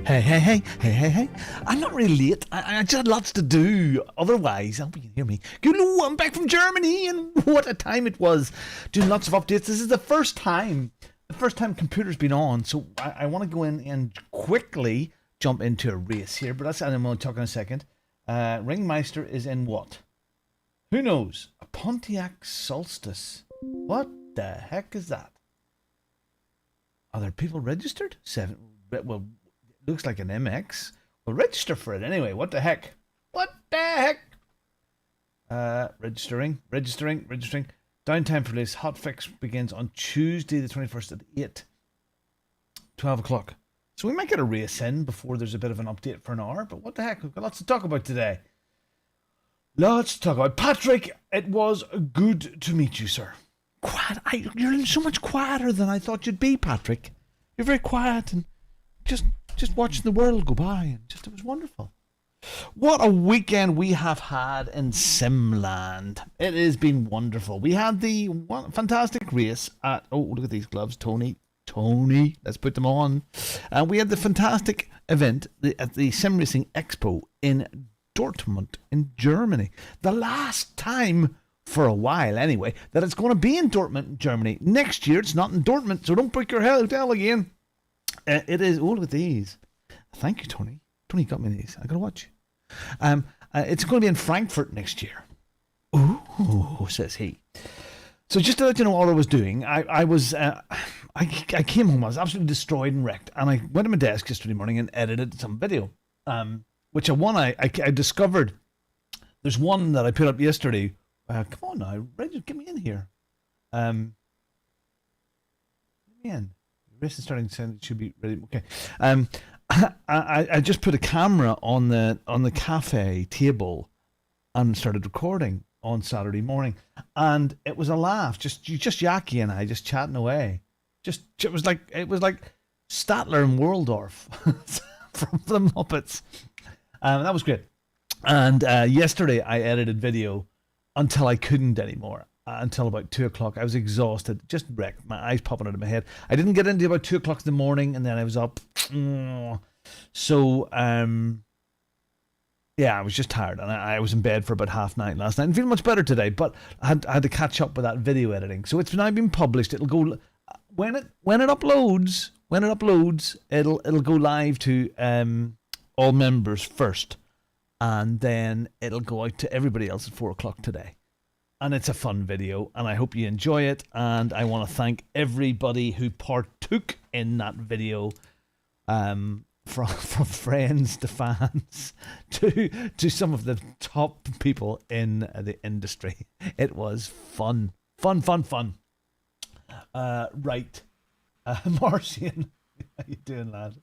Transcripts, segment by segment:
Hey. I'm not really late. I just had lots to do. Otherwise, I hope you can hear me. Hello, I'm back from Germany, and what a time it was. Doing lots of updates. This is the first time computer's been on, so I want to go in and quickly jump into a race here, but that's I'm going to talk in a second. Ringmeister is in what? Who knows? A Pontiac Solstice. What the heck is that? Are there people registered? 7. Well, looks like an MX. Well, register for it anyway. What the heck? What the heck? Registering. Downtime for this hotfix begins on Tuesday the 21st at 8. 12 o'clock. So we might get a race in before there's a bit of an update for an hour, but what the heck? We've got lots to talk about today. Lots to talk about. Patrick, it was good to meet you, sir. Quiet. You're so much quieter than I thought you'd be, Patrick. You're very quiet and just watching the world go by, and it was wonderful. What a weekend we have had in Simland. It has been wonderful. We had the fantastic race at, oh, look at these gloves, Tony, let's put them on. We had the fantastic event at the Sim Racing Expo in Dortmund in Germany. The last time, for a while anyway, that it's going to be in Dortmund, Germany. Next year it's not in Dortmund, so don't book your hotel again. It is, oh, look at these. Thank you, Tony. Tony got me these. I got to watch. It's going to be in Frankfurt next year. Ooh, says he. So just to let you know all I was doing, I came home, I was absolutely destroyed and wrecked, and I went to my desk yesterday morning and edited some video, which I discovered. There's one that I put up yesterday. Come on now, Reggie, get me in here. Let me in. The race is starting to sound, it should be ready. Okay. I just put a camera on the cafe table and started recording on Saturday morning, and it was a laugh. Just Yaki and I just chatting away. It was like Statler and Waldorf from the Muppets. That was great. And yesterday I edited video until I couldn't anymore. Until about 2 o'clock. I was exhausted, just wrecked, my eyes popping out of my head. I didn't get into about 2 o'clock in the morning, and then I was up. So, yeah, I was just tired, and I was in bed for about half 9 last night. I'm feeling much better today, but I had to catch up with that video editing. So it's now been published. It'll go when it uploads. It'll go live to all members first, and then it'll go out to everybody else at 4 o'clock today. And it's a fun video, and I hope you enjoy it. And I want to thank everybody who partook in that video, from friends to fans to some of the top people in the industry. It was fun. Right, Marcian, how you doing, lad?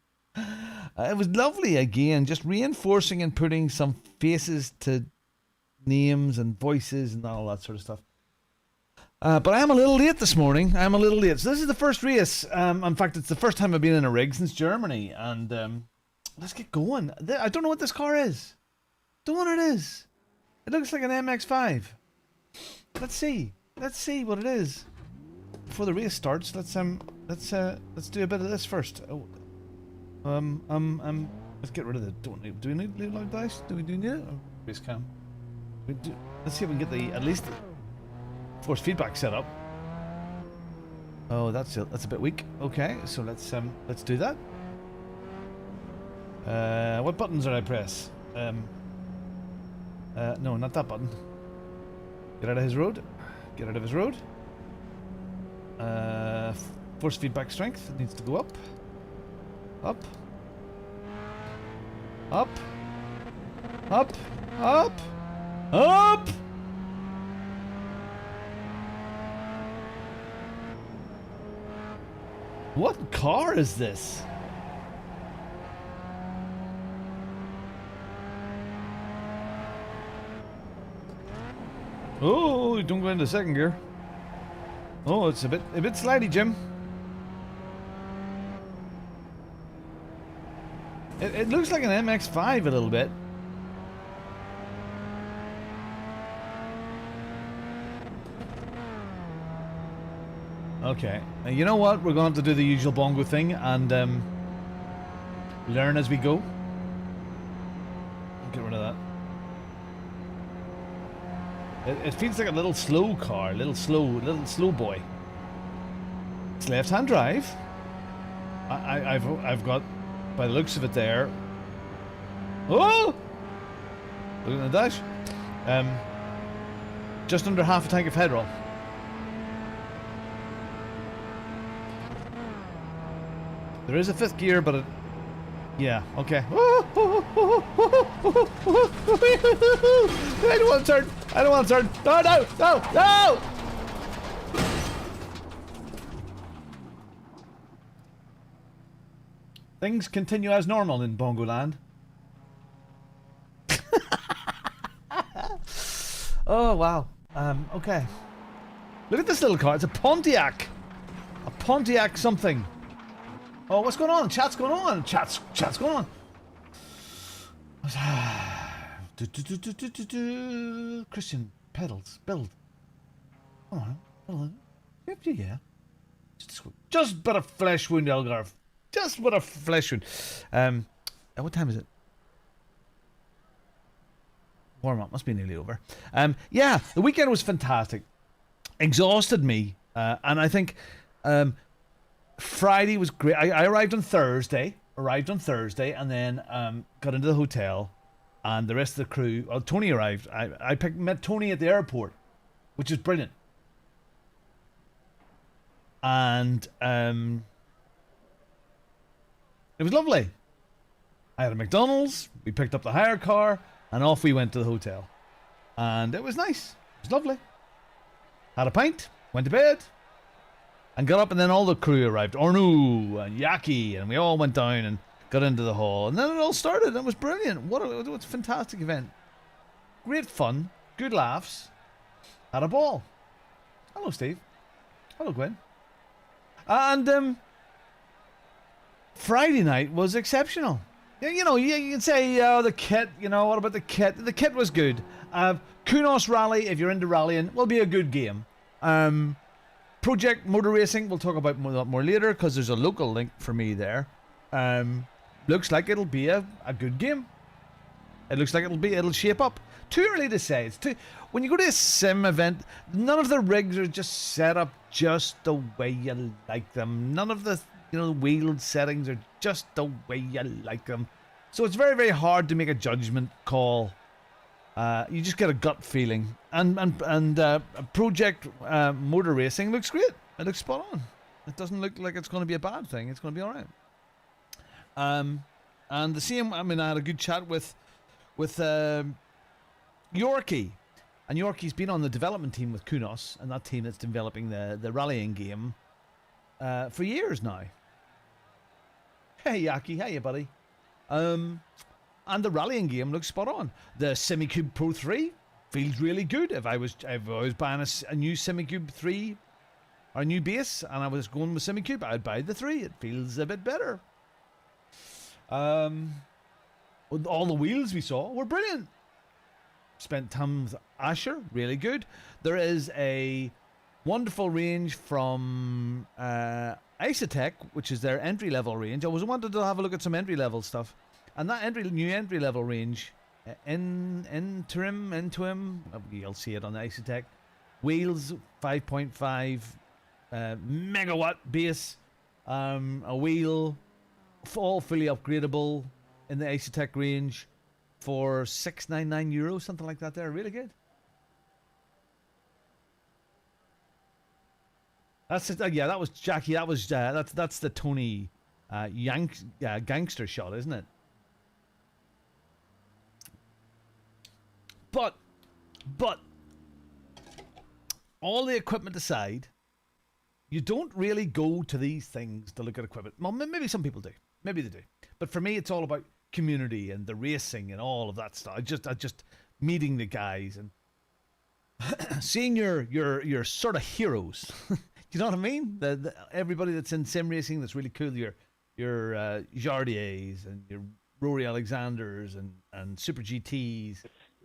It was lovely again, just reinforcing and putting some faces to names and voices and all that sort of stuff. But I am a little late this morning. So this is the first race. In fact, it's the first time I've been in a rig since Germany. And let's get going. I don't know what this car is. Don't know what it is. It looks like an MX-5. Let's see what it is before the race starts. Let's do a bit of this first. Let's get rid of the. Do we need live dice? Do we need it? Race cam. Let's see if we can get at least the force feedback set up. Oh, that's a bit weak. Okay, so let's do that. What buttons did I press? No, not that button. Get out of his road. Force feedback strength needs to go up. Up! What car is this? Oh, don't go into second gear. Oh, it's a bit slidey, Jim. It looks like an MX-5 a little bit. Okay, you know what? We're going to have to do the usual bongo thing and Learn as we go. Get rid of that. It feels like a little slow car, little slow boy. It's left-hand drive. I've got, by the looks of it there. Oh! Look at the dash. Just under half a tank of petrol. There is a fifth gear, but it... Yeah, okay. I don't want to turn! I don't want to turn! No, no, no, no! Things continue as normal in Bongo Land. Oh, wow. Okay. Look at this little car. It's a Pontiac. A Pontiac something. Oh, what's going on? Chat's going on. Chat's going on. Christian, pedals, build. Come on. 50, yeah. Just a bit of flesh wound, Elgar. Just a bit of flesh wound. What time is it? Warm up must be nearly over. Yeah, the weekend was fantastic. Exhausted me, and I think Friday was great. I arrived on Thursday, and then got into the hotel, and the rest of the crew. Well, Tony arrived. I met Tony at the airport, which is brilliant, and it was lovely. I had a McDonald's. We picked up the hire car. And off we went to the hotel. And it was nice. It was lovely. Had a pint, went to bed, and got up, and then all the crew arrived. Ornu and Yaki, and we all went down and got into the hall. And then it all started. It was brilliant. What a fantastic event. Great fun. Good laughs. Had a ball. Hello, Steve. Hello, Gwen. And Friday night was exceptional. You know, you can say, the kit, you know, what about the kit? The kit was good. Kunos Rally, if you're into rallying, will be a good game. Project Motor Racing, we'll talk about more later, because there's a local link for me there. Looks like it'll be a good game. It looks like it'll shape up. Too early to say. When you go to a sim event, none of the rigs are just set up just the way you like them. None of the wheeled settings are just the way you like them. So it's very, very hard to make a judgment call. You just get a gut feeling. And Project Motor Racing looks great. It looks spot on. It doesn't look like it's going to be a bad thing. It's going to be alright. And the same, I had a good chat with Yorkie. And Yorkie's been on the development team with Kunos, and that team that's developing the rallying game for years now. Hey Yaki, hey buddy. And the rallying game looks spot on. The SimiCube Pro 3 feels really good. If I was buying a new SimiCube 3 or a new base and I was going with SimiCube, I'd buy the 3. It feels a bit better. All the wheels we saw were brilliant. Spent time with Asher, really good. There is a wonderful range from Isotech, which is their entry-level range. I always wanted to have a look at some entry-level stuff. And that new entry-level range, interim, you'll see it on the Isotech. Wheels, 5.5 megawatt base. A wheel, all fully upgradable in the Isotech range for €699, something like that there. Really good. That's it. Yeah, that was Jackie. That was that's the Tony gangster shot, isn't it? But all the equipment aside, you don't really go to these things to look at equipment. Well, maybe some people do. Maybe they do. But for me, it's all about community and the racing and all of that stuff. I just meeting the guys and seeing your sort of heroes. You know what I mean? Everybody that's in sim racing that's really cool. Your Jardiers and your Rory Alexanders and Super GTs,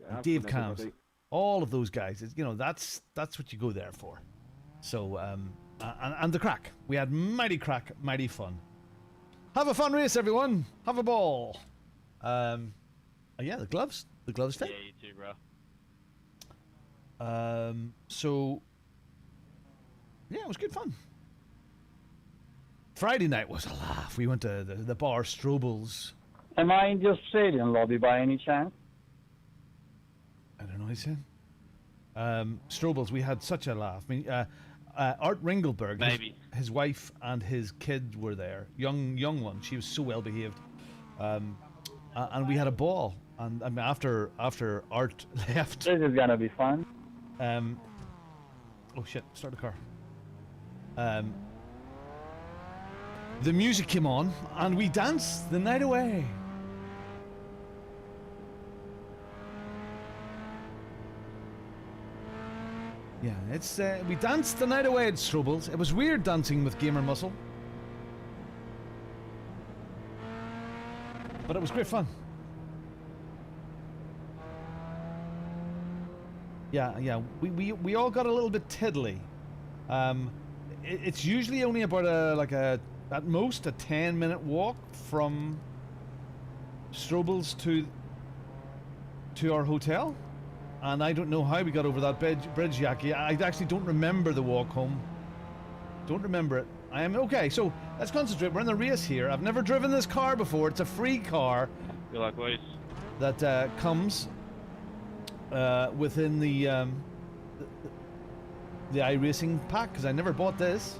and Dave Camps, all of those guys. That's what you go there for. So and the crack. We had mighty crack, mighty fun. Have a fun race, everyone. Have a ball. Yeah, the gloves fit. Yeah, you too, bro. So yeah, it was good fun. Friday night was a laugh. We went to the bar Strobel's. Am I in the Australian lobby by any chance? I don't know what he said. Strobel's, we had such a laugh. I mean, Art Ringelberg, Maybe. his wife and his kid were there. Young one. She was so well behaved. And we had a ball. And I mean, after Art left. This is gonna be fun. Oh shit! Start the car. The music came on, and we danced the night away. Yeah, it's we danced the night away at Strobel's. It was weird dancing with Gamer Muscle, but it was great fun. Yeah, we all got a little bit tiddly. It's usually only about at most a 10-minute walk from Strobel's to our hotel, and I don't know how we got over that bridge, Yaki. I actually don't remember the walk home. Don't remember it. I am okay. So let's concentrate. We're in the race here. I've never driven this car before. It's a free car. Good luck, boys. That comes within the iRacing pack, because I never bought this.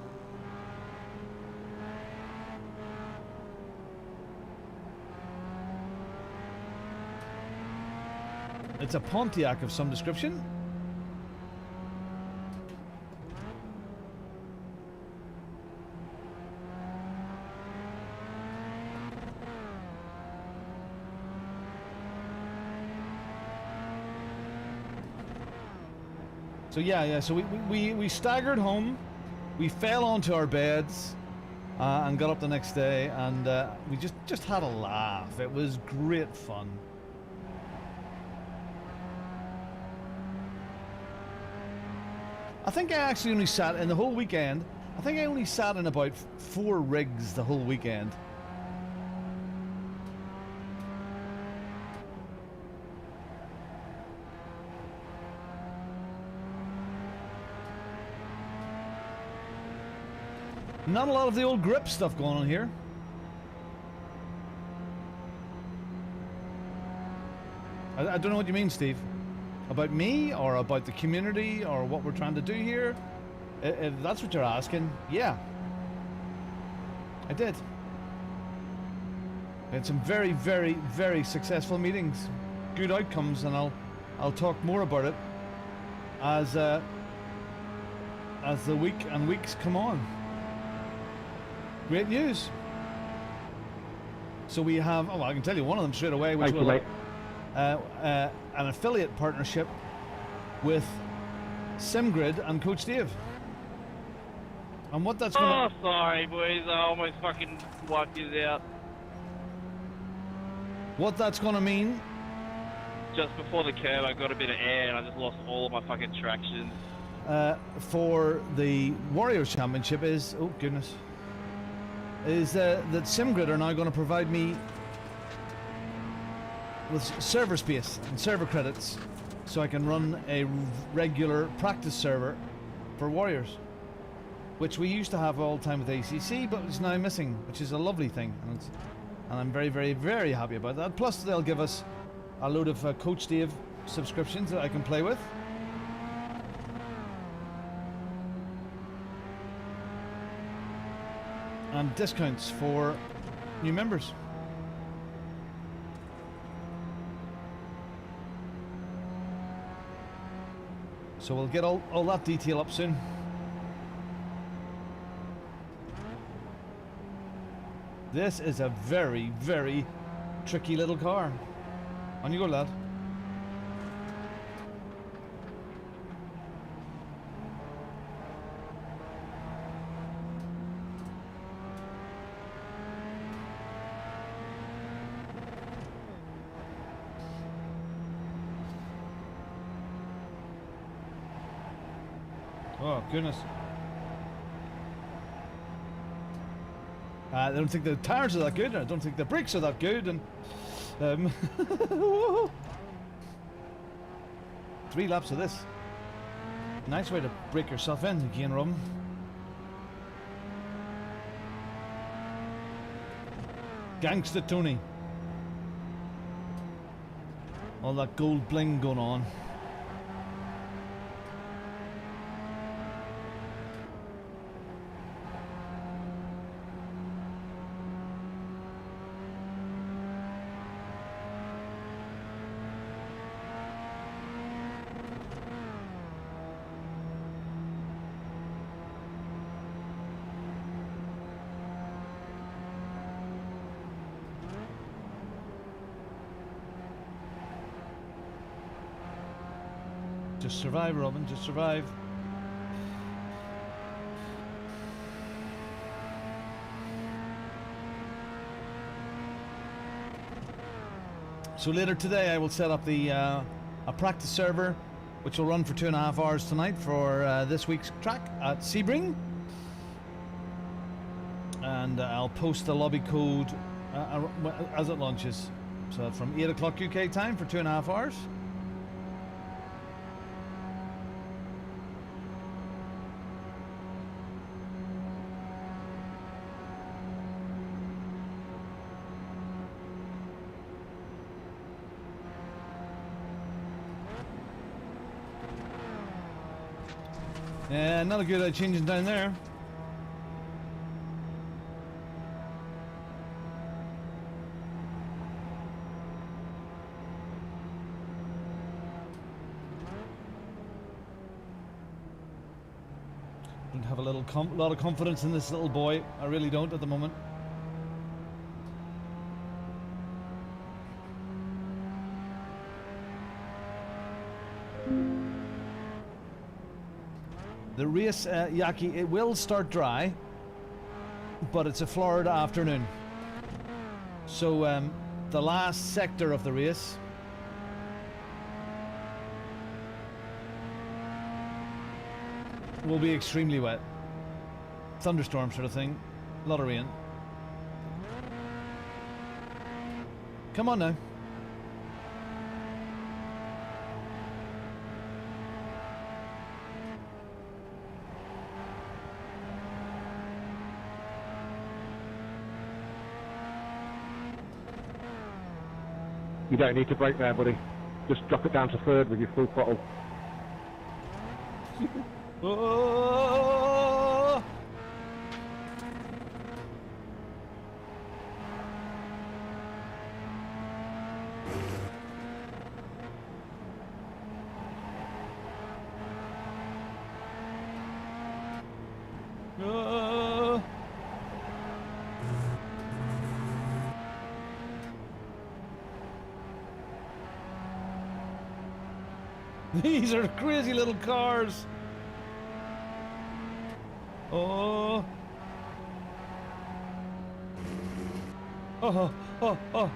It's a Pontiac of some description. So yeah, so we staggered home, we fell onto our beds, and got up the next day, and we just had a laugh. It was great fun. I think I actually only sat in the whole weekend. I think I only sat in about 4 rigs the whole weekend. Not a lot of the old grip stuff going on here. I don't know what you mean, Steve. About me, or about the community, or what we're trying to do here? If that's what you're asking, yeah. I did. We had some very, very, very successful meetings. Good outcomes, and I'll talk more about it as the week and weeks come on. Great news. So we have, oh, I can tell you one of them straight away, which will an affiliate partnership with SimGrid and Coach Dave. And what that's going to... Oh, sorry, boys. I almost fucking wiped you out. What that's going to mean... Just before the curve, I got a bit of air and I just lost all of my fucking traction. For the Warriors Championship is... Oh, goodness. Is that SimGrid are now going to provide me with server space and server credits so I can run a regular practice server for Warriors, which we used to have all the time with ACC, but it's now missing, which is a lovely thing, and I'm very, very, very happy about that. Plus they'll give us a load of Coach Dave subscriptions that I can play with. And discounts for new members. So we'll get all that detail up soon. This is a very, very tricky little car. On you go, lad. Oh, goodness. They don't think the tires are that good, and I don't think the brakes are that good, and 3 laps of this. Nice way to break yourself in again, Robin. Gangsta Tony. All that gold bling going on. Just survive, Robin, just survive. So later today I will set up the a practice server which will run for 2.5 hours tonight for this week's track at Sebring. And I'll post the lobby code as it launches. So from 8 o'clock UK time for 2.5 hours. Yeah, not a good idea changing down there. Don't have a lot of confidence in this little boy. I really don't at the moment. The race, Yaki, it will start dry, but it's a Florida afternoon. So the last sector of the race will be extremely wet. Thunderstorm sort of thing. A lot of rain. Come on now. You don't need to brake there, buddy. Just drop it down to third with your full throttle. Oh! Oh! These are crazy little cars. Oh. Oh, oh, oh.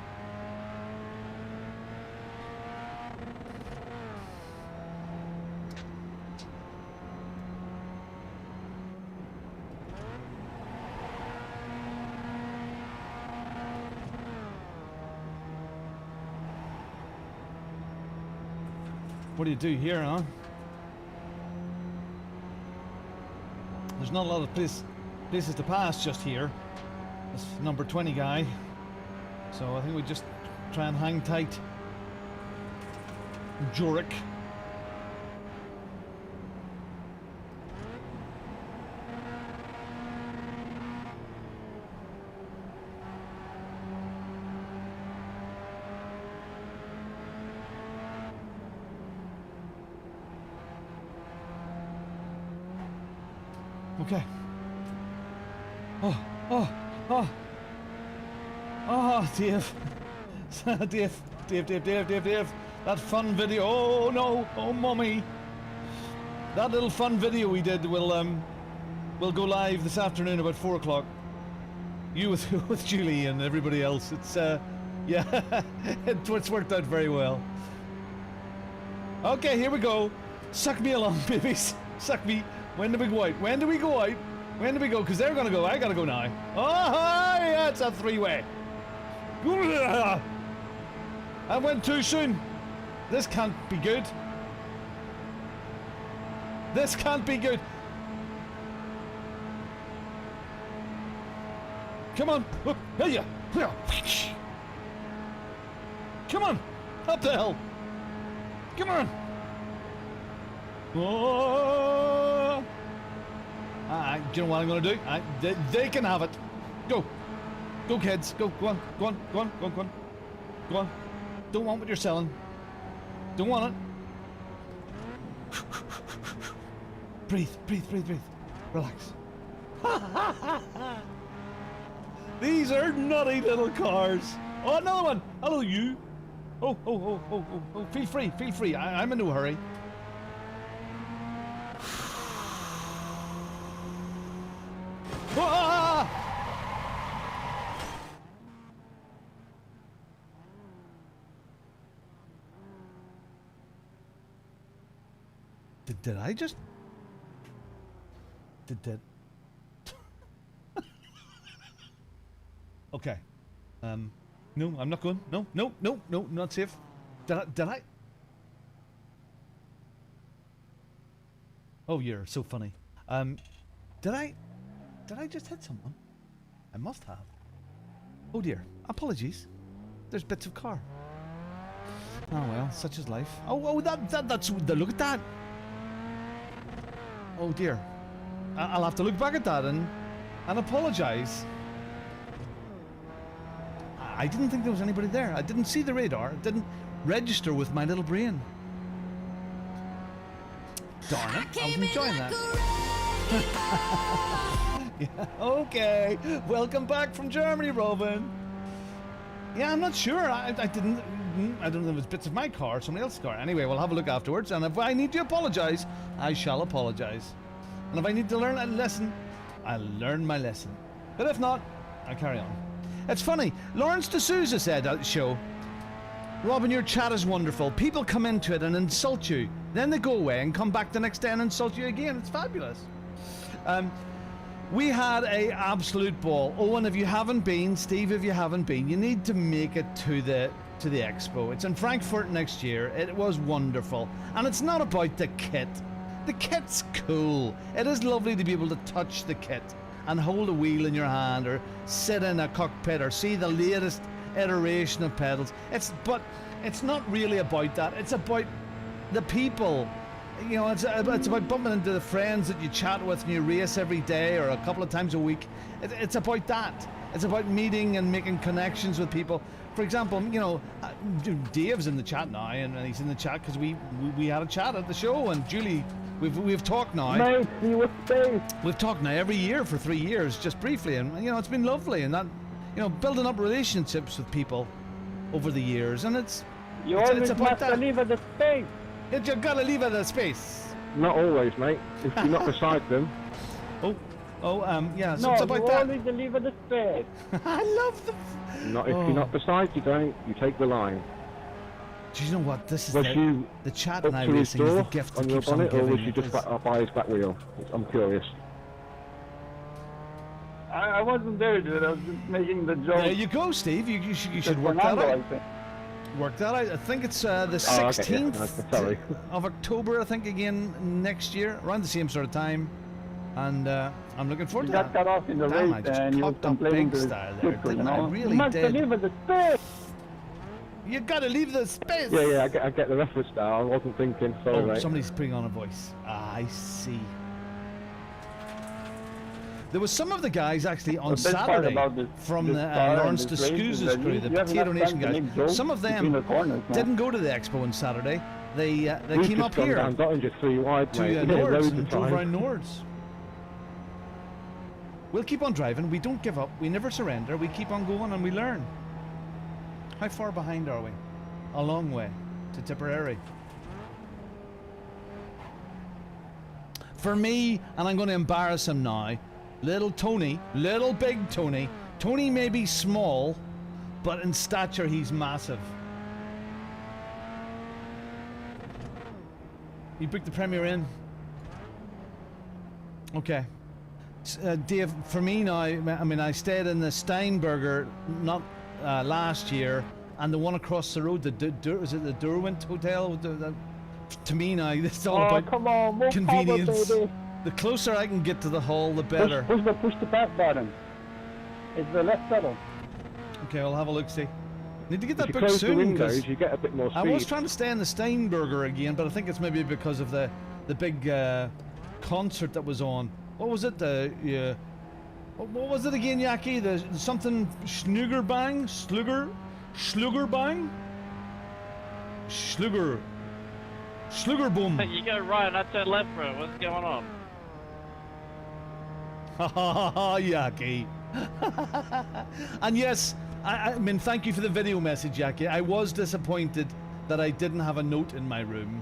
What do you do here, huh? There's not a lot of places to pass just here. This number 20 guy. So I think we just try and hang tight. Jorick. Okay. Oh, Dave. Dave. That fun video. Oh, no. Oh, mommy. That little fun video we did will go live this afternoon about 4 o'clock. You with Julie and everybody else. It's, yeah, it's worked out very well. Okay, here we go. Suck me along, babies. Suck me. When do we go out? When do we go out? When do we go? Because they're going to go. I got to go now. Oh, yeah, it's a three-way. I went too soon. This can't be good. This can't be good. Come on. Up, hey, come on. Up the hill. Come on. Oh. Do you know what I'm going to do? They can have it. Go. Go, kids. Go. Go on. Go on. Go on. Go on. Go on. Go on. Don't want what you're selling. Don't want it. Breathe. Breathe. Breathe. Breathe. Relax. These are nutty little cars. Oh, another one. Hello, you. Oh. Feel free. Feel free. I'm in no hurry. Ah! Did I just... Did... Okay. No, I'm not going. No, not safe. Did I? Oh, you're so funny. Did I just hit someone? I must have. Oh dear. Apologies. There's bits of car. Oh well, such is life. Oh, that's look at that. Oh dear. I'll have to look back at that and apologize. I didn't think there was anybody there. I didn't see the radar. It didn't register with my little brain. Darn it. I was enjoying that. Yeah, okay. Welcome back from Germany, Robin. Yeah, I'm not sure. I don't know if it was bits of my car or somebody else's car. Anyway, we'll have a look afterwards. And if I need to apologize, I shall apologize. And if I need to learn a lesson, I'll learn my lesson. But if not, I'll carry on. It's funny. Lawrence D'Souza said at the show, Robin, your chat is wonderful. People come into it and insult you. Then they go away and come back the next day and insult you again. It's fabulous. We had a absolute ball. Owen, if you haven't been, Steve, if you haven't been, you need to make it to the expo. It's in Frankfurt next year. It was wonderful. And it's not about the kit. The kit's cool. It is lovely to be able to touch the kit and hold a wheel in your hand or sit in a cockpit or see the latest iteration of pedals. But it's not really about that. It's about the people. You know, it's about bumping into the friends that you chat with and you race every day or a couple of times a week. It's about that. It's about meeting and making connections with people. For example, you know, Dave's in the chat now, and he's in the chat because we had a chat at the show, and Julie, we've talked now. Mate, see what space. We've talked now every year for 3 years, just briefly, and you know, it's been lovely, and that, you know, building up relationships with people over the years, and it's always about must leave at the space. You gotta leave it a space. Not always, mate. If you're not beside them. Yeah, so No, it's about you that. always deliver the space. I love the... Not if you're not beside, you don't. You take the line. Do you know what? This is Was the chat Up in to his iRacing is the door gift that on your keeps on bonnet, or giving. was you just by his back wheel? I'm curious. I wasn't there, dude. I was just making the joke. There you go, Steve. You should work that Fernando, out. I think. Work that out. I think it's the Oh, okay, 16th yeah, sorry. of October, I think, again next year, around the same sort of time. And I'm looking forward You to got that. cut off in the Damn, I race just and you were cocked up complaining big to the style there, people, you didn't I? know? Really you must did. deliver the space. You gotta leave the space. Yeah, I get the reference now. I wasn't thinking. Sorry, Oh, mate. somebody's putting on a voice. I see. There was some of the guys actually on The best part Saturday about this- from this the car and Lawrence this race is D'Souza's that crew, you the have Potato enough Nation time to make guys. jokes Some of between the them corners, man. didn't go to the expo on Saturday. They We've came just up gone here down Dottinger 3 wide, to mate. Yeah, Nords loads and of drove time. around Nords. We'll keep on driving. We don't give up. We never surrender. We keep on going and we learn. How far behind are we? A long way to Tipperary. For me, and I'm going to embarrass him now, little Tony, little big Tony. Tony may be small, but in stature he's massive. You booked the Premier Inn? Okay. Dave, for me now, I mean, I stayed in the Steinberger not last year, and the one across the road, is it the Derwent Hotel? To me now, it's all about come on, more convenience. power, baby. The closer I can get to the hall, the better. Push the back button. It's the left pedal. Okay, I'll have a look. See, need to get that If you booked close the soon windows, because you get a bit more speed. I was trying to stay in the Steinberger again, but I think it's maybe because of the big concert that was on. What was it? What was it again, Yaki? The something Schnuggerbang? Schluggerbang? Schluggerboom. You go right and I turn left, bro. What's going on? Ha ha ha ha, Yaki. And yes, I mean, thank you for the video message, Yaki. I was disappointed that I didn't have a note in my room.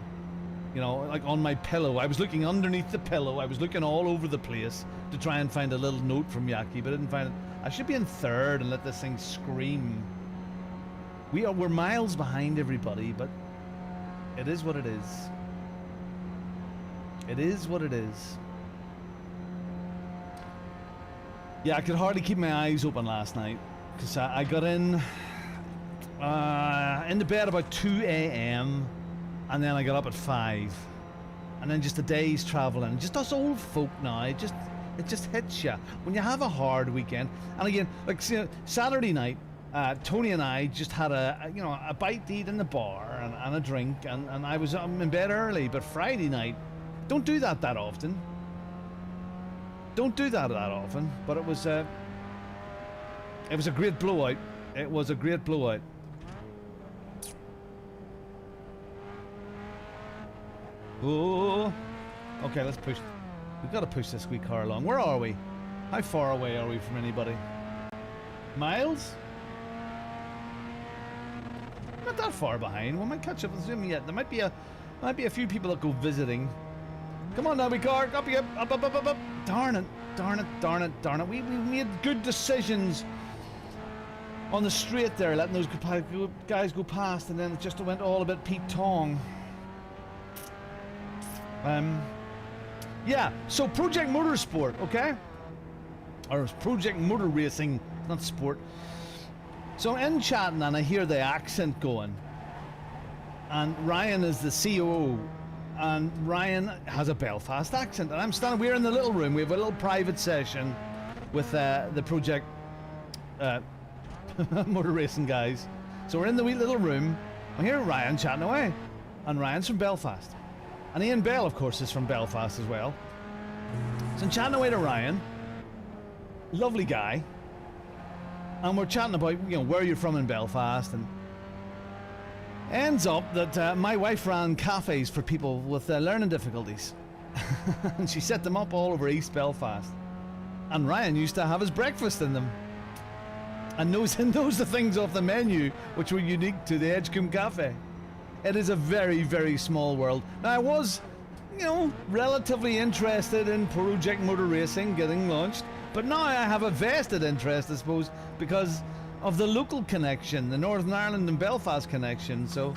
You know, like on my pillow. I was looking underneath the pillow. I was looking all over the place to try and find a little note from Yaki, but I didn't find it. I should be in third and let this thing scream. We're miles behind everybody, but it is what it is. It is what it is. Yeah, I could hardly keep my eyes open last night because I got into bed about 2 a.m. and then I got up at 5, and then just a day's traveling. Just us old folk now, it just hits you when you have a hard weekend. And again, like, you know, Saturday night, Tony and I just had a bite to eat in the bar and a drink, and I was in bed early. But Friday night, don't do that often. Don't do that often. But it was a great blowout. It was a great blowout. Oh, okay, let's push. We've got to push this wee car along. Where are we? How far away are we from anybody? Miles? Not that far behind. We might catch up with them yet. There might be a few people that go visiting. Come on now, wee car. Up you up. Darn it. We made good decisions on the straight there, letting those guys go past, and then it just went all a bit Pete Tong. Yeah, so Project Motorsport, okay? Or Project Motor Racing, not sport. So I'm in chatting and I hear the accent going. And Ryan is the COO. And Ryan has a Belfast accent. And I'm standing, we're in the little room. We have a little private session with the Project Motor Racing guys. So we're in the wee little room. I hear Ryan chatting away. And Ryan's from Belfast. And Ian Bell, of course, is from Belfast as well. So I'm chatting away to Ryan. Lovely guy. And we're chatting about, you know, where you're from in Belfast. And ends up that my wife ran cafes for people with learning difficulties. And she set them up all over East Belfast. And Ryan used to have his breakfast in them. And knows the things off the menu which were unique to the Edgecombe Cafe. It is a very, very small world. Now, I was, you know, relatively interested in Project Motor Racing getting launched, but now I have a vested interest, I suppose, because of the local connection, the Northern Ireland and Belfast connection. So,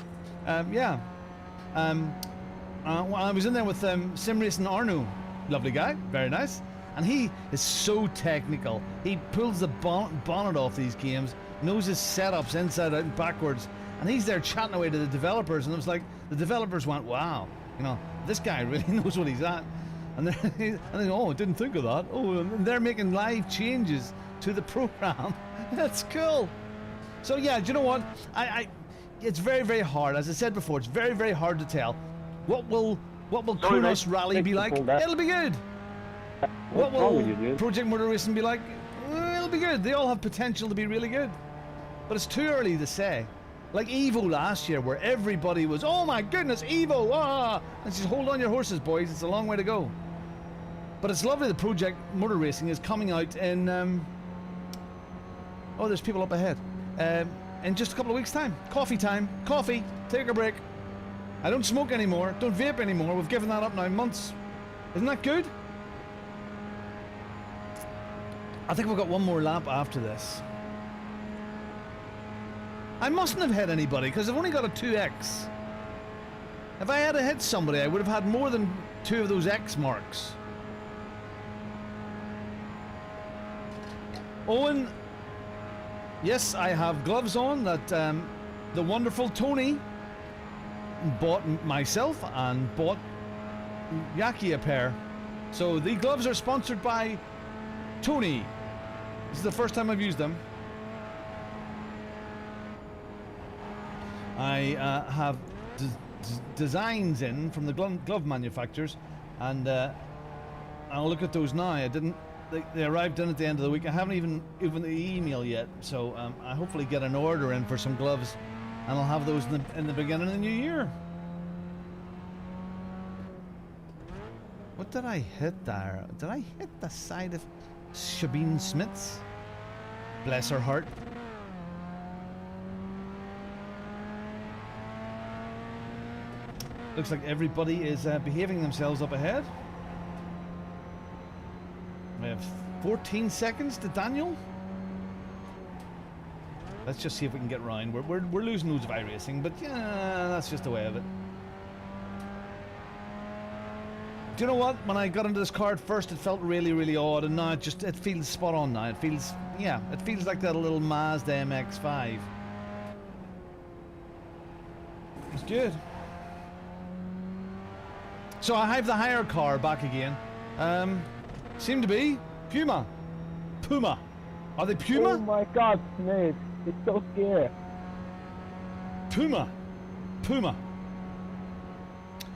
yeah. Well, I was in there with Sim Racing Arno, lovely guy, very nice, and he is so technical. He pulls the bonnet off these games, knows his setups inside out and backwards. And he's there chatting away to the developers, and it was like the developers went, "Wow, you know, this guy really knows what he's at." And they oh, I didn't think of that. Oh, and they're making live changes to the program. That's cool. So yeah, do you know what? It's very, very hard. As I said before, it's very, very hard to tell. What will Kronos Rally be like? It'll be good. What will Project Motor Racing be like? It'll be good. They all have potential to be really good, but it's too early to say. Like Evo last year, where everybody was, oh my goodness, Evo, ah! And says, hold on your horses, boys, it's a long way to go. But it's lovely that Project Motor Racing is coming out in, oh, there's people up ahead. In just a couple of weeks' time. Coffee time. Coffee. Take a break. I don't smoke anymore. Don't vape anymore. We've given that up now months. Isn't that good? I think we've got one more lap after this. I mustn't have hit anybody because I've only got a 2X. If I had hit somebody, I would have had more than 2 of those X marks. Owen, yes, I have gloves on that the wonderful Tony bought myself and bought Yaki a pair. So the gloves are sponsored by Tony. This is the first time I've used them. I have designs in from the glove manufacturers, and I'll look at those now. I didn't. They arrived in at the end of the week. I haven't even the email yet, so I hopefully get an order in for some gloves, and I'll have those in the beginning of the new year. What did I hit there? Did I hit the side of Shabine Smith's? Bless her heart. Looks like everybody is behaving themselves up ahead. We have 14 seconds to Daniel. Let's just see if we can get round. We're losing loads of iRacing, but yeah, that's just the way of it. Do you know what? When I got into this car at first, it felt really, really odd, and now it feels spot on now. It feels, yeah, it feels like that little Mazda MX-5. It's good. So I have the hire car back again. Seem to be Puma. Are they Puma? Oh my God, Snake! It's so scary. Puma.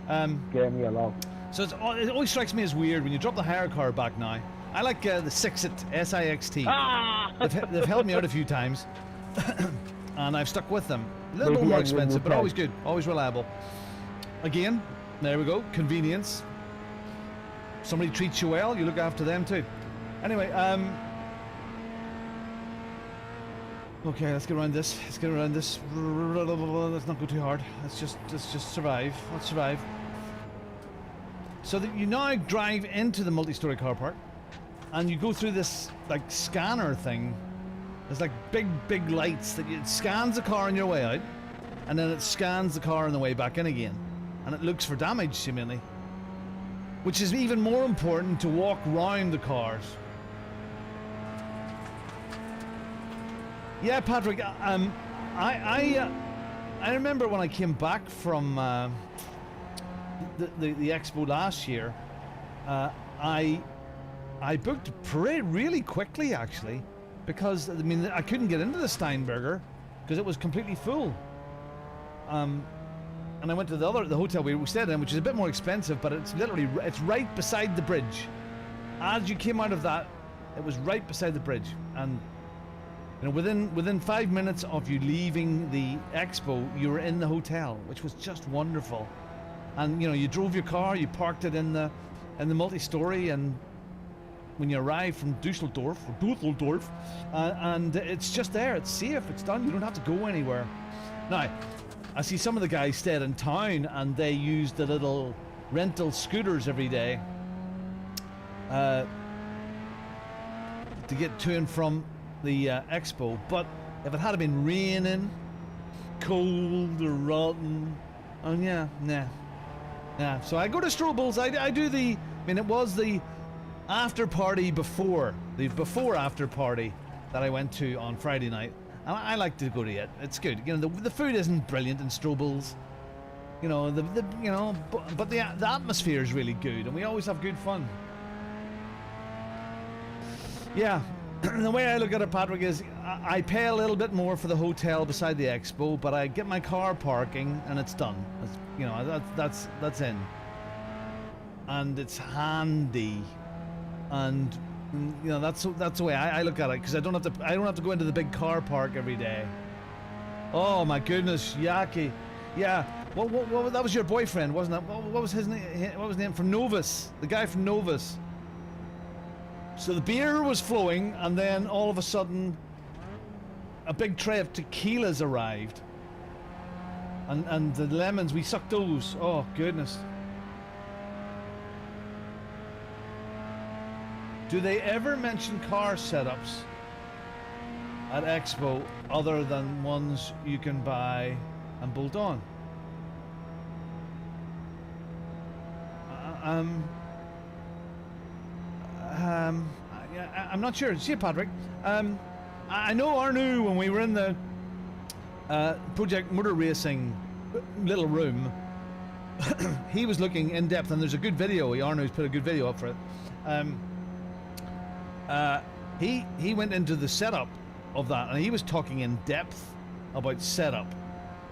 Scare me along. So it always strikes me as weird when you drop the hire car back now. I like the Sixit SIXT. Ah! They've helped me out a few times, and I've stuck with them. A little bit more expensive, but always good, always reliable. Again, there we go, convenience. Somebody treats you well, you look after them too. Anyway, okay, let's get around this. Let's not go too hard. Let's just survive. Let's survive. So that you now drive into the multi-story car park, and you go through this like scanner thing. There's like big lights that it scans the car on your way out, and then it scans the car on the way back in again, and it looks for damage seemingly, which is even more important to walk round the cars. Yeah, Patrick. I remember when I came back from the expo last year. I booked parade really quickly actually, because I mean I couldn't get into the Steinberger because it was completely full. And I went to the hotel we stayed in, which is a bit more expensive, but it's right beside the bridge. As you came out of that, it was right beside the bridge, and you know, within 5 minutes of you leaving the expo, you were in the hotel, which was just wonderful. And you know, you drove your car, you parked it in the multi-story, and when you arrive from Dusseldorf, and it's just there, it's safe, it's done, you don't have to go anywhere. Now, I see some of the guys stayed in town and they use the little rental scooters every day to get to and from the expo, but if it had been raining, cold or rotten, and yeah, nah. So I go to Strobel's. I do the. I mean, it was the after party before after party that I went to on Friday night, and I like to go to it. It's good. You know, the food isn't brilliant in Strobel's. You know, but the atmosphere is really good, and we always have good fun. Yeah. The way I look at it, Patrick, is I pay a little bit more for the hotel beside the expo, but I get my car parking and it's done. You know, that's in, and it's handy, and you know that's the way I look at it, because I don't have to go into the big car park every day. Oh my goodness, Yaki, yeah. What that was your boyfriend, wasn't it? What was his name? What was his name? From Novus, the guy from Novus. So the beer was flowing, and then all of a sudden, a big tray of tequilas arrived. And the lemons, we sucked those. Oh, goodness. Do they ever mention car setups at Expo other than ones you can buy and bolt on? yeah, I'm not sure. See you, Patrick. I know Arnu, when we were in the Project Motor Racing little room, he was looking in depth, and there's a good video. Arnu's put a good video up for it. He went into the setup of that, and he was talking in depth about setup.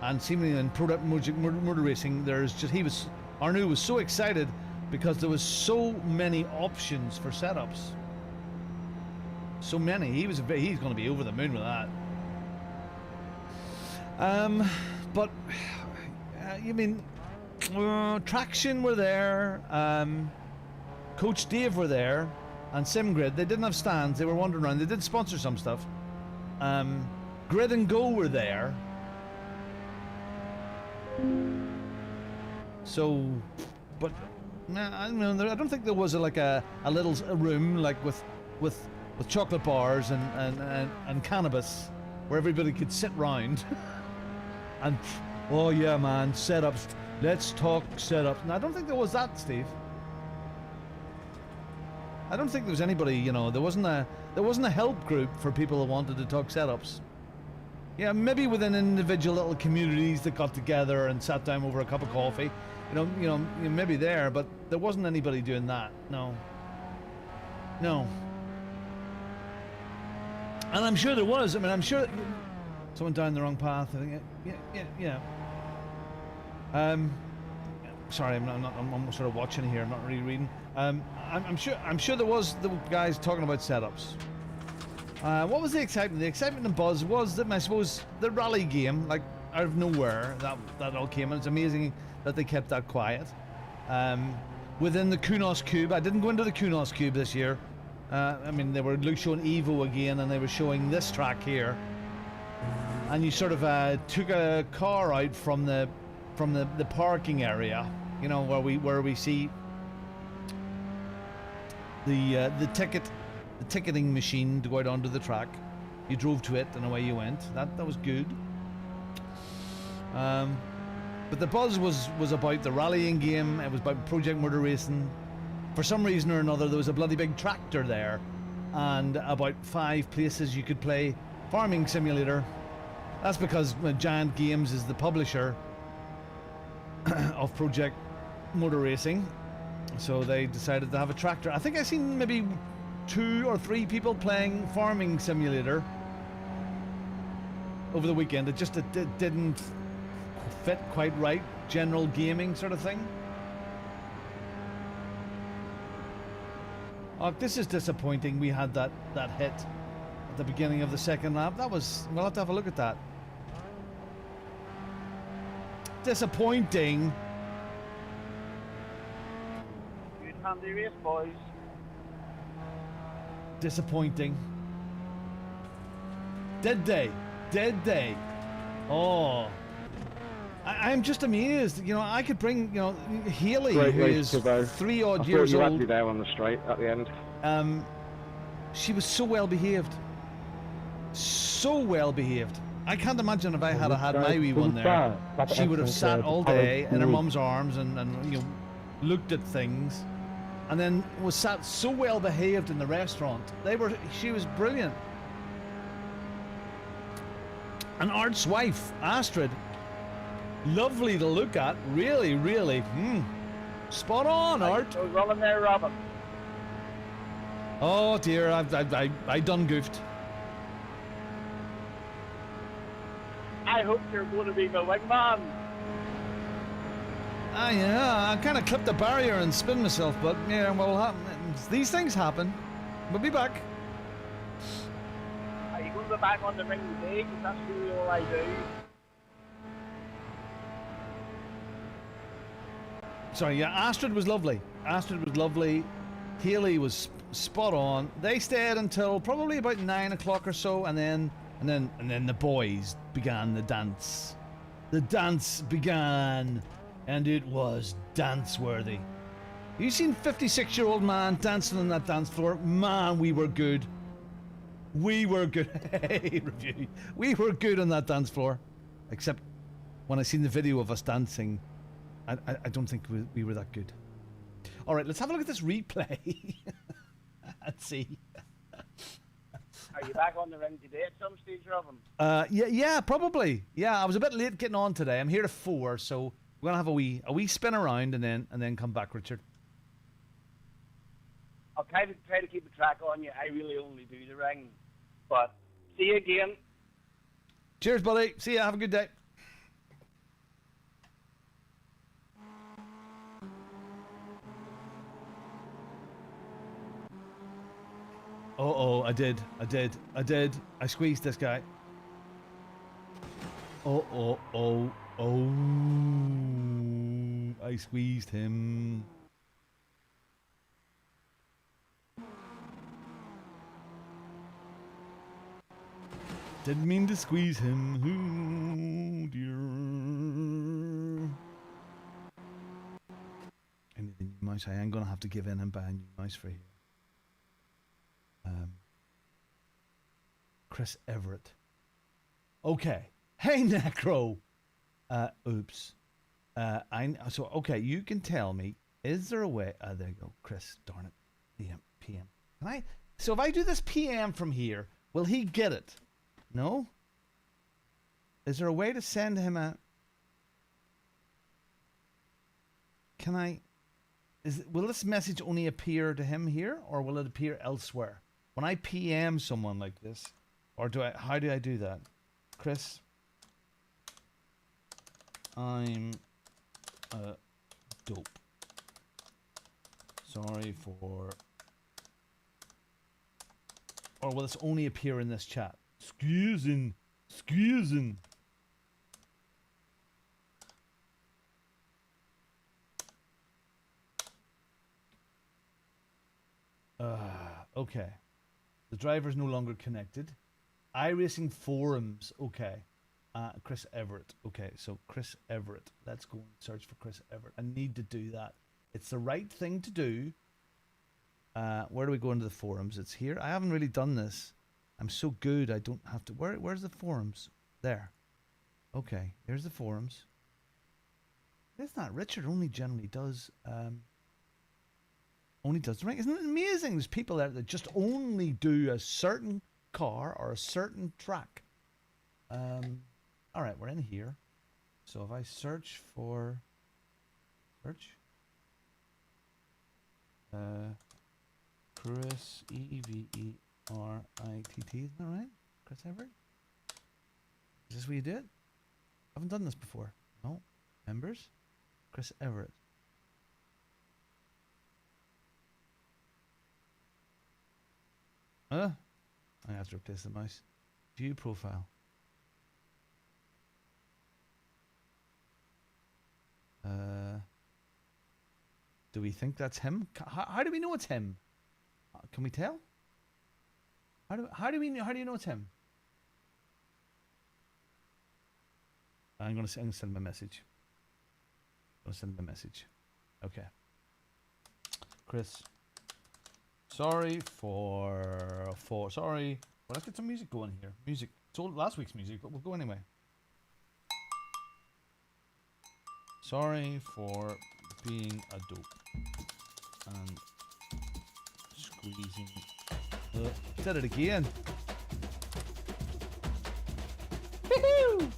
And seemingly in Project Motor Racing, Arnu was so excited because there was so many options for setups. So many. He's going to be over the moon with that. But you mean Traction were there, Coach Dave were there, and SimGrid. They didn't have stands. They were wandering around. They did sponsor some stuff. Grid and Go were there. So, but I don't think there was a little room like with chocolate bars and cannabis where everybody could sit round and oh yeah man, setups, let's talk setups. And I don't think there was that, Steve. I don't think there was anybody, there wasn't a help group for people who wanted to talk setups. Yeah, maybe within individual little communities that got together and sat down over a cup of coffee, maybe there, but there wasn't anybody doing that. No. And I'm sure there was. I mean, I'm sure someone down the wrong path. I think. Yeah. Sorry, I'm sort of watching here. I'm not really reading. I'm sure there was the guys talking about setups. What was the excitement? The excitement and buzz was that, I suppose, the rally game, like out of nowhere, that all came, and it's amazing that they kept that quiet. Within the Kunos Cube, I didn't go into the Kunos Cube this year. I mean, they were showing Evo again, and they were showing this track here. And you sort of took a car out from the parking area, where we see the ticketing machine to go out onto the track. You drove to it and away you went. That was good. But the buzz was about the rallying game. It was about Project Motor Racing. For some reason or another, there was a bloody big tractor there, and about 5 places you could play Farming Simulator. That's because Giant Games is the publisher of Project Motor Racing, so they decided to have a tractor. I think I seen maybe 2 or 3 people playing Farming Simulator over the weekend. It didn't fit quite right, general gaming sort of thing. Oh, this is disappointing. We had that hit at the beginning of the second lap. We'll have to have a look at that. Disappointing. Good handy race, boys. Disappointing. Did they? Oh. I'm just amazed. I could bring, Haley, who is 3 odd years old. You had me there on the straight at the end. She was so well behaved. So well behaved. I can't imagine if I had had my wee one there. She would have sat all day in her mum's arms and looked at things, and then was sat so well behaved in the restaurant. She was brilliant. And Art's wife, Astrid, lovely to look at, really, spot on, Art. I was rolling there, Robin. Oh dear, I done goofed. I hope you're going to be the wingman. Yeah, I kind of clipped the barrier and spin myself, but yeah, what will happen? These things happen. We'll be back. Are you going to be back on the ring today? Because that's really all I do. Sorry, yeah, Astrid was lovely. Haley was spot on. They stayed until probably about 9 o'clock or so, and then the boys began the dance. The dance began, and it was dance-worthy. You seen 56-year-old man dancing on that dance floor? Man, we were good. We were good. Hey, review. We were good on that dance floor, except when I seen the video of us dancing. I don't think we were that good. All right, let's have a look at this replay. Let's see. Are you back on the ring today at some stage, Robin? Yeah, probably. Yeah, I was a bit late getting on today. I'm here to 4, so we're gonna have a wee spin around and then come back, Richard. I'll try to keep a track on you. I really only do the ring. But see you again. Cheers, buddy. See ya. Have a good day. Oh, I did. I squeezed this guy. Oh. I squeezed him. Didn't mean to squeeze him. Oh, dear. I need a new mouse. I am going to have to give in and buy a new mouse for here. Chris Everett. Okay. Hey, Necro. Oops. Okay, you can tell me, is there a way... there you go. Chris, darn it. PM. So if I do this PM from here, will he get it? No? Is there a way to send him a... Can I... Will this message only appear to him here, or will it appear elsewhere? When I PM someone like this, or how do I do that? Chris, I'm a dope. Sorry for... Or will this only appear in this chat? Excusing. Okay. The driver's no longer connected. iRacing forums. Okay. Chris Everett. Okay, so Chris Everett. Let's go and search for Chris Everett. I need to do that. It's the right thing to do. Where do we go into the forums? It's here. I haven't really done this. I'm so good I don't have to... Where's the forums? There. Okay, here's the forums. It's not. Richard only generally does... only does the ring. Isn't it amazing? There's people there that just only do a certain car or a certain track. Alright, we're in here. So if I search for... Search? Chris Everett, isn't that right? Chris Everett? Is this what you did? I haven't done this before. No. Members? Chris Everett. I have to replace the mouse. View profile. Do we think that's him? How do we know it's him? Can we tell? How do you know it's him? I'm gonna send him a message. Okay. Chris. Sorry. Well, let's get some music going here. Music. It's all last week's music, but we'll go anyway. Sorry for being a dope and squeezing. Said it again. Woohoo!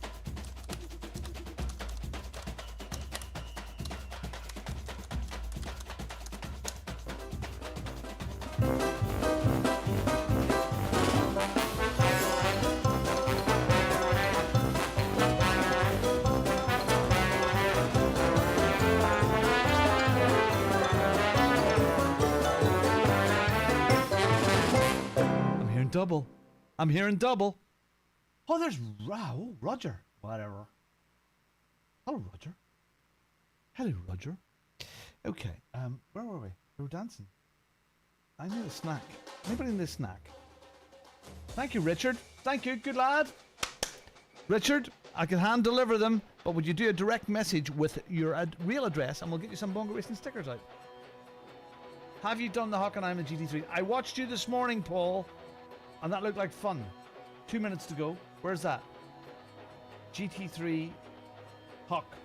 I'm hearing double. Oh, there's Roger. Whatever. Hello, Roger. Okay. Where were we? We were dancing. I need a snack. Anybody need a snack? Thank you, Richard. Thank you. Good lad. Richard, I can hand deliver them, but would you do a direct message with your real address, and we'll get you some Bongo Racing stickers out. Have you done the Hockenheim and GT3? I watched you this morning, Paul. And that looked like fun. 2 minutes to go. Where's that? GT3 Huck.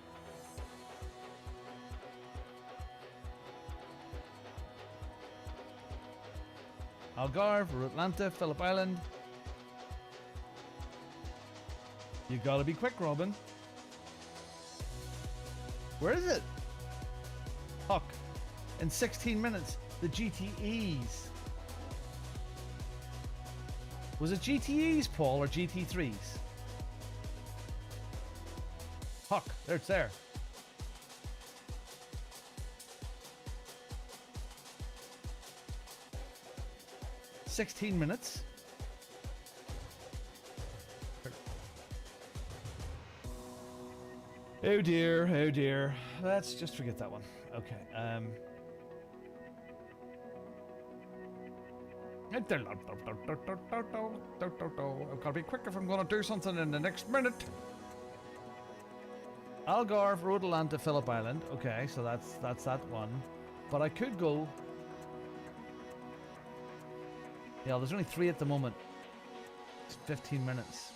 Algarve, Atlanta, Phillip Island. You gotta be quick, Robin. Where is it? Huck. In 16 minutes. The GTEs. Was it GTEs, Paul, or GT3s? Huck. There, it's there. "16 minutes. Oh dear, oh dear. Let's just forget that one. Okay. I've got to be quick if I'm going to do something in the next minute. Algarve, Rhodeland to Phillip Island. Okay, so that's that one. But I could go. Yeah, there's only 3 at the moment. It's 15 minutes.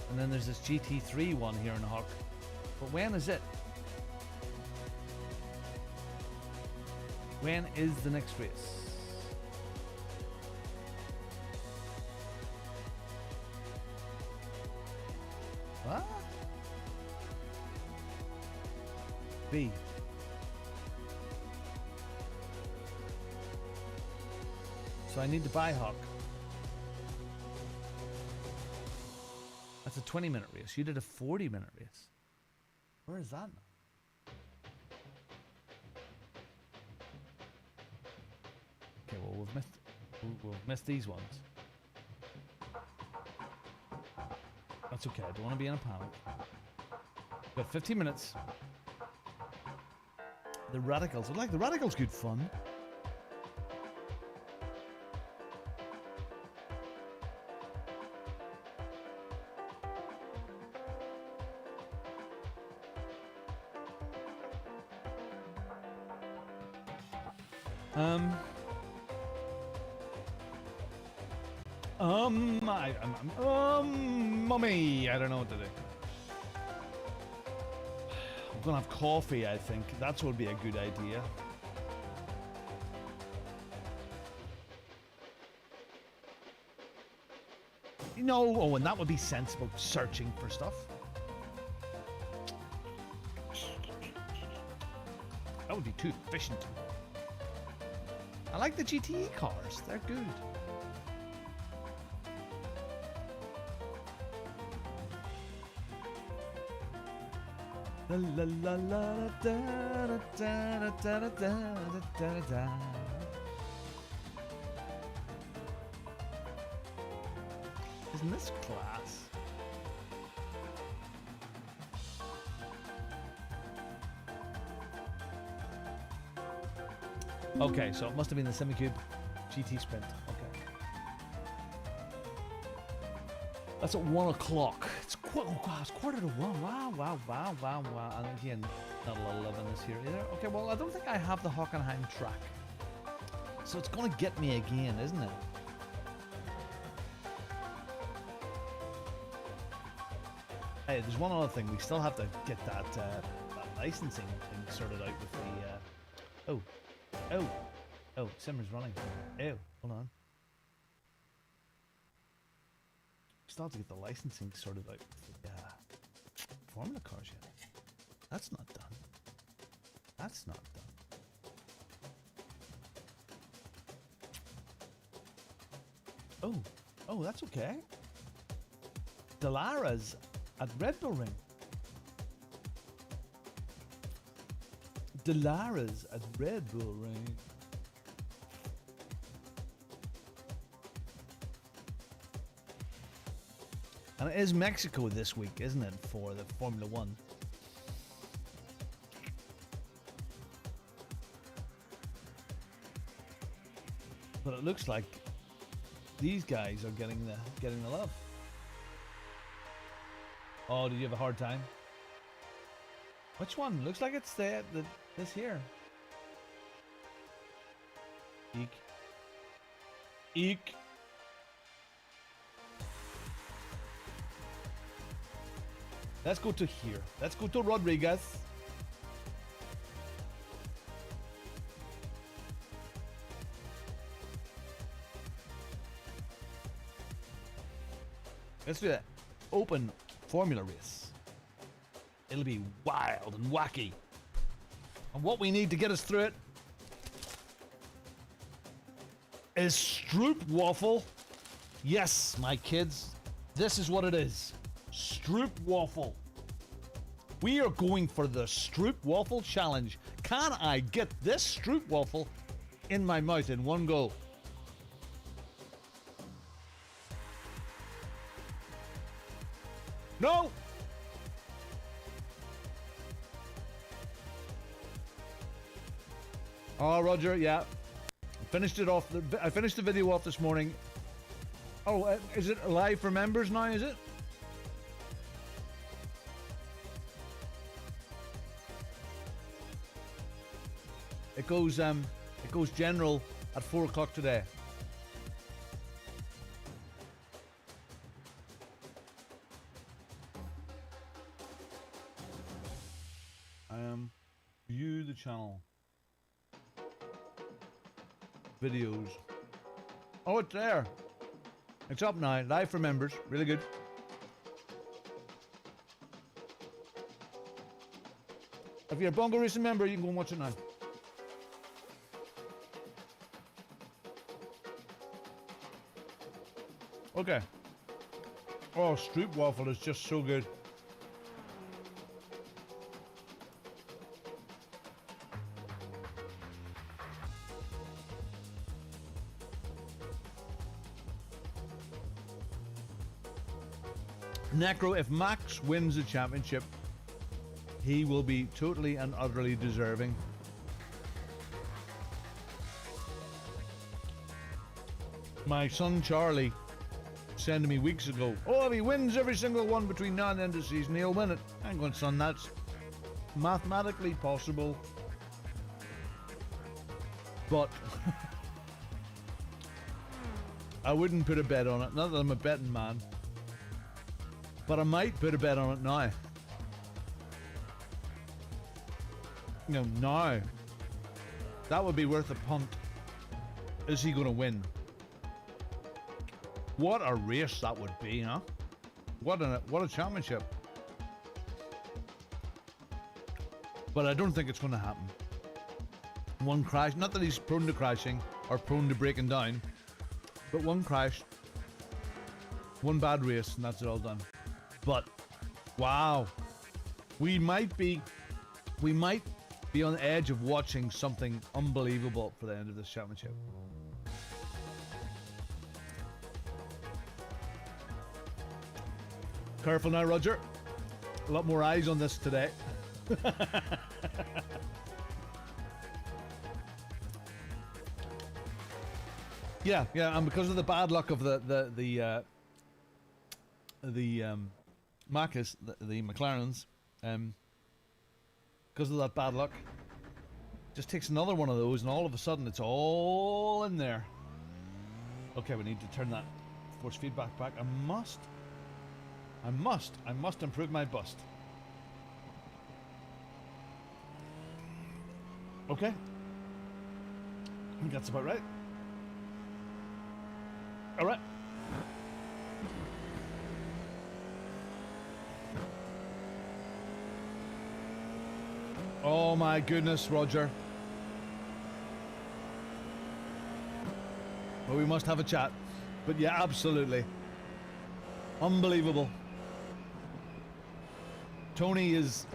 And then there's this GT3 one here in Huck. But when is it? When is the next race? What? B. So I need to buy Huck. That's a 20-minute race. You did a 40-minute race. Where is that now? Okay, well we've missed these ones. That's okay. I don't want to be in a panic. We've got 15 minutes. The Radicals. I like the Radicals. Good fun. Mummy, I don't know what to do. I'm gonna have coffee, I think. That would be a good idea. Oh, and that would be sensible, searching for stuff. That would be too efficient. I like the GTE cars. They're good. La la la la da da da da da da da da. Isn't this class? Okay, so it must have been the Semicube GT Sprint. Okay. That's at 1 o'clock. It's quarter to 1. Wow. And again, not a lot of love in this here either. Okay, well, I don't think I have the Hockenheim track. So it's going to get me again, isn't it? Hey, there's one other thing. We still have to get that licensing thing sorted out with the... Oh, Simmer's running. Oh, hold on. Still have to get the licensing sorted out with the Formula cars yet. That's not done. That's not done. Oh, that's okay. Dalara's at Red Bull Ring. Dalara's at Red Bull Ring. And it is Mexico this week, isn't it, for the Formula One? But it looks like these guys are getting the love. Oh, did you have a hard time? Which one? Looks like it's this here. Eek. Eek. Let's go to here. Let's go to Rodriguez. Let's do an open formula race. It'll be wild and wacky. And what we need to get us through it is Stroop Waffle. Yes, my kids, this is what it is. Stroop Waffle. We are going for the Stroop Waffle Challenge. Can I get this Stroop Waffle in my mouth in one go? No! Oh, Roger, yeah. Finished it off. I finished the video off this morning. Oh, is it live for members now, is it? It goes general at 4 o'clock today. View the channel. Videos. Oh, it's there. It's up now. Live for members. Really good. If you're a Bongo Racing member, you can go and watch it now. Okay. Oh, Stroop Waffle is just so good. Necro, if Max wins the championship, he will be totally and utterly deserving. My son Charlie said to me weeks ago, oh, if he wins every single one between now and the end of the season, he'll win it. I'm going, son, that's mathematically possible. But I wouldn't put a bet on it. Not that I'm a betting man. But I might put a bet on it now. No, now. That would be worth a punt. Is he going to win? What a race that would be, huh? What a championship. But I don't think it's going to happen. One crash, not that he's prone to crashing or prone to breaking down, but one crash, one bad race, and that's it all done. But wow, we might be on the edge of watching something unbelievable for the end of this championship. Careful now, Roger. A lot more eyes on this today. Yeah, and because of the bad luck of the Macas, the McLarens, because of that bad luck, just takes another one of those, and all of a sudden it's all in there. Okay, we need to turn that force feedback back. I must improve my bust. Okay, I think that's about right. All right. Oh my goodness, Roger. Well, we must have a chat. But yeah, absolutely. Unbelievable. Tony is,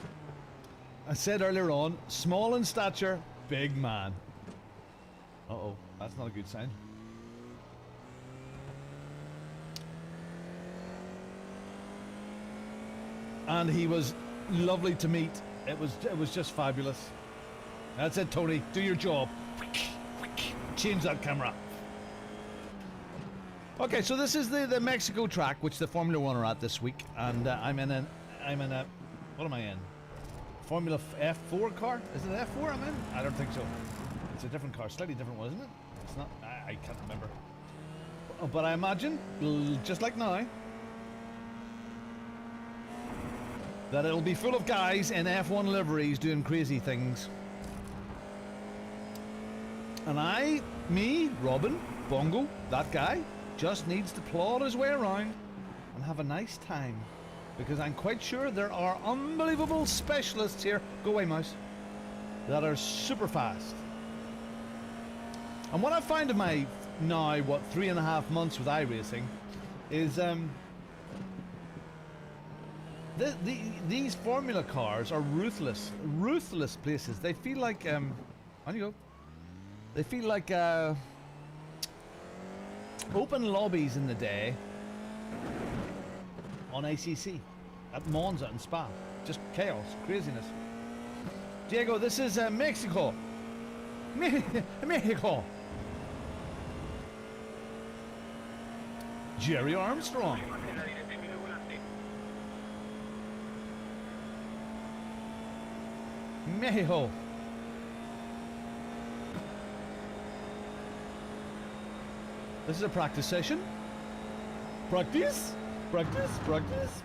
I said earlier on, small in stature, big man. Uh-oh, that's not a good sign. And he was lovely to meet. It was just fabulous. That's it, Tony. Do your job. Change that camera. Okay, so this is the Mexico track, which the Formula One are at this week, and I'm in a what am I in? Formula F4 car? Is it F4 I'm in? I don't think so. It's a different car, slightly different one, isn't it? It's not. I can't remember. But I imagine, just like now, that it'll be full of guys in F1 liveries doing crazy things. And me, Robin, Bongo, that guy, just needs to plod his way around and have a nice time, because I'm quite sure there are unbelievable specialists here, go away mouse, that are super fast. And what I find in my now, what, 3.5 months with iRacing is these formula cars are ruthless places. They feel like on you go. They feel like open lobbies in the day on ACC at Monza and Spa. Just chaos, craziness. Diego, this is Mexico. Mexico. Jerry Armstrong. Mexico. This is a practice session. Practice. Practice. Practice.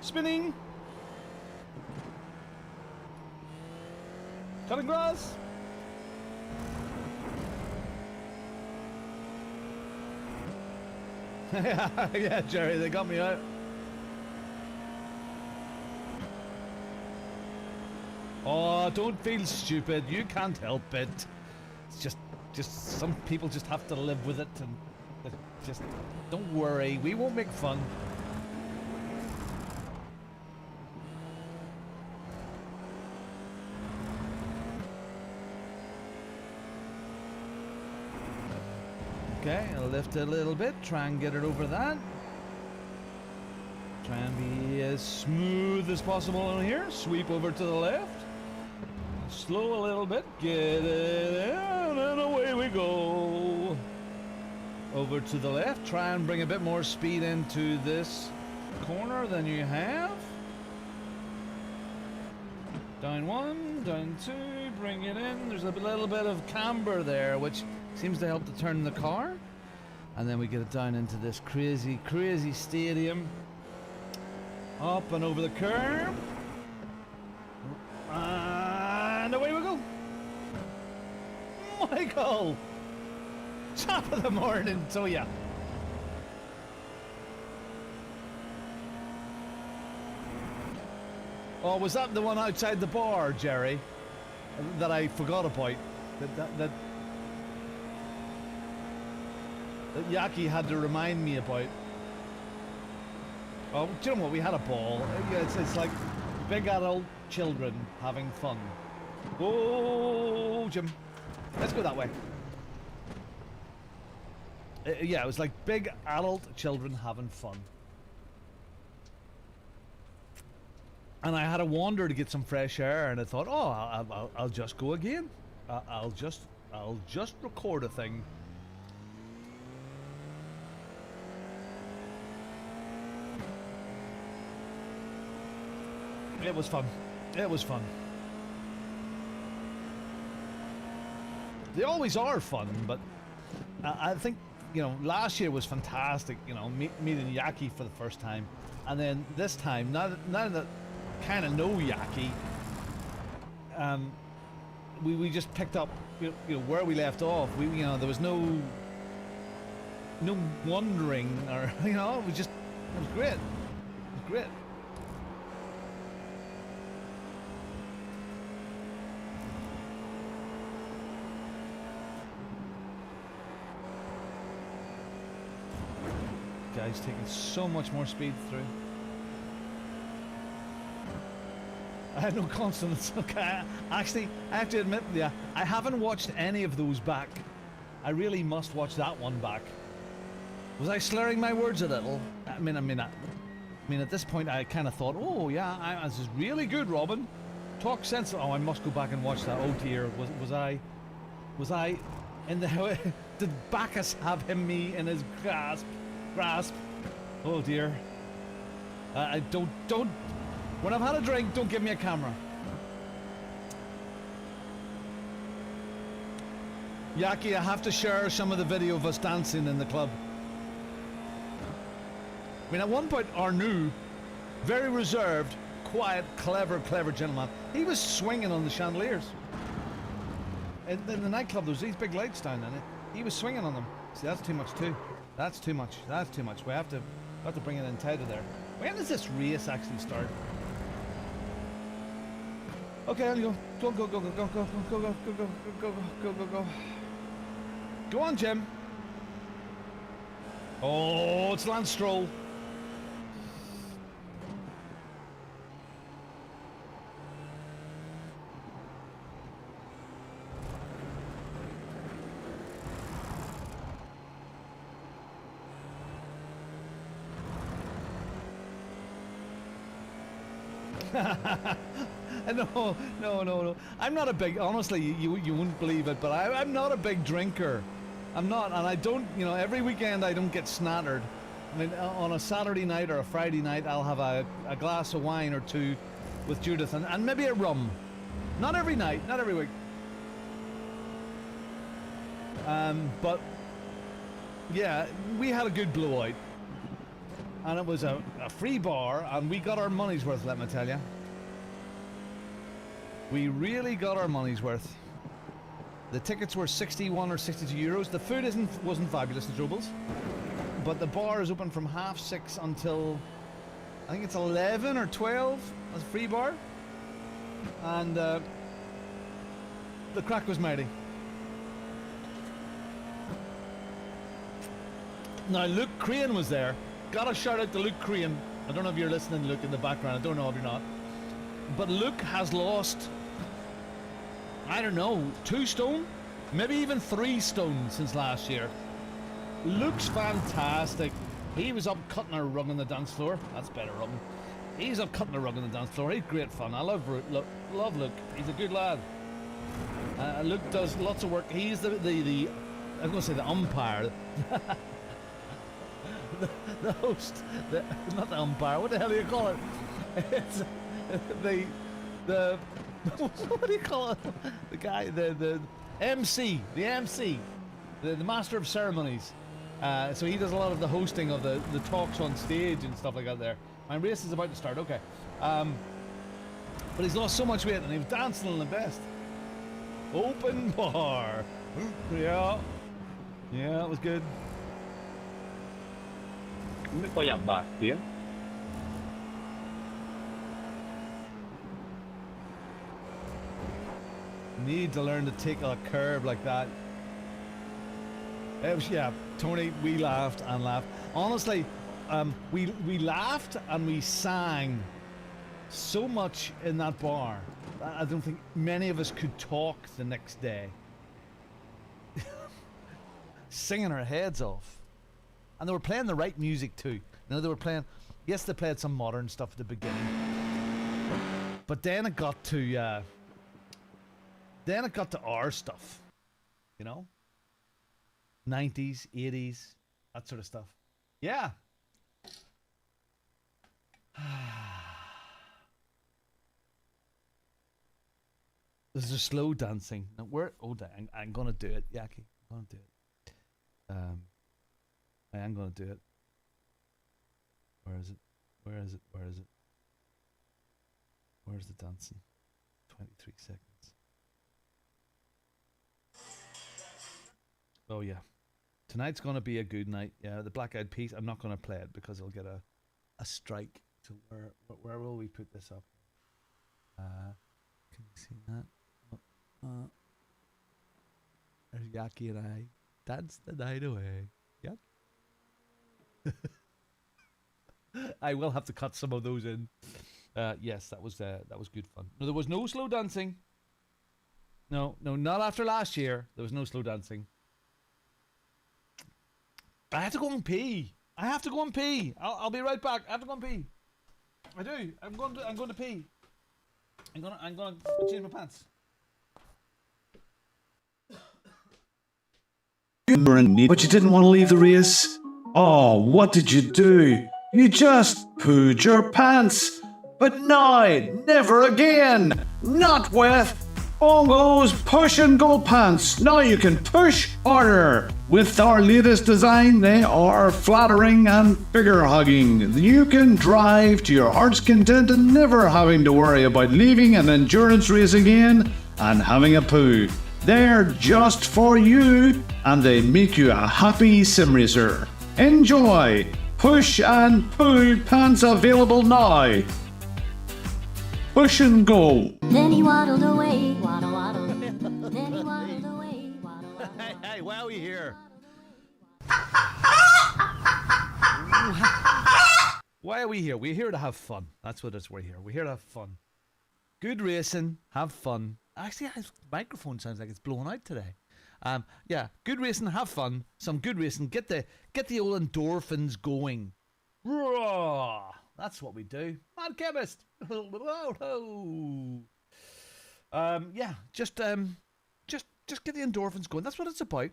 Spinning. Cutting grass. Yeah, Jerry, they got me out. Oh, don't feel stupid. You can't help it. It's just some people just have to live with it, and just don't worry. We won't make fun. Okay, I'll lift it a little bit, try and get it over that. Try and be as smooth as possible on here. Sweep over to the left. Slow a little bit, get it out, and away we go. Over to the left, try and bring a bit more speed into this corner than you have. Down one, down two, bring it in. There's a little bit of camber there, which seems to help to turn the car. And then we get it down into this crazy, crazy stadium. Up and over the curb. And away we go. Michael! Top of the morning to ya. Oh, was that the one outside the bar, Jerry? That I forgot about? That Yaki had to remind me about. Oh, do you know what? We had a ball. It's like big adult children having fun. Oh, Jim. Let's go that way. Yeah, it was like big adult children having fun. And I had a wander to get some fresh air, and I thought, oh, I'll just go again. I'll just record a thing. It was fun. It was fun. They always are fun, but I think, you know, last year was fantastic, you know, meeting Yaki for the first time. And then this time, now that kind of know Yaki, we just picked up, you know, where we left off. You know, there was no wondering, or, you know, it was great. It was great. Guys taking so much more speed through. I had no consonants. Okay, actually, I have to admit, yeah, I haven't watched any of those back. I really must watch that one back. Was I slurring my words a little? I mean, at this point, I kind of thought, oh yeah, this is really good, Robin. Talk sense. Oh, I must go back and watch that. Oh dear, was I in the? Did Bacchus have me in his grasp? Oh dear. I don't. When I've had a drink, don't give me a camera. Yaki, I have to share some of the video of us dancing in the club. I mean, at one point, Arnu, very reserved, quiet, clever gentleman, he was swinging on the chandeliers. In the nightclub, there was these big lights down in it. He was swinging on them. See, that's too much too. That's too much. That's too much. We have to bring it in tighter there. When does this race actually start? Okay, on you go. Go, go, go, go, go, go, go, go, go, go, go, go, go, go. Go on, Jim. Oh, it's Lance Stroll. No. I'm not a big, honestly, you wouldn't believe it, but I'm not a big drinker. I'm not, and I don't, every weekend I don't get snattered. I mean, on a Saturday night or a Friday night, I'll have a glass of wine or two with Judith, and maybe a rum. Not every night, not every week. But, yeah, we had a good blowout. And it was a free bar, and we got our money's worth, let me tell you. We really got our money's worth. The tickets were 61 or 62 euros. The food wasn't fabulous in Troubles, but the bar is open from 6:30 until I think it's 11 or 12 as a free bar, and the crack was mighty. Now Luke Crane was there. Got a shout out to Luke Crane. I don't know if you're listening, Luke, in the background. I don't know if you're not, but Luke has lost, I don't know, 2 stone, maybe even 3 stone since last year. Luke's fantastic. He was up cutting a rug on the dance floor. That's better rubbing. He's up cutting a rug on the dance floor. He's great fun. I love Luke. He's a good lad. Luke does lots of work. He's the I'm going to say the umpire. the host. Not the umpire. What the hell do you call it? It's the what do you call it? The guy, the MC, the master of ceremonies. So he does a lot of the hosting of the talks on stage and stuff like that there. My race is about to start, okay. But he's lost so much weight and he was dancing on the best. Open bar. Yeah, it was good. Không biết có giảm bạc tiếng. Need to learn to take a curve like that. It was, yeah, Tony, we laughed and laughed. Honestly, we laughed and we sang so much in that bar. I don't think many of us could talk the next day. Singing our heads off. And they were playing the right music too. They were playing, yes, they played some modern stuff at the beginning. But then it got to, our stuff, 90s, 80s, that sort of stuff. Yeah. This is slow dancing. Now I'm gonna do it, Yaki. I'm gonna do it. I am gonna do it. Where is it? Where's the dancing? 23 seconds. Oh yeah, tonight's gonna be a good night. Yeah, the Black Eyed Peas. I'm not gonna play it because it'll get a strike. So where will we put this up? Can you see that? There's Yaki and I dance the night away. Yep. I will have to cut some of those in. Yes, that was good fun. No, there was no slow dancing. No, not after last year. There was no slow dancing. I have to go and pee. I'll be right back. I have to go and pee. I do. I'm going to pee. I'm gonna change my pants. But you didn't want to leave the race? Oh, what did you do? You just pooed your pants. But no, never again. Not with Bongo's Push and Go Pants. Now you can push harder. With our latest design, they are flattering and figure hugging. You can drive to your heart's content and never having to worry about leaving an endurance race again and having a poo. They're just for you, and they make you a happy sim racer. Enjoy! Push and pull pants available now. Push and go. Then he waddled away, waddle, waddle. Then he waddled away, waddle, waddle. Hey, why are we here? Why are we here? We're here to have fun. That's what we're here. We're here to have fun. Good racing, have fun. Actually, my microphone sounds like it's blowing out today. Yeah, good racing, have fun. Some good racing. Get the old endorphins going. Raw. That's what we do. Mad chemist. Yeah, just get the endorphins going. That's what it's about.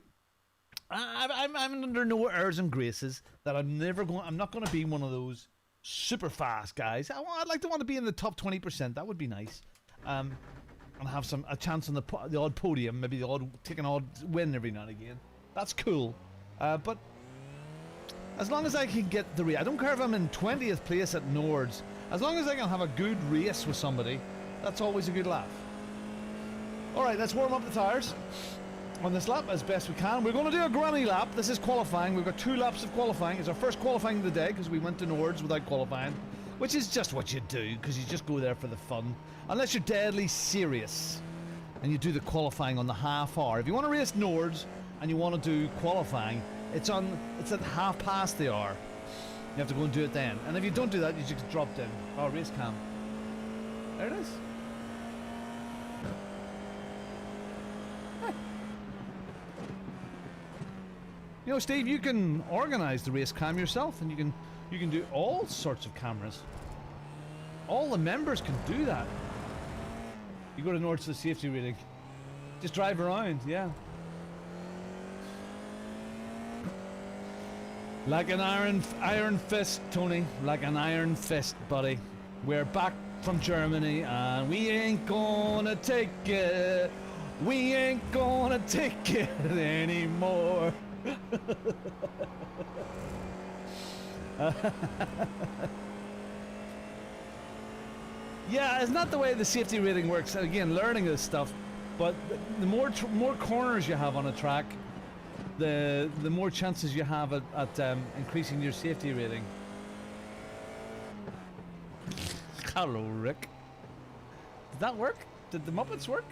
I'm under no airs and graces that I'm not going to be one of those super fast guys. I'd like to want to be in the top 20%. That would be nice. And have a chance on the odd podium, maybe take an odd win every now and again. That's cool. But as long as I can get the race, I don't care if I'm in 20th place at Nords. As long as I can have a good race with somebody, that's always a good laugh. All right, let's warm up the tires on this lap as best we can. We're going to do a granny lap. This is qualifying. We've got 2 laps of qualifying. It's our first qualifying of the day because we went to Nords without qualifying, which is just what you do because you just go there for the fun. Unless you're deadly serious and you do the qualifying on the half hour. If you want to race Nords and you want to do qualifying, it's at 1/2 the hour. You have to go and do it then. And if you don't do that, you just get dropped in. Oh, race cam. There it is. Hey. You know, Steve, you can organize the race cam yourself, and you can do all sorts of cameras. All the members can do that. You go to North to the safety rating. Just drive around, yeah. Like an iron fist, Tony. Like an iron fist, buddy. We're back from Germany and we ain't gonna take it. We ain't gonna take it anymore. Yeah, it's not the way the safety rating works. Again, learning this stuff, but the more corners you have on a track, the more chances you have at increasing your safety rating. Hello, Rick. Did that work? Did the Muppets work?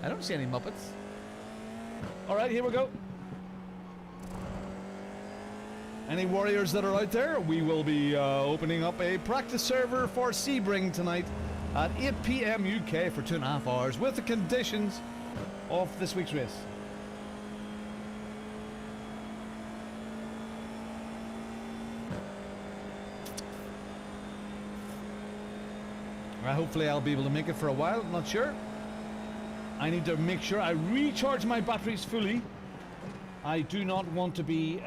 I don't see any Muppets. All right, here we go. Any warriors that are out there, we will be opening up a practice server for Sebring tonight at 8 PM UK for 2.5 hours with the conditions of this week's race. Hopefully I'll be able to make it for a while, I'm not sure. I need to make sure I recharge my batteries fully. I do not want to be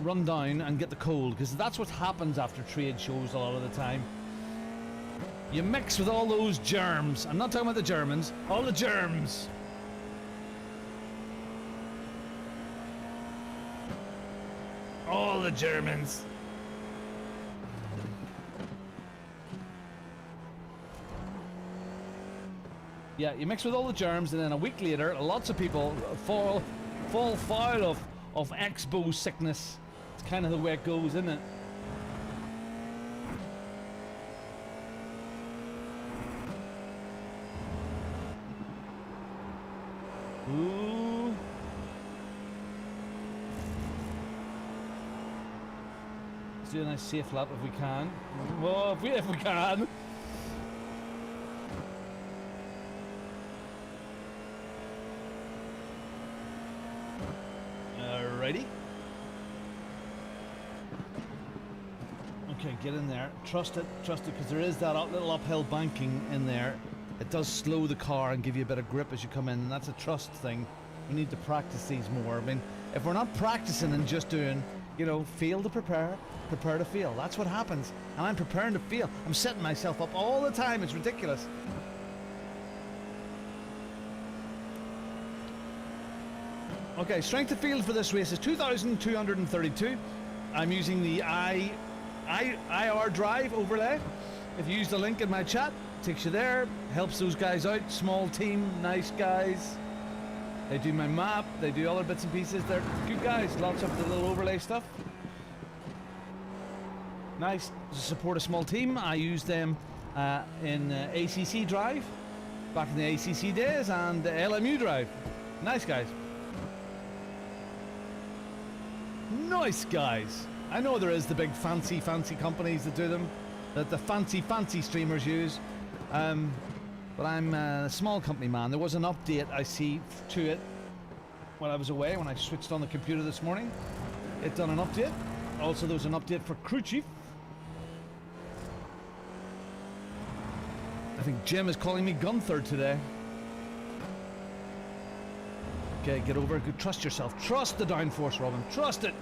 run down and get the cold, because that's what happens after trade shows a lot of the time. You mix with all those germs. I'm not talking about the Germans, all the germs. All the Germans. Yeah, you mix with all the germs, and then a week later, lots of people fall foul of expo sickness. It's kind of the way it goes, isn't it? Ooh. Let's do a nice safe lap if we can. Well, if we can. Alrighty. Okay, get in there. Trust it, because there is that little uphill banking in there. It does slow the car and give you a bit of grip as you come in, and that's a trust thing. We need to practice these more. I mean, if we're not practicing and just doing, you know, fail to prepare, prepare to fail. That's what happens. And I'm preparing to fail. I'm setting myself up all the time. It's ridiculous. Okay, strength of field for this race is 2,232. I'm using the IR drive overlay. If you use the link in my chat, takes you there, helps those guys out. Small team, nice guys. They do my map, they do other bits and pieces. They're good guys, lots of the little overlay stuff. Nice to support a small team. I used them in ACC Drive, back in the ACC days, and LMU Drive. Nice guys. Nice guys. I know there is the big fancy companies that do them, that the fancy streamers use. But I'm a small company man. There was an update I see to it when I was away, when I switched on the computer this morning. It done an update. Also, there was an update for Crew Chief. I think Jim is calling me Gunther today. Okay, get over it. Trust yourself. Trust the downforce, Robin. Trust it.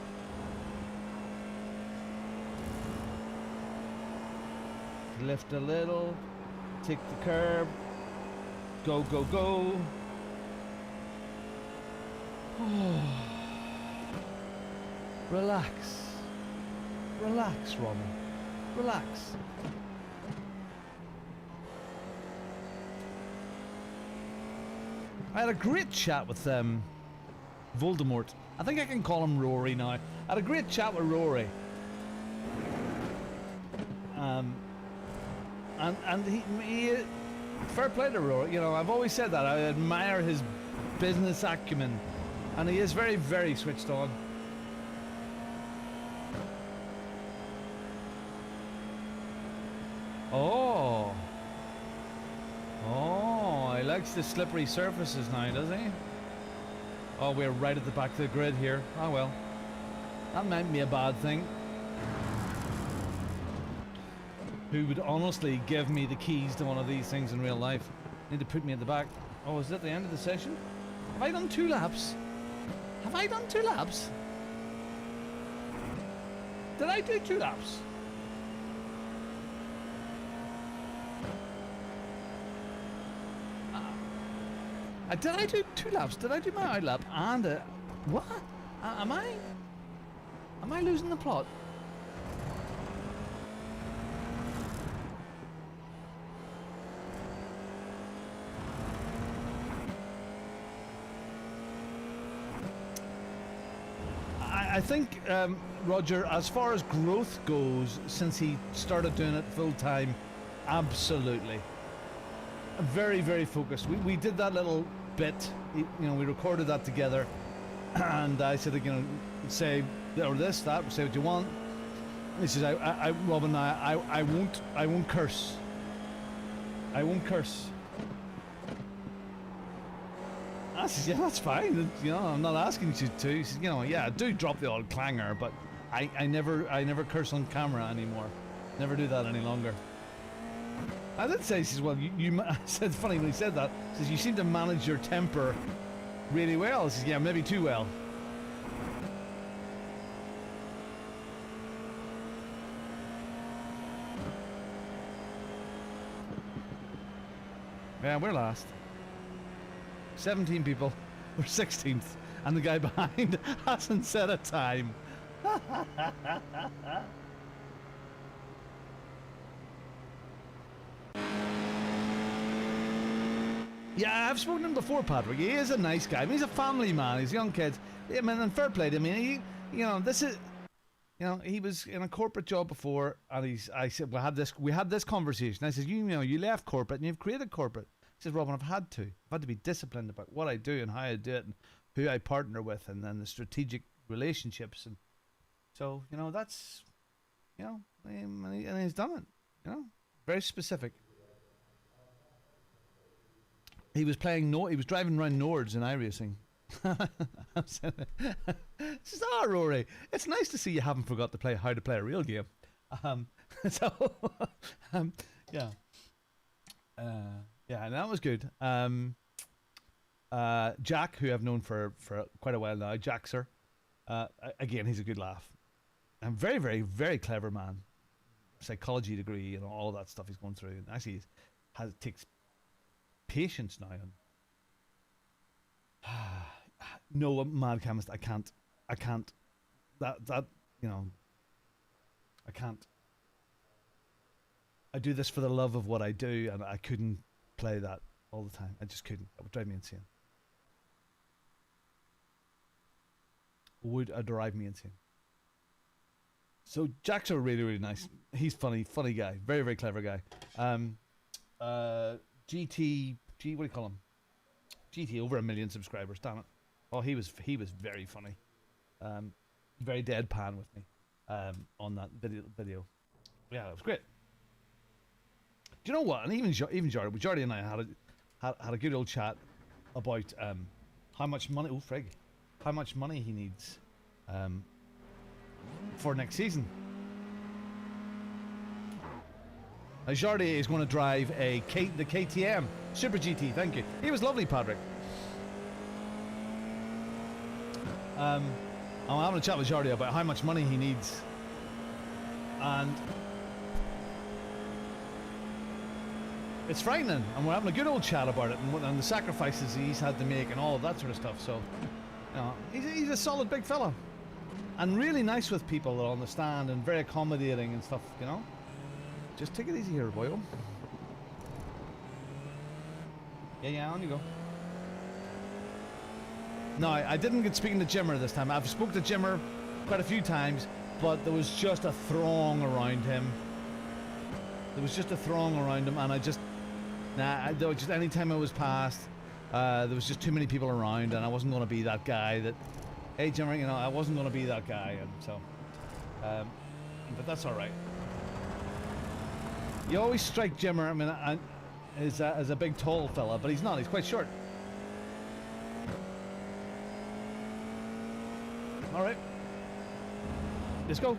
Lift a little. Take the curb. Go, go, go. Relax. Relax, Robin. Relax. I had a great chat with Voldemort. I think I can call him Rory now. I had a great chat with Rory. And he fair play to Rory. You know, I've always said that. I admire his business acumen, and he is very, very switched on. Oh, he likes the slippery surfaces now, does he? Oh, we're right at the back of the grid here. Oh well, that might be a bad thing. Who would honestly give me the keys to one of these things in real life? Need to put me at the back. Oh, is that the end of the session? Have I done 2 laps? Have I done 2 laps? Did I do 2 laps? Did I do 2 laps? Did I do my out lap and what? Am I losing the plot? I think, Roger, as far as growth goes, since he started doing it full time, absolutely. Very, very focused. We did that little bit, you know, we recorded that together, and I said, you know, say, or this, that, say what you want. And he says, Robin, I won't curse. I won't curse. I says, yeah, that's fine. You know, I'm not asking you to. He says, you know, yeah, I do drop the odd clanger, but I never curse on camera anymore. Never do that any longer. I did say, he says, well, I said, funny when he said that, he says, you seem to manage your temper really well. He says, yeah, maybe too well. Yeah, we're last. 17 people. We're 16th. And the guy behind hasn't set a time. Yeah, I've spoken to him before, Patrick. He is a nice guy. I mean, he's a family man. He's young kids. I mean, and fair play to him. I mean, you know, this is, you know, he was in a corporate job before, and I said, we had this conversation. I said, you know, you left corporate and you've created corporate. He says, Robin, I've had to be disciplined about what I do and how I do it and who I partner with, and then the strategic relationships. And so, you know, that's, you know, and he's done it. You know, very specific. He was playing he was driving around Nords in iRacing. Says, Rory, it's nice to see you haven't forgot to play how to play a real game. Yeah. Yeah, and that was good. Jack, who I've known for quite a while now, Jack, sir. Again, he's a good laugh. And very, very, very clever man. Psychology degree and all that stuff he's going through. And actually, takes patience now. No, I'm mad chemist. I can't. That you know. I can't. I do this for the love of what I do, and I couldn't play that all the time. I just couldn't. It would drive me insane. would drive me insane. So Jack's a really, really nice. He's funny guy. Very, very clever guy. What do you call him? GT, over 1 million subscribers, damn it. Oh, he was very funny. Very deadpan with me on that video. Yeah, it was great. Do you know what? And even Jordy and I had a good old chat about how much money, how much money he needs for next season. Now, Jordy is going to drive the KTM Super GT. Thank you. He was lovely, Patrick. I'm having a chat with Jordy about how much money he needs, and it's frightening. And we're having a good old chat about it and the sacrifices he's had to make and all of that sort of stuff. So, you know, he's a solid big fella, and really nice with people that are on the stand and very accommodating and stuff. You know, just take it easy here, boyo. Yeah, on you go. No, I didn't get speaking to Jimmer this time. I've spoken to Jimmer quite a few times, but there was just a throng around him. There was just a throng around him, and I just, just any time I was past, there was just too many people around, and I wasn't going to be that guy that, hey Jimmer, you know, I wasn't going to be that guy, and so, but that's all right. You always strike Jimmer, I mean, as a big tall fella, but he's not. He's quite short. All right, let's go.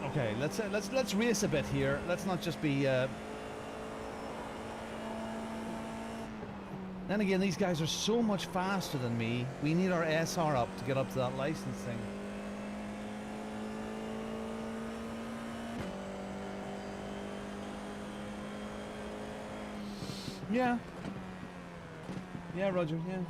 Okay, let's race a bit here. Let's not just be. Then again, these guys are so much faster than me. We need our SR up to get up to that license thing. Yeah. Yeah, Roger. Yeah.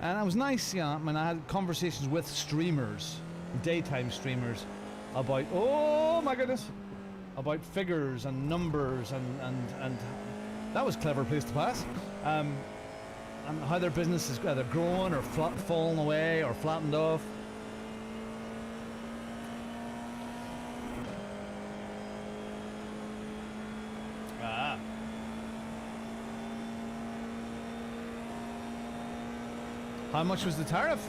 And it was nice, you know, I mean, I had conversations with streamers, daytime streamers, about, oh my goodness, about figures and numbers and that was a clever place to pass. And how their business is either growing or fallen away or flattened off. How much was the tariff?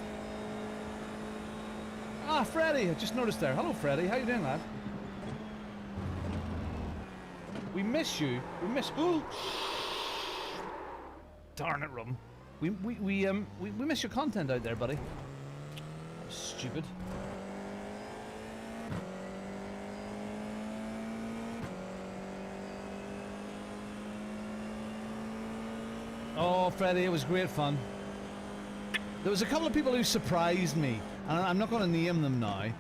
Ah, Freddie, I just noticed there. Hello, Freddie. How you doing, lad? We miss you. We miss. Oh, darn it, Rum. We miss your content out there, buddy. Stupid. Oh, Freddie, it was great fun. There was a couple of people who surprised me, and I'm not going to name them now,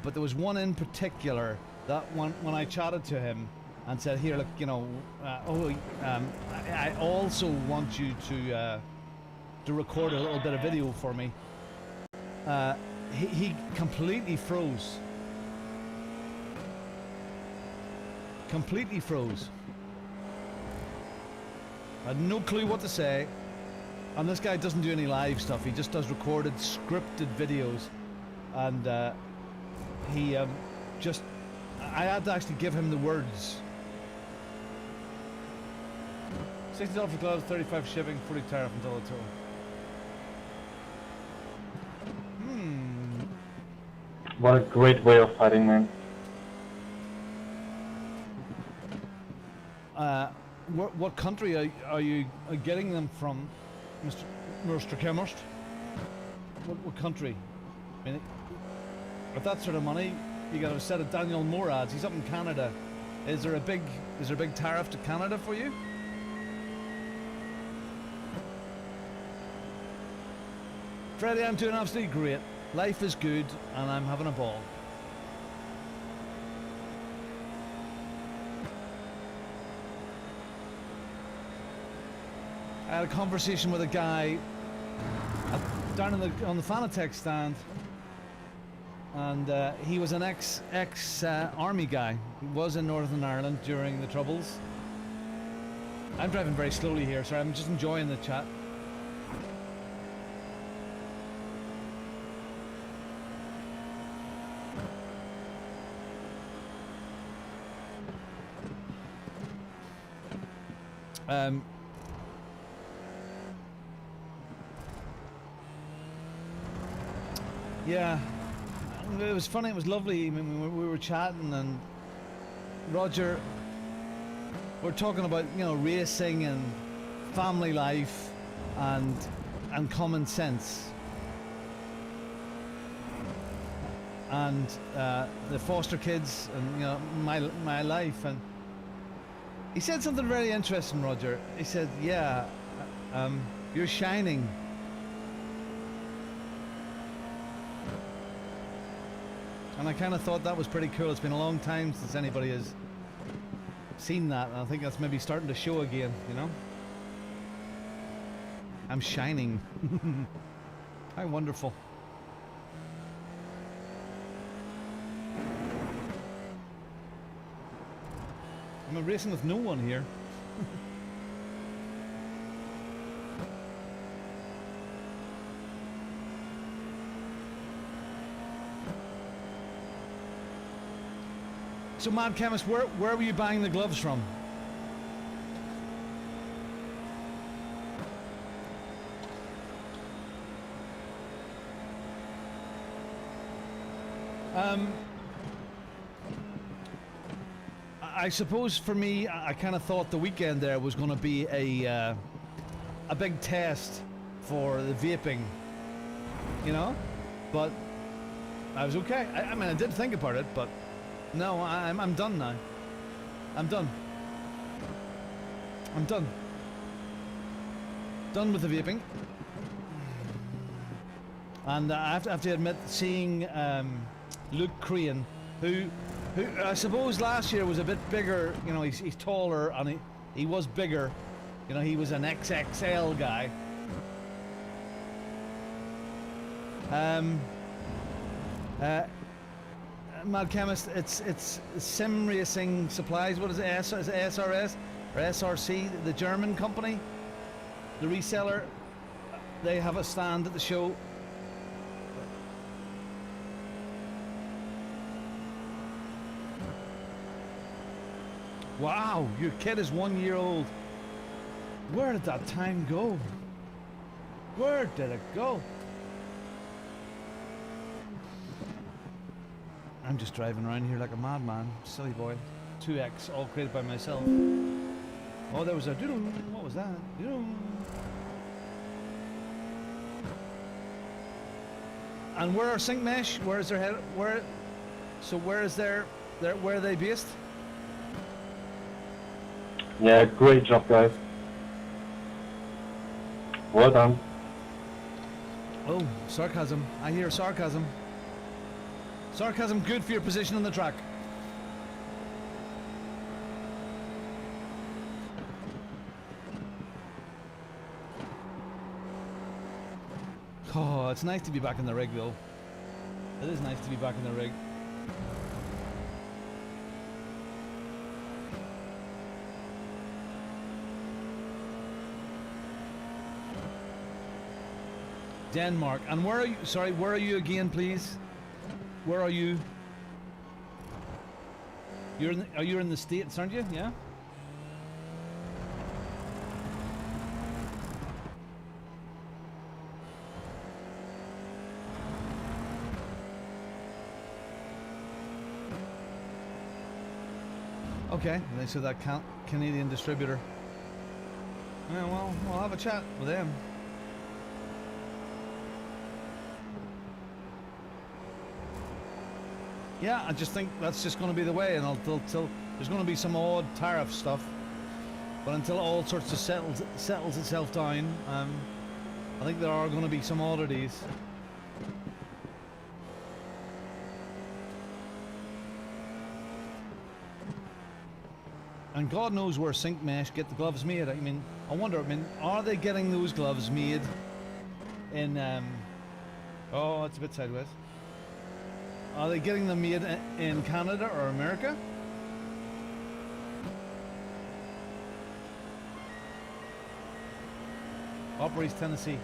but there was one in particular that when I chatted to him and said, here, look, you know, I also want you to record a little bit of video for me. He completely froze. Completely froze. I had no clue what to say. And this guy doesn't do any live stuff, he just does recorded, scripted videos. And he just... I had to actually give him the words. $60 for gloves, 35 shipping, 40 tariff until the total. What a great way of fighting, man. What country are you getting them from? Mr. Kemmerst? What country? I mean, with that sort of money, you got a set of Daniel Moore ads. He's up in Canada. Is there a big tariff to Canada for you? Freddie, I'm doing absolutely great. Life is good, and I'm having a ball. I had a conversation with a guy down on the Fanatec stand, and he was an ex army guy. He was in Northern Ireland during the Troubles, I'm driving very slowly here, sorry, I'm just enjoying the chat. Yeah, it was funny, it was lovely. I mean, we were chatting and Roger, we're talking about, you know, racing and family life and common sense. And the foster kids and, you know, my life. And he said something very interesting, Roger. He said, yeah, you're shining. And I kind of thought that was pretty cool. It's been a long time since anybody has seen that, and I think that's maybe starting to show again, you know? I'm shining. How wonderful. I'm racing with no one here. So, Mad Chemist, where were you buying the gloves from? I suppose for me, I kind of thought the weekend there was going to be a big test for the vaping, you know, but I was okay. I mean, I did think about it, but no, I'm done now. I'm done. I'm done. Done with the vaping. And I have to admit, seeing Luke Crean, who I suppose last year was a bit bigger, you know, he's taller and he was bigger, you know, he was an XXL guy. Mad Chemist, it's Sim Racing Supplies. What is it? Is it SRS or SRC? The German company, the reseller. They have a stand at the show. Wow, your kid is 1 year old. Where did that time go? Where did it go? I'm just driving around here like a madman. Silly boy. 2X, all created by myself. Oh, there was a doodle. What was that? Doodle. And where are Sync Mesh? Where is their head? Where? So where is their where are they based? Yeah, great job, guys. Well done. Oh, sarcasm. I hear sarcasm. Sarcasm good for your position on the track. Oh, it's nice to be back in the rig though. It is nice to be back in the rig. Denmark. And where are you? Sorry, where are you again, please? Where are you? You're in the States, aren't you? Yeah. Okay, so that Canadian distributor. Yeah, well, we'll have a chat with them. Yeah, I just think that's just going to be the way, and until there's going to be some odd tariff stuff, but until all sorts of settles itself down, I think there are going to be some oddities. And God knows where Sync Mesh get the gloves made. I mean, I wonder. I mean, are they getting those gloves made in? Oh, it's a bit sideways. Are they getting them made in Canada or America? Upper East Tennessee.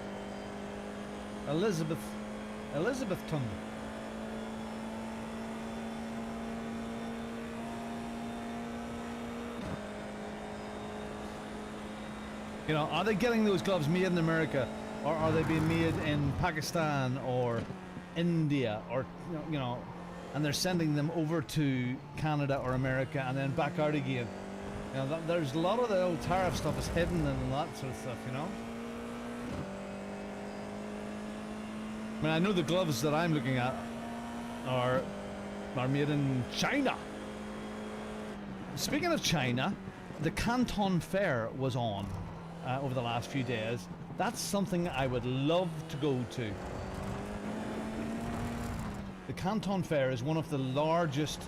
Elizabethton. You know, are they getting those gloves made in America, or are they being made in Pakistan or India, or you know, and they're sending them over to Canada or America and then back out again? You know, there's a lot of the old tariff stuff is hidden and that sort of stuff, you know. I mean, I know the gloves that I'm looking at are made in China. Speaking of China, the Canton Fair was on over the last few days. That's something I would love to go to. The Canton Fair is one of the largest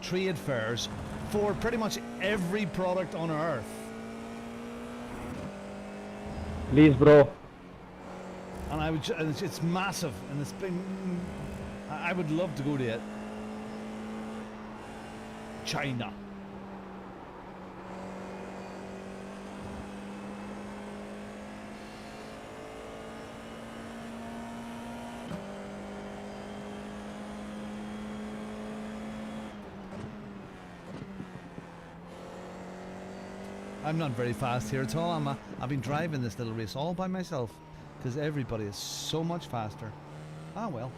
trade fairs for pretty much every product on earth. Please, bro. And it's massive, and it's been. I would love to go to it. China. I'm not very fast here at all. I've been driving this little race all by myself because everybody is so much faster. Ah well.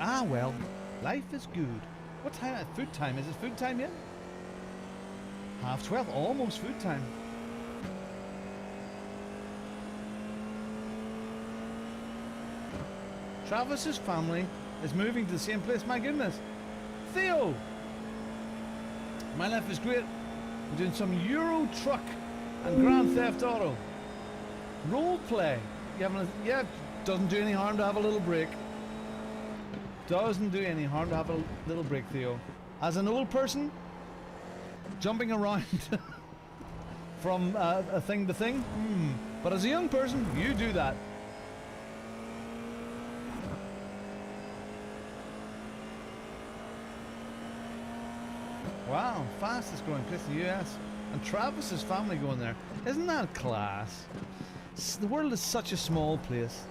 Ah well. Life is good. What time? Food time? Is it food time yet? 12:30. Almost food time. Travis's family is moving to the same place. My goodness. Theo! My life is great. I'm doing some Euro Truck and Grand Theft Auto. Role play. Yeah, doesn't do any harm to have a little break. Doesn't do any harm to have a little break, Theo. As an old person, jumping around from a thing to thing, but as a young person, you do that. Wow, fastest growing place in the US. And Travis's family going there. Isn't that class? The world is such a small place.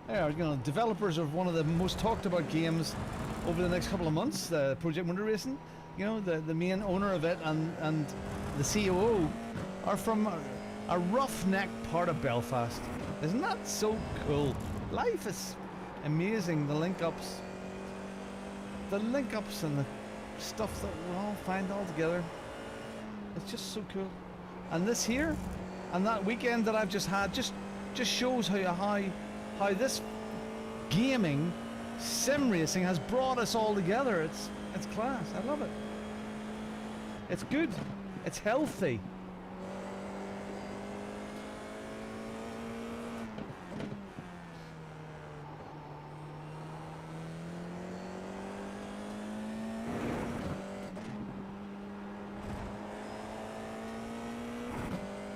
Yeah, you know, developers of one of the most talked about games over the next couple of months, Project Bongo Racing, you know, the main owner of it and the COO are from a roughneck part of Belfast. Isn't that so cool? Life is amazing, the link-ups. The link-ups and the stuff that we all find all together. It's just so cool. And this here, and that weekend that I've just had, just shows how this gaming sim racing has brought us all together. It's class. I love it. It's good. It's healthy.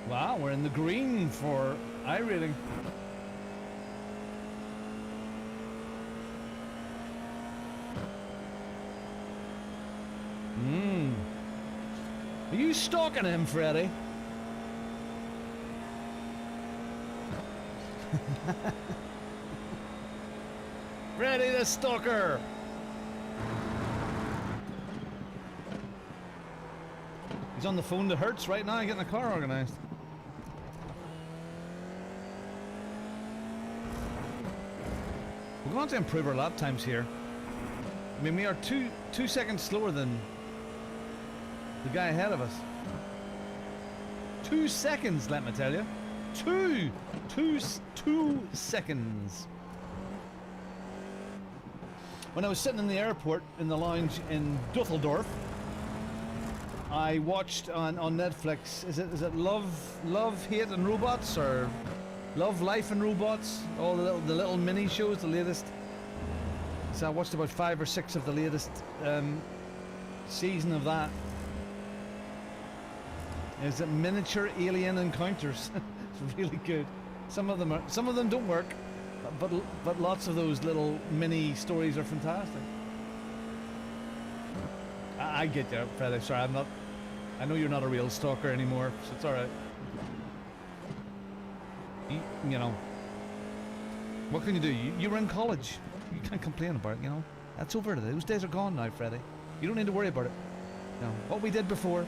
Wow, we're in the green for iRacing. Are you stalking him, Freddy? Freddy the stalker! He's on the phone to Hertz right now getting the car organised. We're going to improve our lap times here. I mean, we are two seconds slower than the guy ahead of us. 2 seconds, let me tell you. Two seconds. When I was sitting in the airport in the lounge in Dusseldorf, I watched on Netflix. Is it Love, Hate and Robots, or Love, Life and Robots? All the little mini shows, the latest. So I watched about 5 or 6 of the latest season of that. Is it Miniature Alien Encounters? It's really good. Some of them don't work, but lots of those little mini stories are fantastic. I get you, Freddy. Sorry, I'm not. I know you're not a real stalker anymore, so it's all right. You know, what can you do? You were in college. You can't complain about it, you know. That's over. Those days are gone now, Freddie. You don't need to worry about it. You know, what we did before,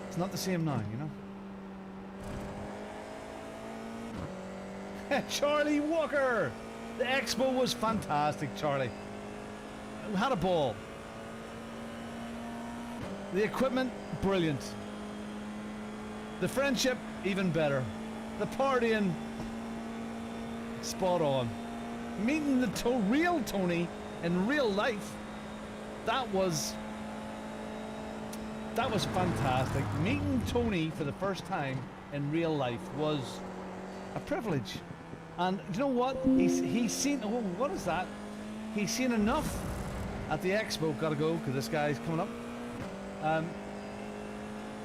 it's not the same now, you know. Charlie Walker! The expo was fantastic, Charlie. We had a ball. The equipment, brilliant. The friendship, even better. The partying, spot on. Meeting the real Tony in real life, that was fantastic. Meeting Tony for the first time in real life was a privilege. And you know what? He's seen. Oh, what is that? He's seen enough at the expo. Gotta go because this guy's coming up.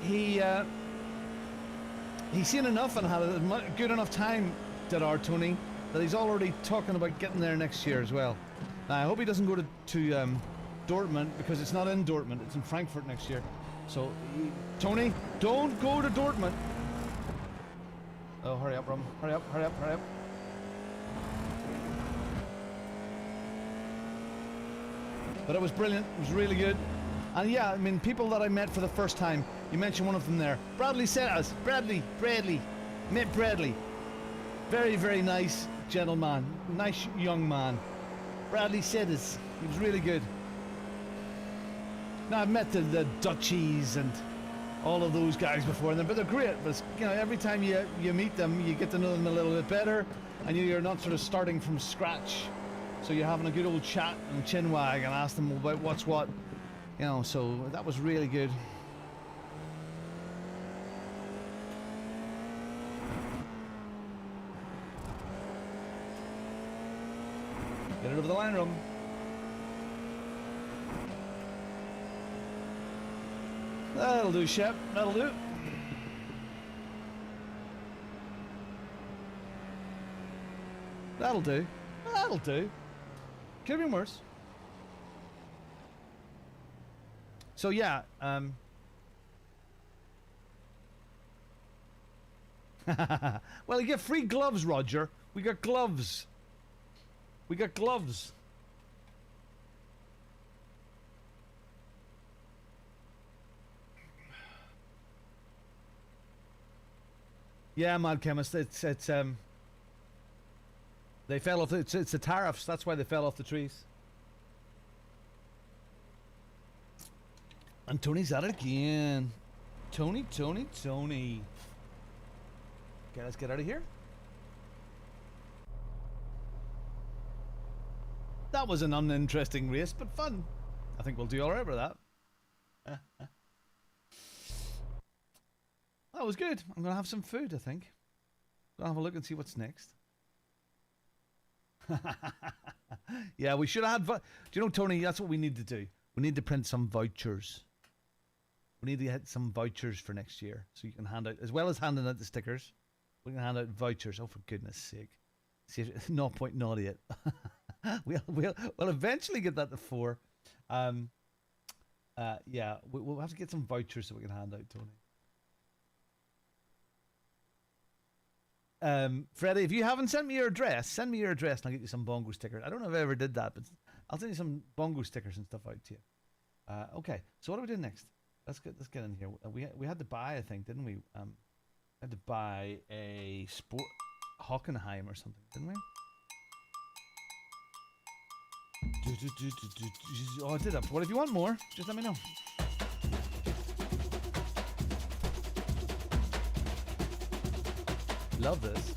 He's seen enough and had a good enough time, did our Tony, that he's already talking about getting there next year as well. Now, I hope he doesn't go to Dortmund, because it's not in Dortmund. It's in Frankfurt next year. So, Tony, don't go to Dortmund. Oh, hurry up, Rum. Hurry up, hurry up, hurry up. But it was brilliant. It was really good. And yeah, I mean, people that I met for the first time, you mentioned one of them there. Bradley Setters. Bradley. Met Bradley. Very, very nice gentleman. Nice young man. Bradley Setters. He was really good. Now, I've met the Dutchies and all of those guys before, but they're great. But you know, every time you meet them, you get to know them a little bit better, and you're not sort of starting from scratch. So you're having a good old chat and chinwag and ask them about what's what. You know, so that was really good. Get it over the line, Rum. That'll do, Shep. That'll do. That'll do. That'll do. Could have been worse. So yeah, well, you get free gloves, Roger. We got gloves. We got gloves. Yeah, Mad Chemist. It's they fell off. It's the tariffs. That's why they fell off the trees. And Tony's at it again. Tony. Okay, let's get out of here. That was an uninteresting race, but fun. I think we'll do alright with that. That was good. I'm going to have some food, I think. Gonna have a look and see what's next. Yeah, we should have had... Do you know, Tony, that's what we need to do. We need to print some vouchers. We need to get some vouchers for next year. So you can hand out... As well as handing out the stickers, we can hand out vouchers. Oh, for goodness sake. See, 0.08. We'll eventually get that to 4. Yeah, we'll have to get some vouchers so we can hand out, Tony. Freddie, if you haven't sent me your address, send me your address and I'll get you some bongo stickers. I don't know if I ever did that, but I'll send you some bongo stickers and stuff out to you. Okay, so what are we doing next? Let's get in here. We had to buy, I think, didn't we? Had to buy a sport Hockenheim or something, didn't we? Oh, I did that. Well, if you want more, just let me know. Love this.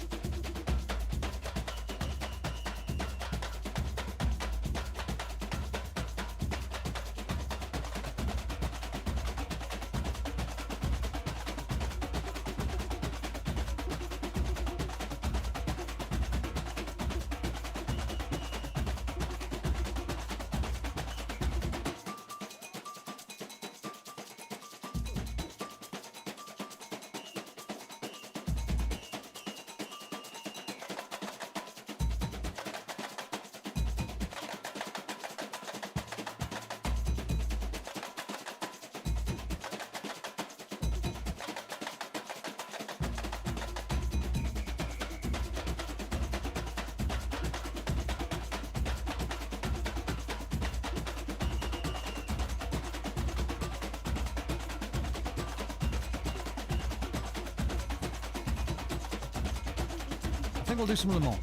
think we'll do some Le Mans.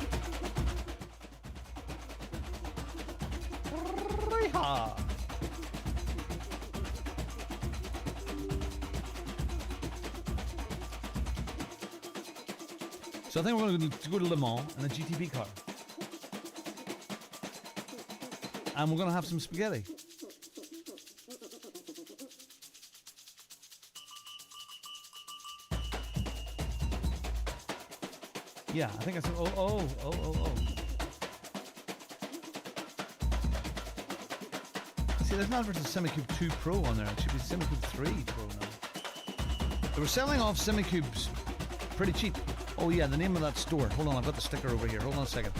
Yeehaw. So I think we're going to go to Le Mans in a GTB car. And we're going to have some spaghetti. Yeah, I think I said, oh. See, there's not versus SemiCube 2 Pro on there. It should be SemiCube 3 Pro now. They were selling off SemiCubes pretty cheap. Oh yeah, the name of that store. Hold on, I've got the sticker over here. Hold on a second.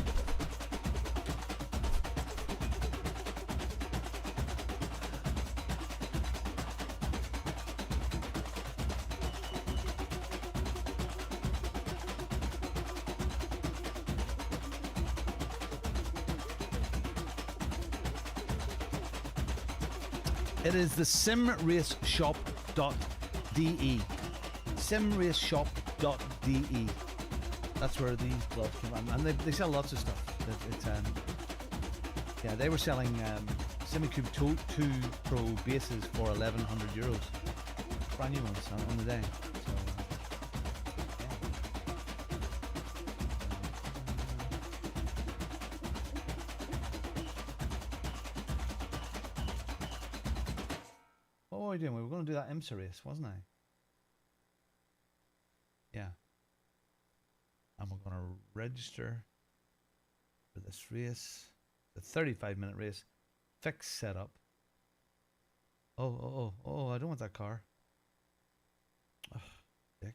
It is the simraceshop.de. Simraceshop.de. That's where these gloves come from. And they sell lots of stuff. Yeah, they were selling SemiCube 2 Pro bases for €1,100. Brand new ones on the day. So, yeah. What were we doing? We were going to do that IMSA race, wasn't I? Yeah. And we're going to register for this race. The 35-minute race. Fix setup. Oh, I don't want that car. Ugh, dick.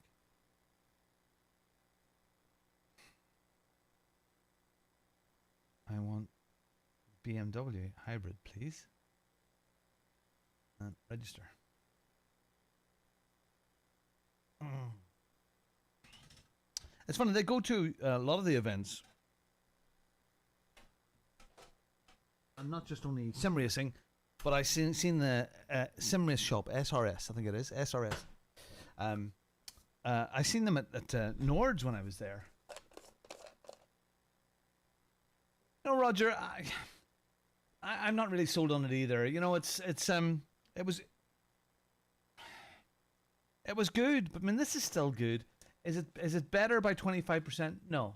I want BMW hybrid, please. And register. It's funny, they go to a lot of the events. And not just only sim racing, but I've seen the sim race shop, SRS, I think it is, SRS. I seen them at Nords when I was there. You know, Roger, I'm not really sold on it either. You know, it was good, but I mean, this is still good. Is it better by 25%? No.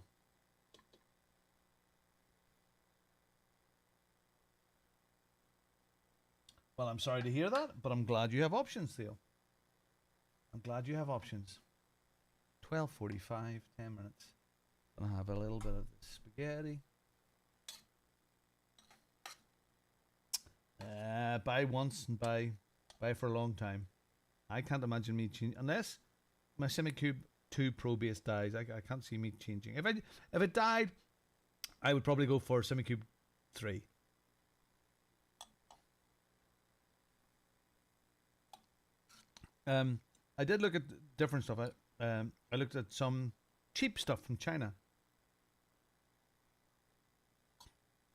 Well, I'm sorry to hear that, but I'm glad you have options, Theo. I'm glad you have options. 12:45, 10 minutes. Gonna have a little bit of spaghetti. Buy once and buy for a long time. I can't imagine me changing unless my SemiCube 2 Pro base dies. I can't see me changing. If it died, I would probably go for SemiCube 3. I did look at different stuff. I looked at some cheap stuff from China,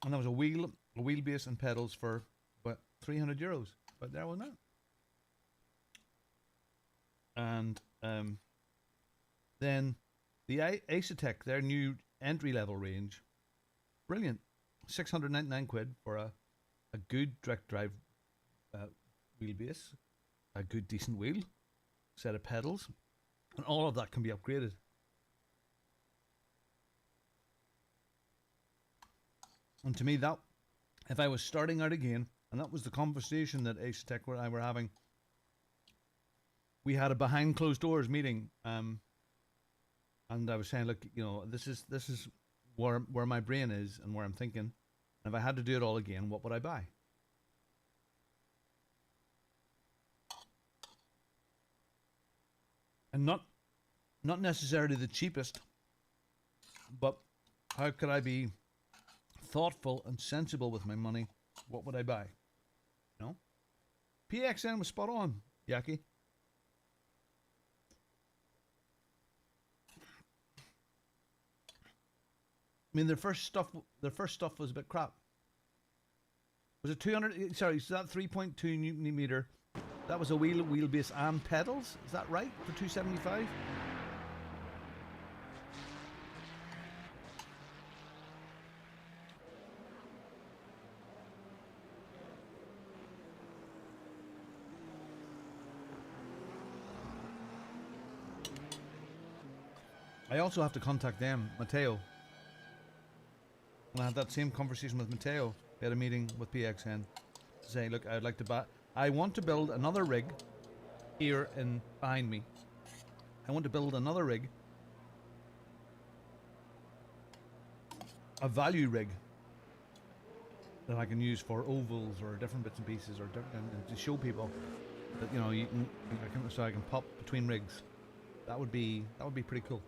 and there was a wheelbase and pedals for what, €300. But there wasn't it. And then the Asetek, their new entry level range, brilliant, £699 for a good direct drive wheelbase, a good decent wheel, set of pedals, and all of that can be upgraded. And to me, that if I was starting out again, and that was the conversation that Asetek and I were having, we had a behind closed doors meeting, and I was saying, look, you know, this is where my brain is and where I'm thinking. And if I had to do it all again, what would I buy? And not necessarily the cheapest, but how could I be thoughtful and sensible with my money? What would I buy? You know? PXN was spot on, Yaki. I mean, their first stuff was a bit crap. Was it 200? Sorry, so that 3.2 Newton meter. That was a wheelbase and pedals. Is that right for 275? I also have to contact them, Matteo. And I had that same conversation with Matteo. We had a meeting with PXN to say, look, I'd like to buy. I want to build another rig here in behind me. I want to build another rig, a value rig that I can use for ovals or different bits and pieces, or and to show people that, you know, you can, so I can pop between rigs. That would be pretty cool.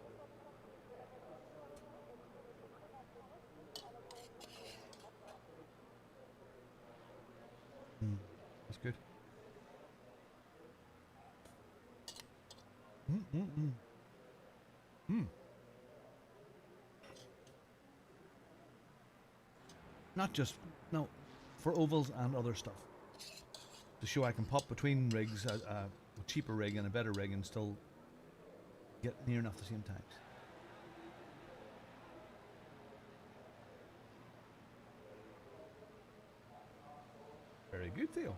That's good. Not just, no, for ovals and other stuff. To show I can pop between rigs, a cheaper rig and a better rig, and still get near enough the same times. Very good, Theo.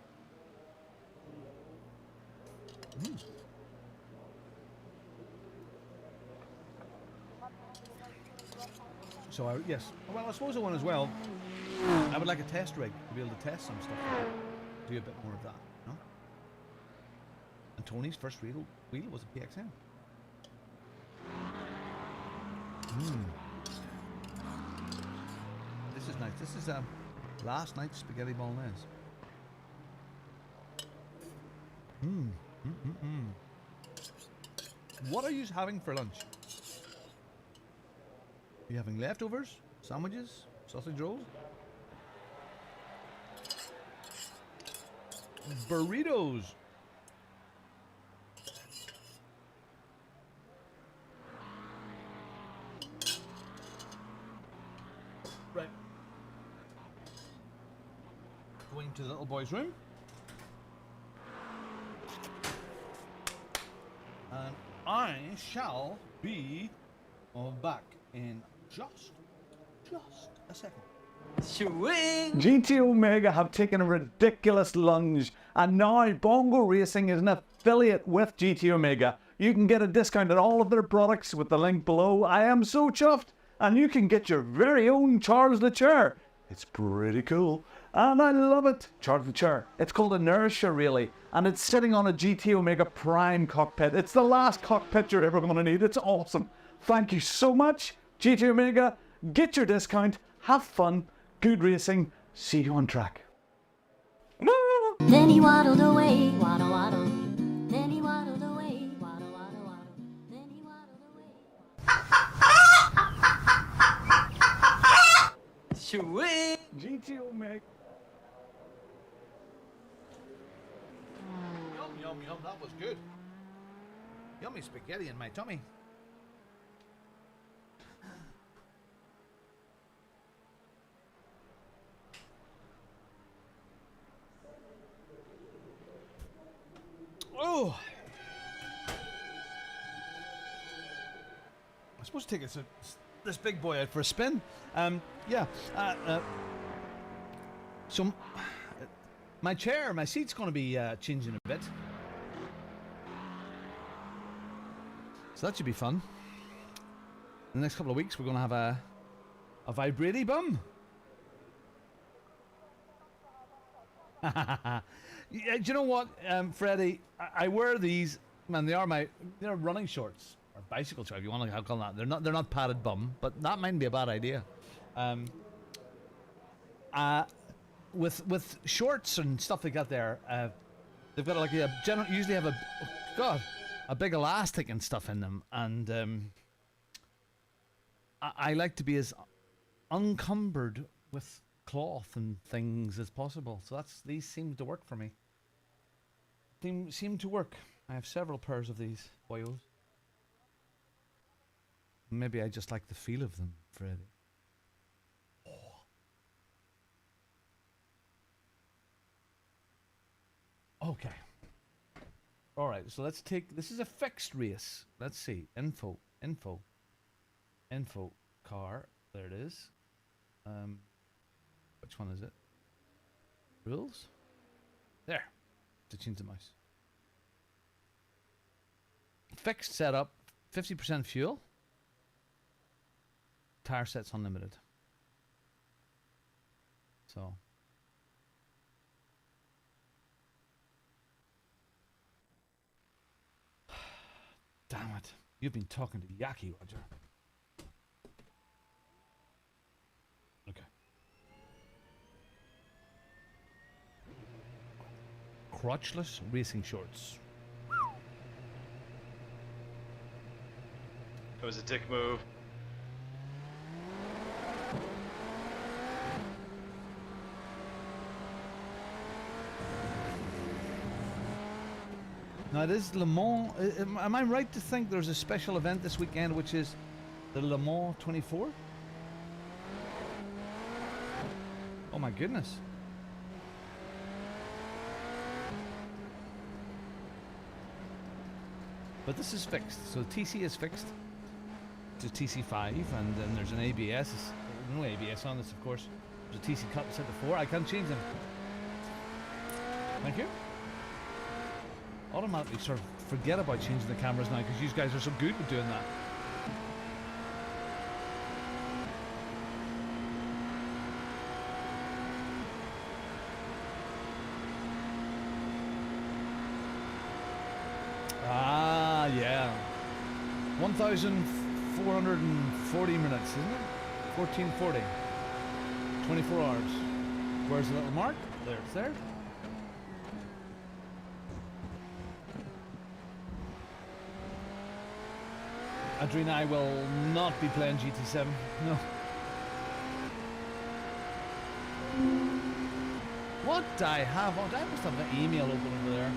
So, yes. Well, I suppose I want as well. I would like a test rig to be able to test some stuff. Do a bit more of that, you know? And Tony's first wheel was a PXM. This is nice. This is last night's spaghetti bolognese. What are you having for lunch? Are you having leftovers? Sandwiches? Sausage rolls? Burritos! Right. Going to the little boy's room. And I shall be back in just a second. GT Omega have taken a ridiculous lunge, and now Bongo Racing is an affiliate with GT Omega. You can get a discount on all of their products with the link below. I am so chuffed, and you can get your very own Charles the Chair. It's pretty cool, and I love it. Charles the Chair. It's called Inertia, really, and it's sitting on a GT Omega Prime cockpit. It's the last cockpit you're ever going to need. It's awesome. Thank you so much, GT Omega. Get your discount. Have fun. Good racing. See you on track. Then he waddled away, waddle, waddle. Then he waddled away, waddle, waddle, waddle. Then he waddled away. Sweet. GT Omega. Yum, yum, yum. That was good. Yummy spaghetti in my tummy. Oh! I'm supposed to take this big boy out for a spin. Yeah. So my seat's going to be changing a bit. So that should be fun. In the next couple of weeks, we're going to have a vibrating bum. Yeah, do you know what, Freddie? I wear these, man. They're running shorts or bicycle shorts, if you want to call them that. They're not padded bum, but that mightn't be a bad idea. With shorts and stuff like that, they've got like usually have a big elastic and stuff in them, and I like to be as uncumbered with cloth and things as possible. So these seem to work for me. They seem to work. I have several pairs of these boyos. Maybe I just like the feel of them, Freddie. Oh. Okay. Alright, so let's take... This is a fixed race. Let's see. Info, car. There it is. Which one is it? Rules? There. To change the mouse. Fixed setup, 50% fuel. tire sets unlimited. So. Damn it. You've been talking to Yaki, Roger. Okay. Crotchless racing shorts. It was a dick move. Now it is Le Mans. Am I right to think there's a special event this weekend, which is the Le Mans 24? Oh my goodness. But this is fixed, so TC is fixed to TC5, and then there's an ABS. There's no ABS on this, of course. There's a TC cut set to 4. I can't change them. Thank you. Automatically sort of forget about changing the cameras now because you guys are so good at doing that. Ah, yeah. 1,440 minutes, isn't it? 1440. 24 hours. Where's the little mark? There, it's there. Adrina, I will not be playing GT7. No. What do I have? Oh, I must have an email open over there.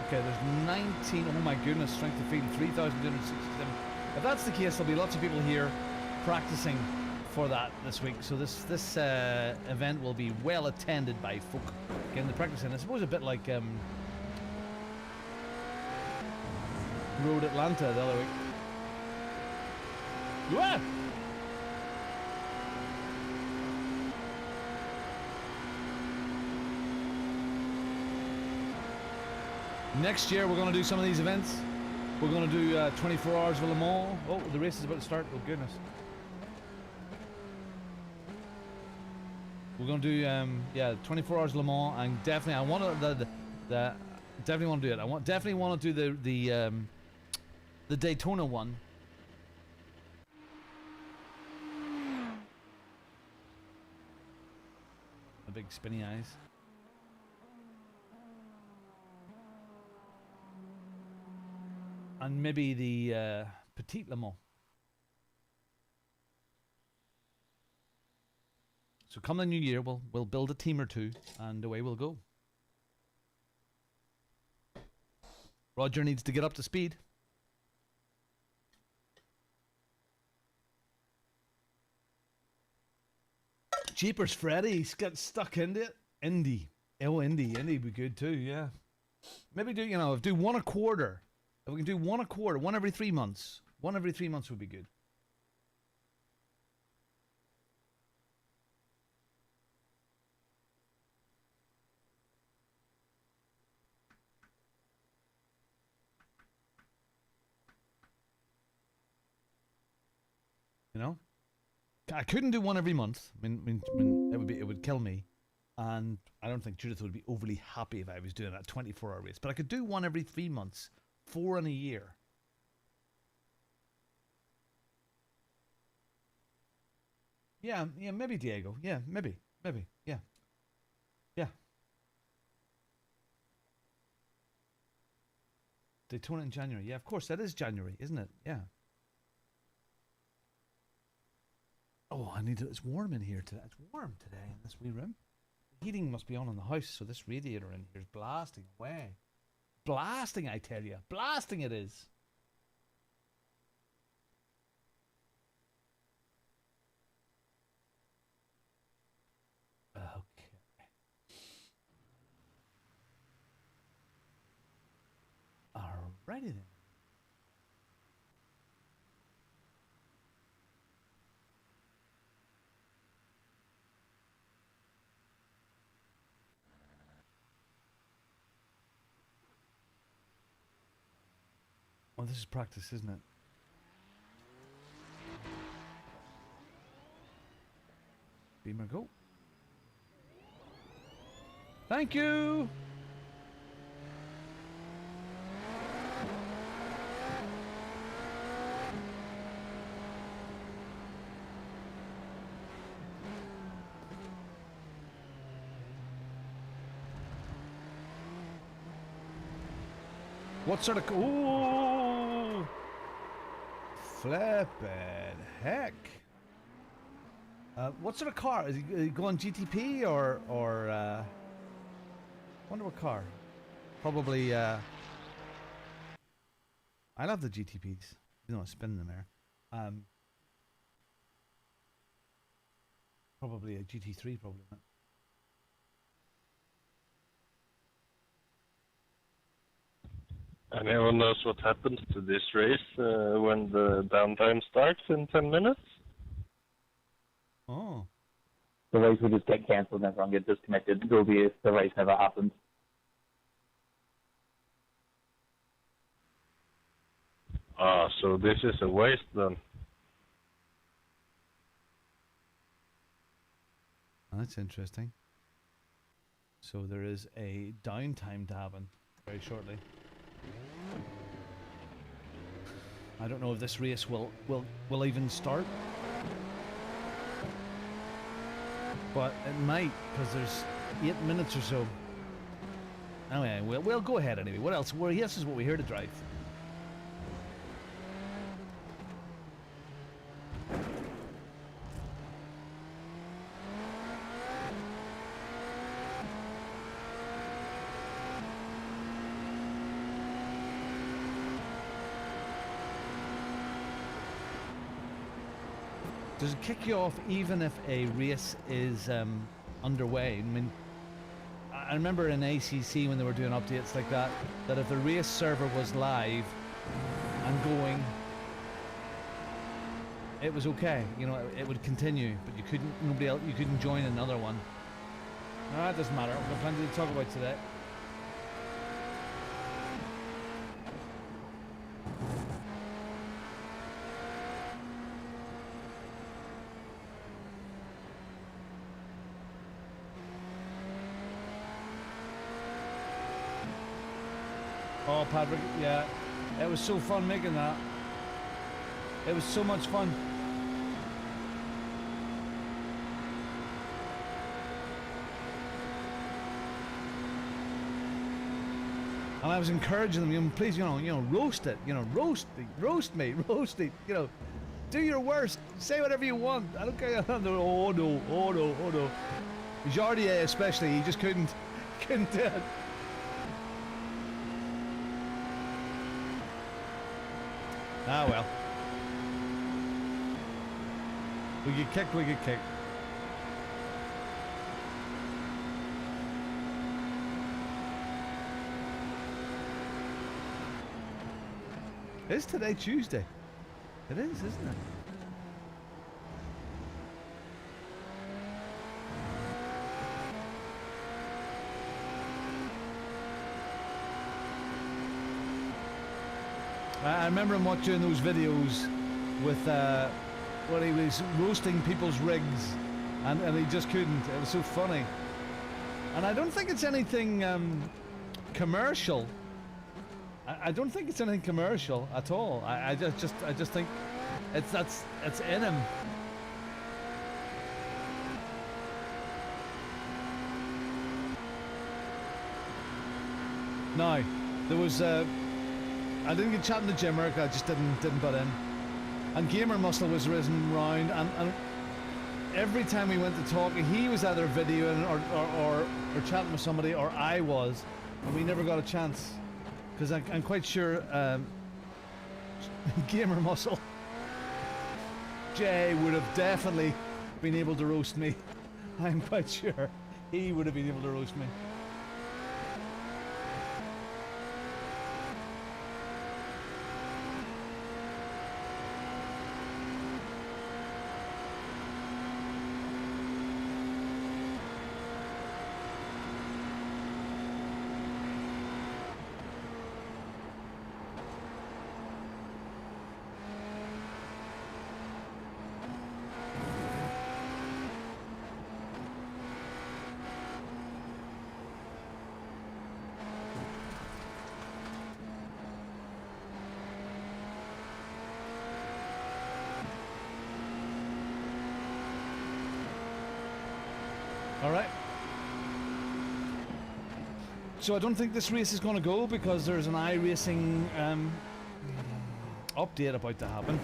Okay, there's 19. Oh my goodness, strength of field 3,267. If that's the case, there'll be lots of people here practicing for that this week. So this event will be well attended by folk getting the practice in. I suppose a bit like Road Atlanta the other week. Wah! Next year we're going to do some of these events. We're going to do 24 hours of Le Mans. Oh, the race is about to start. Oh goodness. We're going to do 24 hours Le Mans, and definitely I want to definitely want to do it. Definitely want to do the Daytona one. The big spinny eyes. And maybe the Petite Le Mans. So come the new year, we'll build a team or two, and away we'll go. Roger needs to get up to speed. Jeepers Freddy's got stuck into it. Indy. Oh, Indy would be good too, yeah. Maybe do one a quarter. If we can do one a quarter, one every 3 months. One every 3 months would be good. You know? I couldn't do one every month. I mean, it would kill me. And I don't think Judith would be overly happy if I was doing that 24-hour race. But I could do one every 3 months. 4 in a year. Yeah, maybe Diego. Yeah, maybe, yeah. Yeah. Daytona in January. Yeah, of course, that is January, isn't it? Yeah. Oh, it's warm in here today. It's warm today in this wee room. The heating must be on in the house, so this radiator in here is blasting away. Blasting, I tell you. Blasting it is. Okay. Alrighty then. Well, this is practice, isn't it? Beamer, go. Thank you! What sort of... Ooh! Flippin' heck! What sort of car? Is he going GTP or wonder what car? Probably, I love the GTPs. You know, spinning them there. Probably a GT3, probably. Anyone knows what happens to this race when the downtime starts in 10 minutes? Oh. The race will just get cancelled and everyone get disconnected. It'll be if the race never happens. Ah, so this is a waste then. That's interesting. So there is a downtime to happen very shortly. I don't know if this race will even start, but it might, because there's 8 minutes or so. Anyway, we'll go ahead anyway. What else? Well, this is what we're here to drive. Does it kick you off even if a race is underway? I mean, I remember in ACC when they were doing updates like that, that if the race server was live and going, it was okay. You know, it would continue, but you couldn't. Nobody else. You couldn't join another one. No, it doesn't matter. We've got plenty to talk about today. Oh, Patrick, yeah. It was so fun making that. It was so much fun. And I was encouraging them, you know, please, you know, roast it, you know, roast me, you know, do your worst, say whatever you want. I don't care. Oh no. Jardier especially, he just couldn't do it. Ah well. We get kicked. Is today Tuesday? It is, isn't it? I remember him watching those videos with when he was roasting people's rigs, and he just couldn't. It was so funny. And I don't think it's anything commercial. I don't think it's anything commercial at all. I just think it's in him. Now, there was I didn't get chatting to Jimmer, I just didn't butt in. And Gamer Muscle was risen round, and every time we went to talk, he was either videoing or chatting with somebody, or I was, and we never got a chance. Because I'm quite sure Gamer Muscle Jay would have definitely been able to roast me. I'm quite sure he would have been able to roast me. Alright. So I don't think this race is going to go because there's an iRacing update about to happen.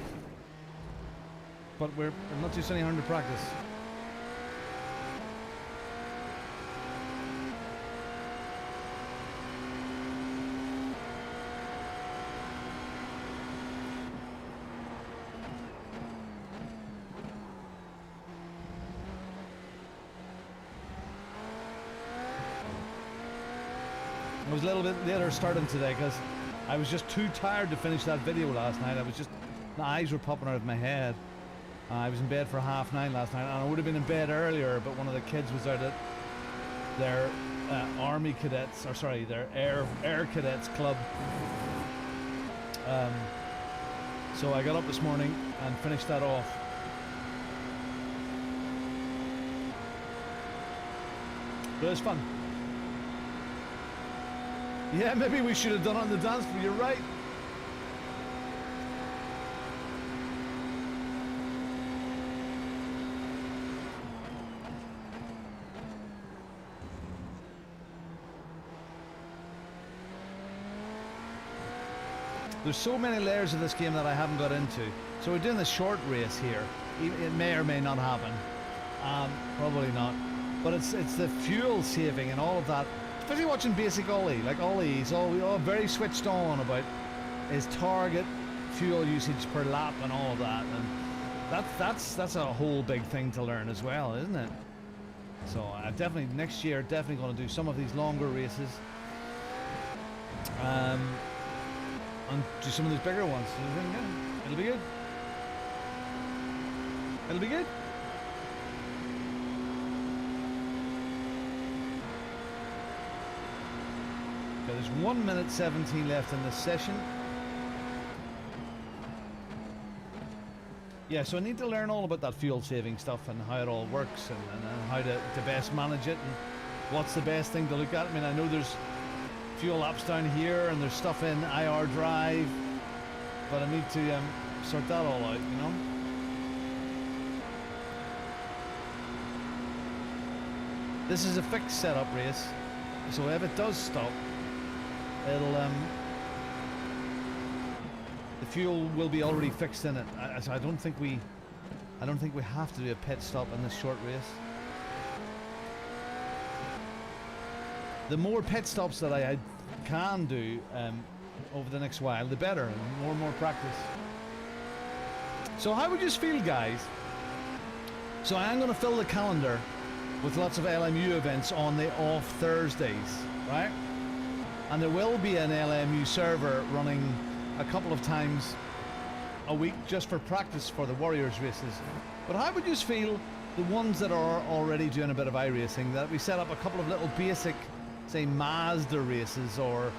But we're not just any 100 practice. I was a little bit later starting today because I was just too tired to finish that video last night. My eyes were popping out of my head. I was in bed for 9:30 last night, and I would have been in bed earlier, but one of the kids was out at their army cadets, or sorry, their air cadets club. So I got up this morning and finished that off. But it was fun. Yeah, maybe we should have done it on the dance floor, you're right. There's so many layers of this game that I haven't got into. So we're doing the short race here. It may or may not happen. Probably not. But it's the fuel saving and all of that. Especially watching Basic Ollie, like Ollie, he's all very switched on about his target fuel usage per lap and all of that, and that's a whole big thing to learn as well, isn't it? So I definitely next year going to do some of these longer races, and do some of these bigger ones. Yeah, it'll be good. It'll be good. Okay, there's 1 minute 17 left in this session. Yeah, so I need to learn all about that fuel saving stuff and how it all works and how to best manage it and what's the best thing to look at. I mean, I know there's fuel apps down here and there's stuff in IR Drive, but I need to sort that all out, you know? This is a fixed setup race, so if it does stop, it'll the fuel will be already fixed in it. So I don't think we have to do a pit stop in this short race. The more pit stops that I can do over the next while, the better, and more practice. So how would you feel, guys? So I am going to fill the calendar with lots of LMU events on the off Thursdays, right? And there will be an LMU server running a couple of times a week just for practice for the Warriors races. But how would you feel the ones that are already doing a bit of iRacing, that we set up a couple of little basic, say, Mazda races or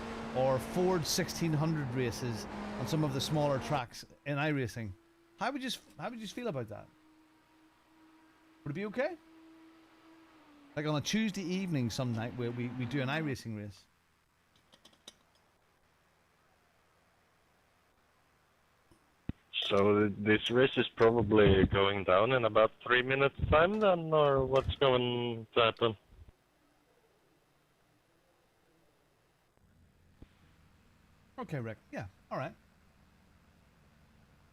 Ford 1600 races on some of the smaller tracks in iRacing? How would you feel about that? Would it be okay? Like on a Tuesday evening some night where we do an iRacing race. So this race is probably going down in about 3 minutes time then, or what's going to happen? Okay, Rick. Yeah, alright.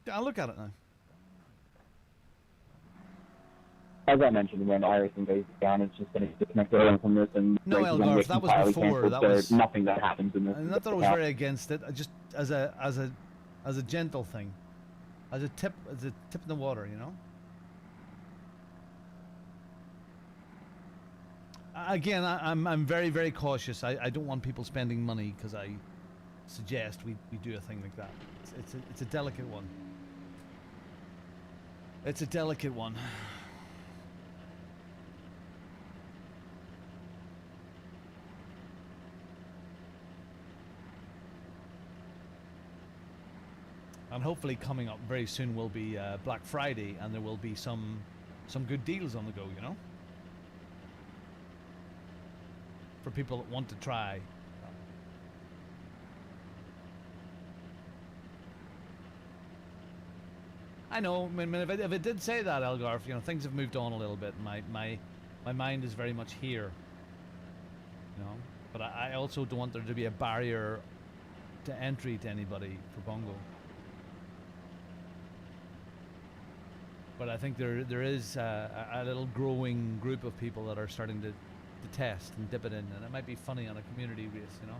Yeah, I'll look at it now. As I mentioned, when iRacing goes down, it's just going to disconnect everyone from this, and No, races Elgarth, get that was entirely before. cancelled. That There's was nothing that happens in this. Not that I was very against it. I just as a gentle thing, as a tip in the water, you know. Again, I'm very, very cautious. I don't want people spending money because I suggest we do a thing like that. It's a delicate one. It's a delicate one. And hopefully coming up very soon will be Black Friday, and there will be some good deals on the go, you know? For people that want to try. I know, I mean, if I did say that, Elgarth, you know, things have moved on a little bit. My My mind is very much here. You know, but I also don't want there to be a barrier to entry to anybody for Bongo. But I think there is a little growing group of people that are starting to test and dip it in, and it might be funny on a community race, you know.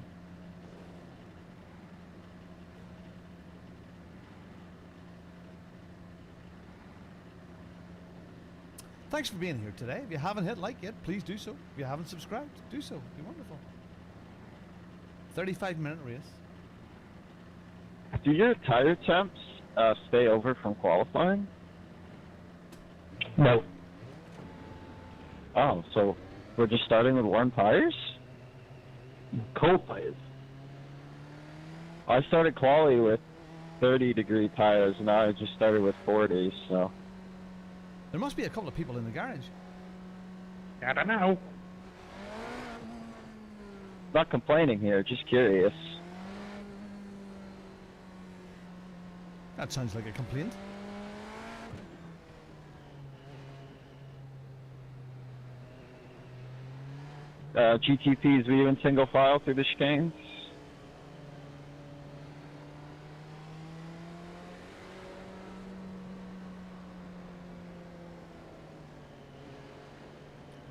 Thanks for being here today. If you haven't hit like yet, please do so. If you haven't subscribed, do so. It'd be wonderful. 35-minute race. Do your tire temps stay over from qualifying? No. Oh, so we're just starting with warm tires? Cold tires. I started quali with 30-degree tires, and now I just started with 40, so... There must be a couple of people in the garage. I don't know. Not complaining here, just curious. That sounds like a complaint. GTPs, were you in single file through the chicanes?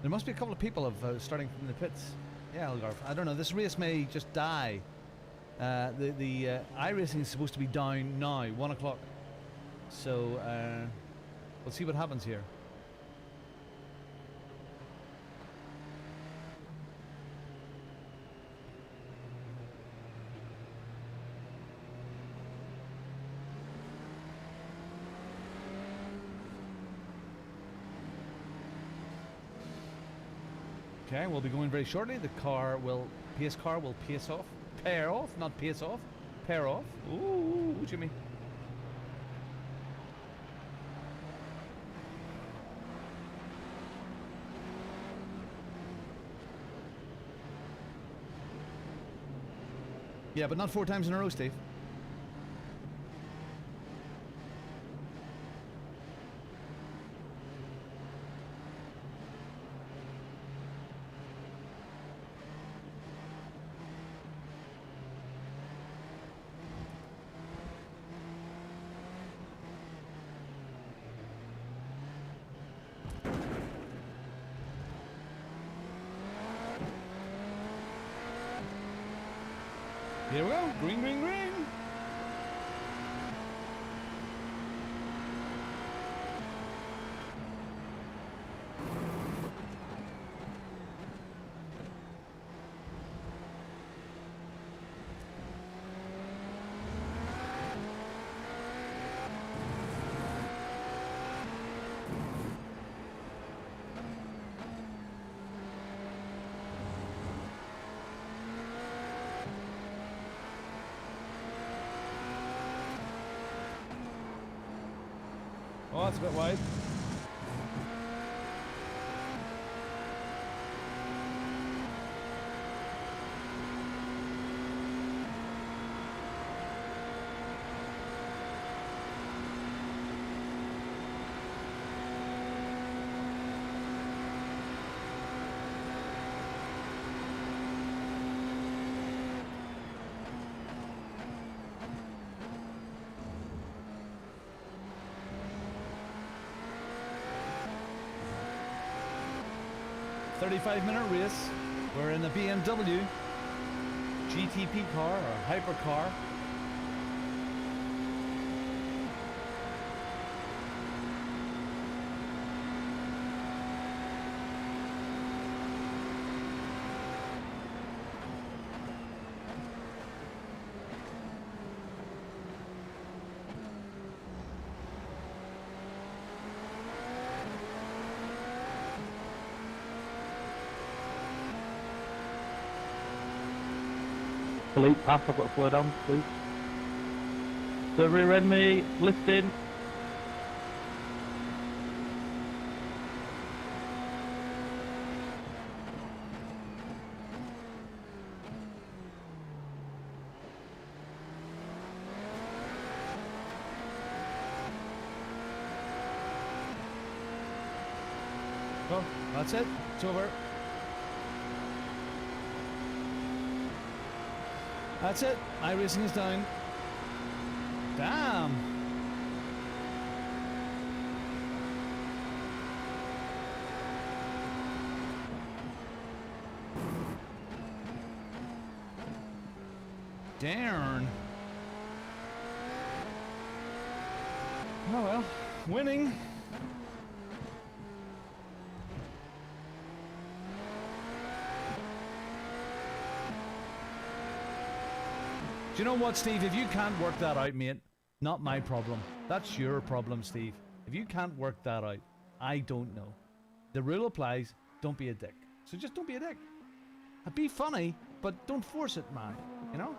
There must be a couple of people of starting from the pits. Yeah, Algarve. I don't know. This race may just die. The iRacing is supposed to be down now, 1 o'clock. So we'll see what happens here. Okay, we'll be going very shortly. The pace car will pace off. Pair off, not pace off. Pair off. Ooh, Jimmy. Yeah, but not 4 times in a row, Steve. Here we go. Green, green, green. Oh, that's a bit wide. .35-minute race. We're in a BMW GTP car or hypercar. Elite pass, I've got to slow down, please. So rear end me, lifting. Oh, that's it. It's over. That's it. iRacing is down. Damn. Darn. Oh well, winning. Do you know what, Steve? If you can't work that out, mate, not my problem. That's your problem, Steve. If you can't work that out, I don't know. The rule applies, don't be a dick. So just don't be a dick. Be funny, but don't force it, man. You know?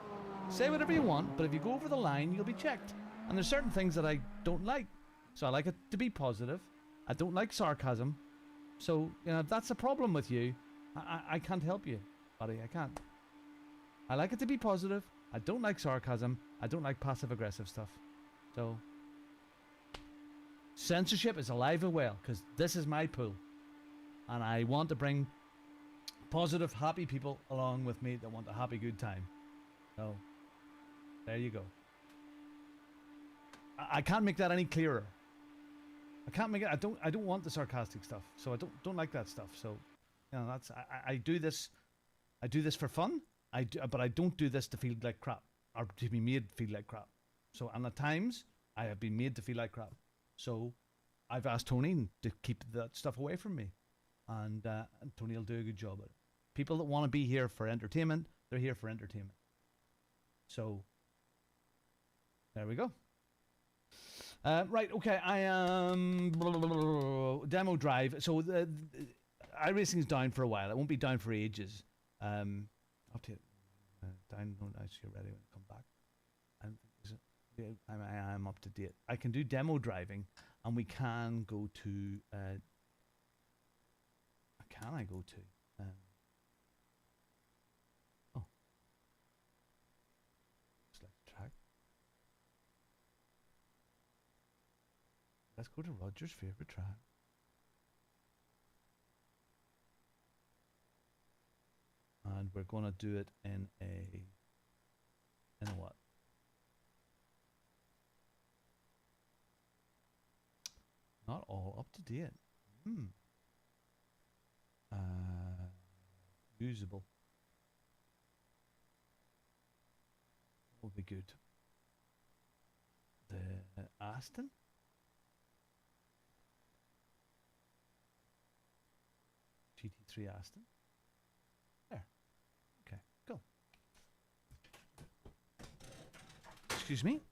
Say whatever you want, but if you go over the line, you'll be checked. And there's certain things that I don't like. So I like it to be positive. I don't like sarcasm. So, you know, if that's a problem with you, I can't help you, buddy. I can't. I like it to be positive. I don't like sarcasm. I don't like passive-aggressive stuff. So, censorship is alive and well, because this is my pool. And I want to bring positive, happy people along with me that want a happy, good time. So, there you go. I can't make that any clearer. I can't make it. I don't want the sarcastic stuff. So I don't like that stuff. So, you know, that's I do this. I do this for fun. But I don't do this to feel like crap or to be made to feel like crap. So, and at times I have been made to feel like crap. So, I've asked Tony to keep that stuff away from me, and Tony will do a good job at it. People that want to be here for entertainment, they're here for entertainment. So, there we go. Right, okay, I am demo drive. So the iRacing is down for a while. It won't be down for ages. I'll take down. Don't actually ready when I come back. I am up to date. I can do demo driving, and we can go to. Can I go to? Oh, select track. Let's go to Roger's favorite track. And we're going to do it in what? Not all up to date. Usable. Will be good. The Aston. GT3 Aston. There. Okay, go. Excuse me.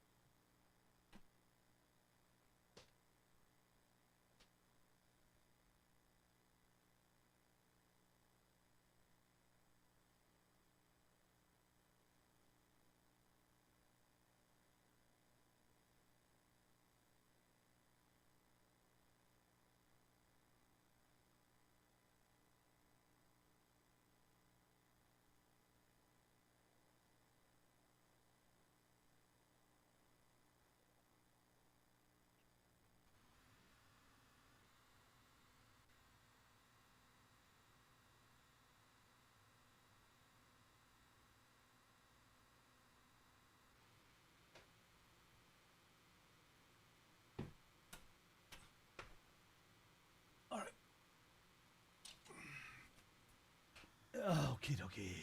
Okie dokie.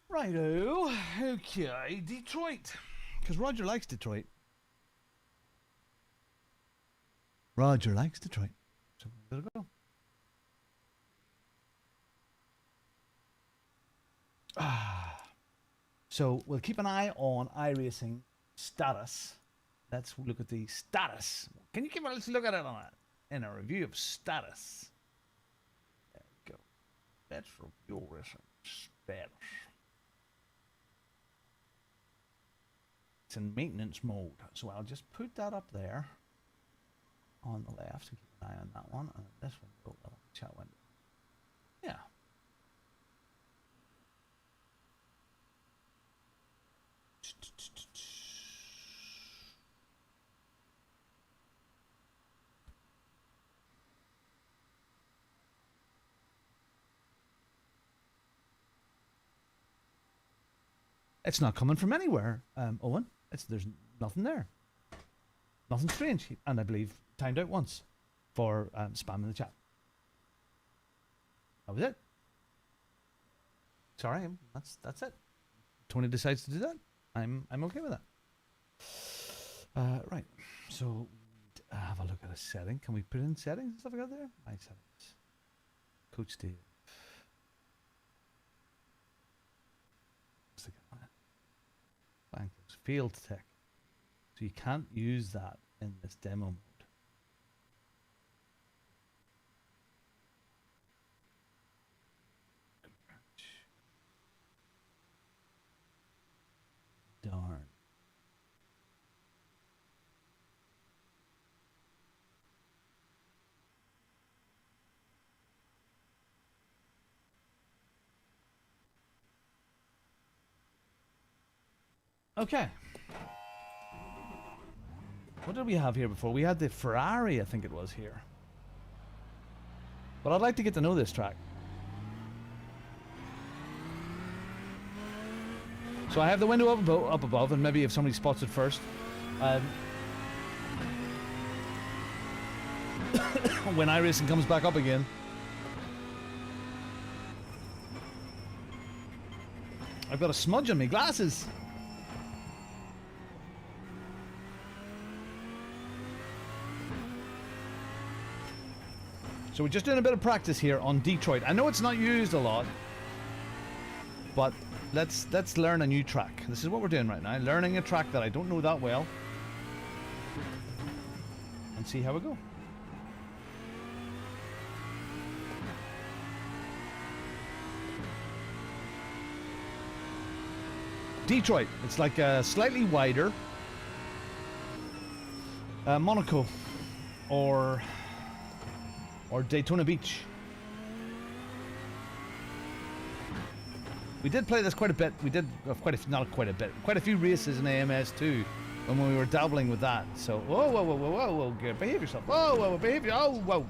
Righto. Okay, Detroit. Because Roger likes Detroit. Roger likes Detroit. So we're gonna go. So we'll keep an eye on iRacing status. Let's look at the status. Can you give us a look at it on it? In a review of status. There we go. That's for your racing status. It's in maintenance mode. So I'll just put that up there on the left. So keep an eye on that one. And this one, oh, well, chat window. Yeah. It's not coming from anywhere, Owen. There's nothing there. Nothing strange. And I believe timed out once for spamming the chat. That was it. Sorry, that's it. Tony decides to do that. I'm okay with that. Right. So have a look at a setting. Can we put in settings and stuff like that there? My settings. Coach Dave. What's the guy? Bankers. Field tech. So you can't use that in this demo mode. Darn. Okay. What did we have here before? We had the Ferrari, I think it was here. But I'd like to get to know this track. So I have the window up above, and maybe if somebody spots it first. When iRacing comes back up again. I've got a smudge on my glasses. So we're just doing a bit of practice here on Detroit. I know it's not used a lot, but let's learn a new track. This is what we're doing right now. Learning a track that I don't know that well. And see how we go. Detroit. It's like a slightly wider Monaco or Daytona Beach. We did play this quite a bit. We did quite a few races in AMS2 when we were dabbling with that. So whoa, behave yourself. Whoa, behave. Whoa.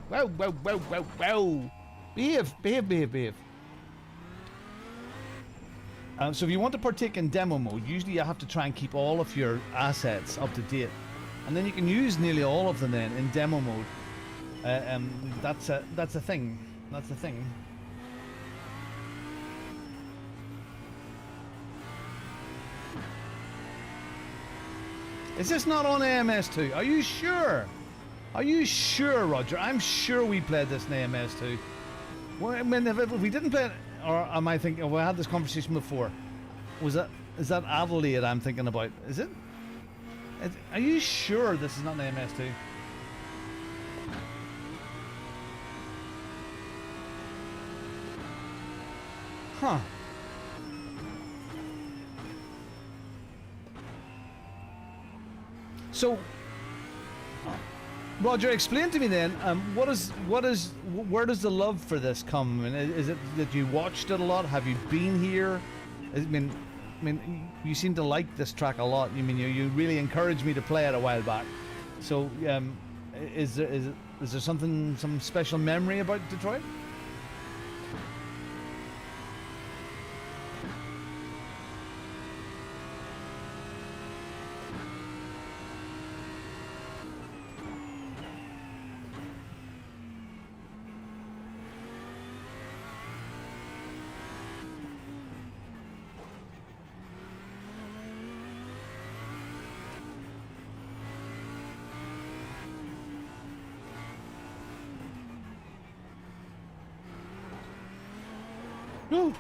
Behave. So if you want to partake in demo mode, usually you have to try and keep all of your assets up to date, and then you can use nearly all of them then in demo mode. That's a thing. That's the thing. Is this not on AMS2? Are you sure? Are you sure, Roger? I'm sure we played this in AMS2. Well, I mean, if we didn't play it, or am I thinking? We had this conversation before. Is that Adelaide I'm thinking about? Is it? Are you sure this is not an AMS2? Huh. So, Roger, explain to me then, where does the love for this come? And is it that you watched it a lot? Have you been here? I mean, you seem to like this track a lot. I mean, you really encouraged me to play it a while back. So, is there some special memory about Detroit? No.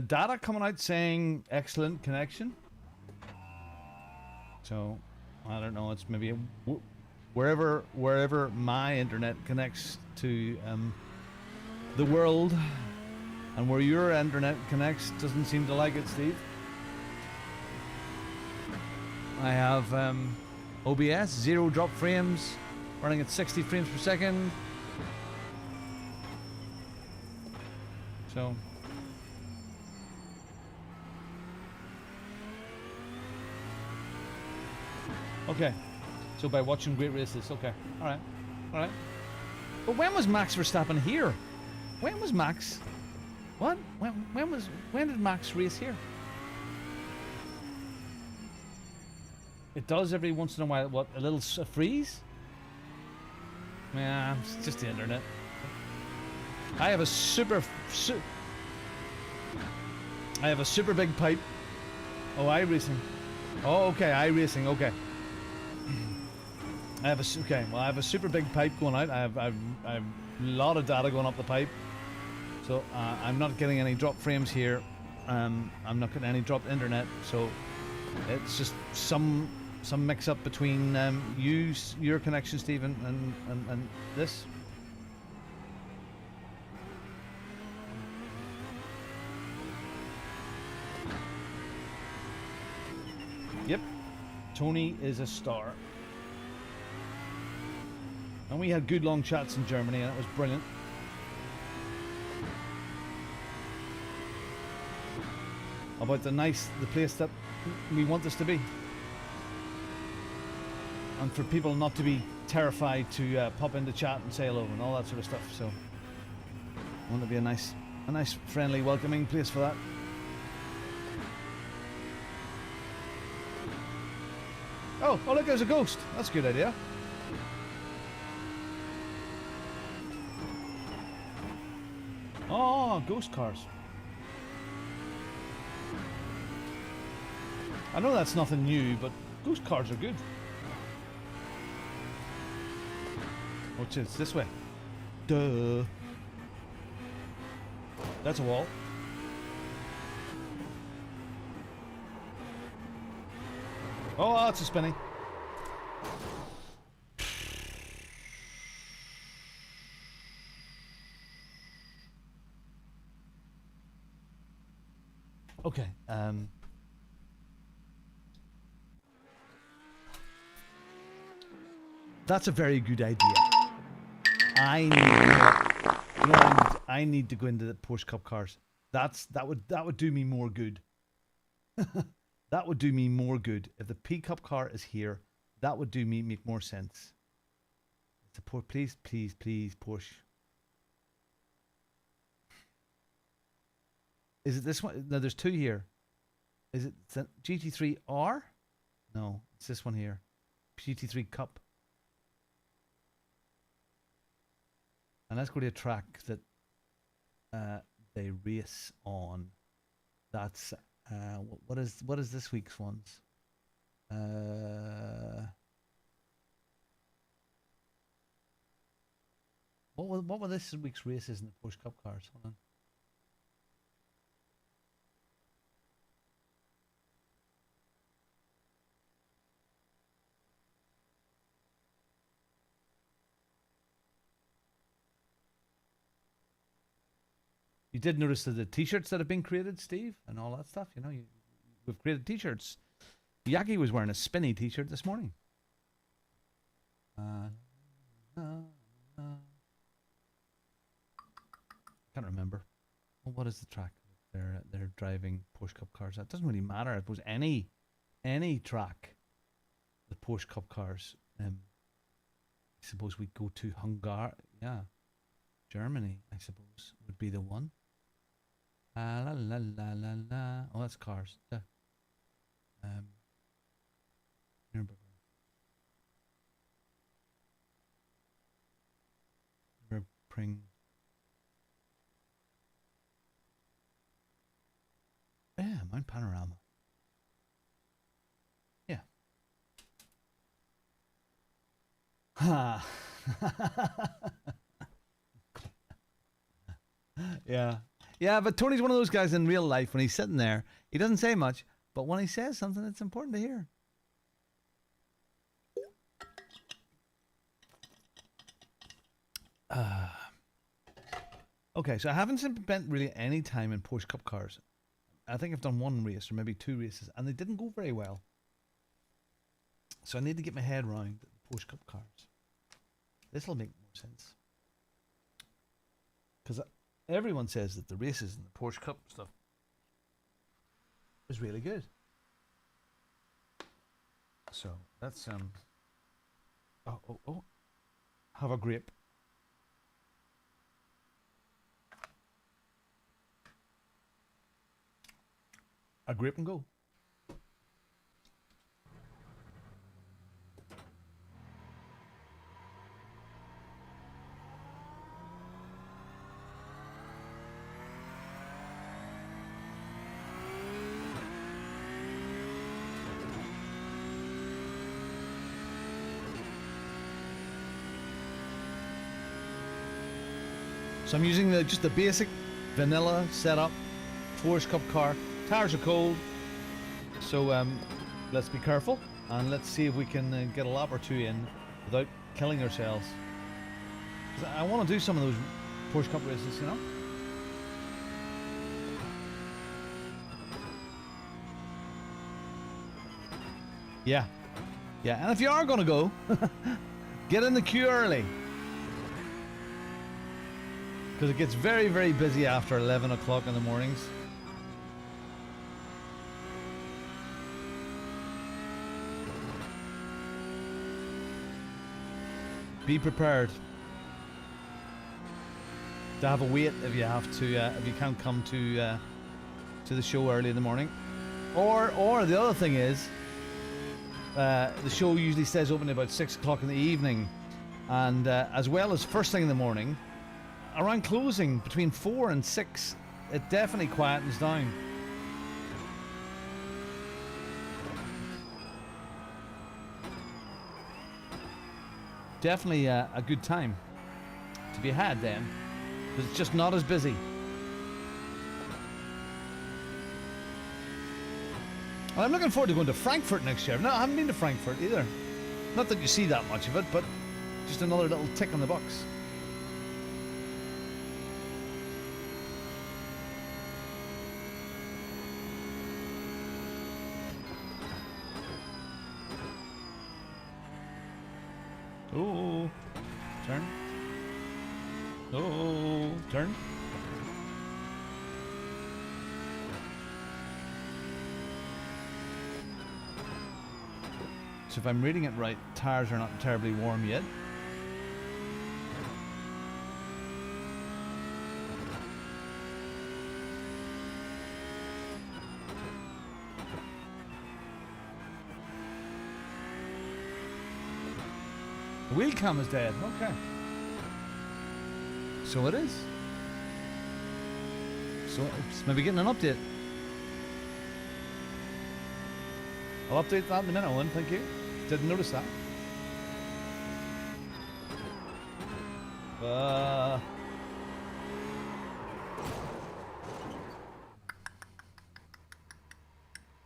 Data coming out saying excellent connection. So I don't know. It's maybe wherever my internet connects to the world and where your internet connects doesn't seem to like it, Steve. I have OBS, 0 drop frames, running at 60 frames per second. So okay, so by watching great races, okay, all right. But when was Max Verstappen here? When was Max? What? When did Max race here? It does every once in a while. What? A little freeze? Yeah, it's just the internet. I have a super big pipe. Oh, iRacing. Oh, okay, iRacing. Okay. I have a super big pipe going out. I have a lot of data going up the pipe. So I'm not getting any drop frames here. I'm not getting any dropped internet. So it's just some mix up between your connection, Stephen, and this. Yep, Tony is a star. And we had good long chats in Germany, and it was brilliant. About the place that we want this to be. And for people not to be terrified to pop into chat and say hello and all that sort of stuff. So I want to be a nice, friendly, welcoming place for that. Oh, look, there's a ghost. That's a good idea. Oh, ghost cars. I know that's nothing new, but ghost cars are good. Which is this way. Duh. That's a wall. Oh, that's a spinny. Okay, that's a very good idea. I need to go into the Porsche Cup cars. That would do me more good. That would do me more good if the P Cup car is here. That would make more sense. It's a please Porsche. Is it this one? No, there's two here. Is it GT3R? No, it's this one here. GT3 Cup. And let's go to a track that they race on. That's what is this week's ones? What were this week's races in the Porsche Cup cars? Hold on. You did notice that the t-shirts that have been created, Steve, and all that stuff. You know, we've created t-shirts. Yaki was wearing a spinny t-shirt this morning. Can't remember. Well, what is the track? They're driving Porsche Cup cars. That doesn't really matter. I suppose any track, the Porsche Cup cars. I suppose we go to Hungary. Yeah, Germany. I suppose would be the one. La la la la la. Oh, that's cars. Yeah. Nürburgring. Yeah, Mount Panorama. Yeah. Ha. Yeah. Yeah, but Tony's one of those guys in real life. When he's sitting there, he doesn't say much, but when he says something, it's important to hear. Okay, so I haven't spent really any time in Porsche Cup cars. I think I've done one race or maybe 2 races, and they didn't go very well. So I need to get my head around the Porsche Cup cars. This will make more sense. Because everyone says that the races in the Porsche Cup stuff is really good. So that's oh, have a grape. A grape and go. So I'm using just the basic vanilla setup, Porsche Cup car. Tires are cold, so let's be careful and let's see if we can get a lap or 2 in without killing ourselves. 'Cause I want to do some of those Porsche Cup races, you know. Yeah, and if you are going to go, get in the queue early. Because it gets very, very busy after 11 o'clock in the mornings. Be prepared to have a wait if you have to, if you can't come to the show early in the morning. Or the other thing is, the show usually stays open about 6 o'clock in the evening, and as well as first thing in the morning. Around closing, between 4 and 6, it definitely quietens down. Definitely a good time to be had then, because it's just not as busy. Well, I'm looking forward to going to Frankfurt next year. No, I haven't been to Frankfurt either. Not that you see that much of it, but just another little tick on the box. Oh, turn. Oh, turn. So if I'm reading it right, tires are not terribly warm yet. The wheel cam is dead. Okay. So it is. So it's maybe getting an update. I'll update that in a minute, Owen. Thank you. Didn't notice that.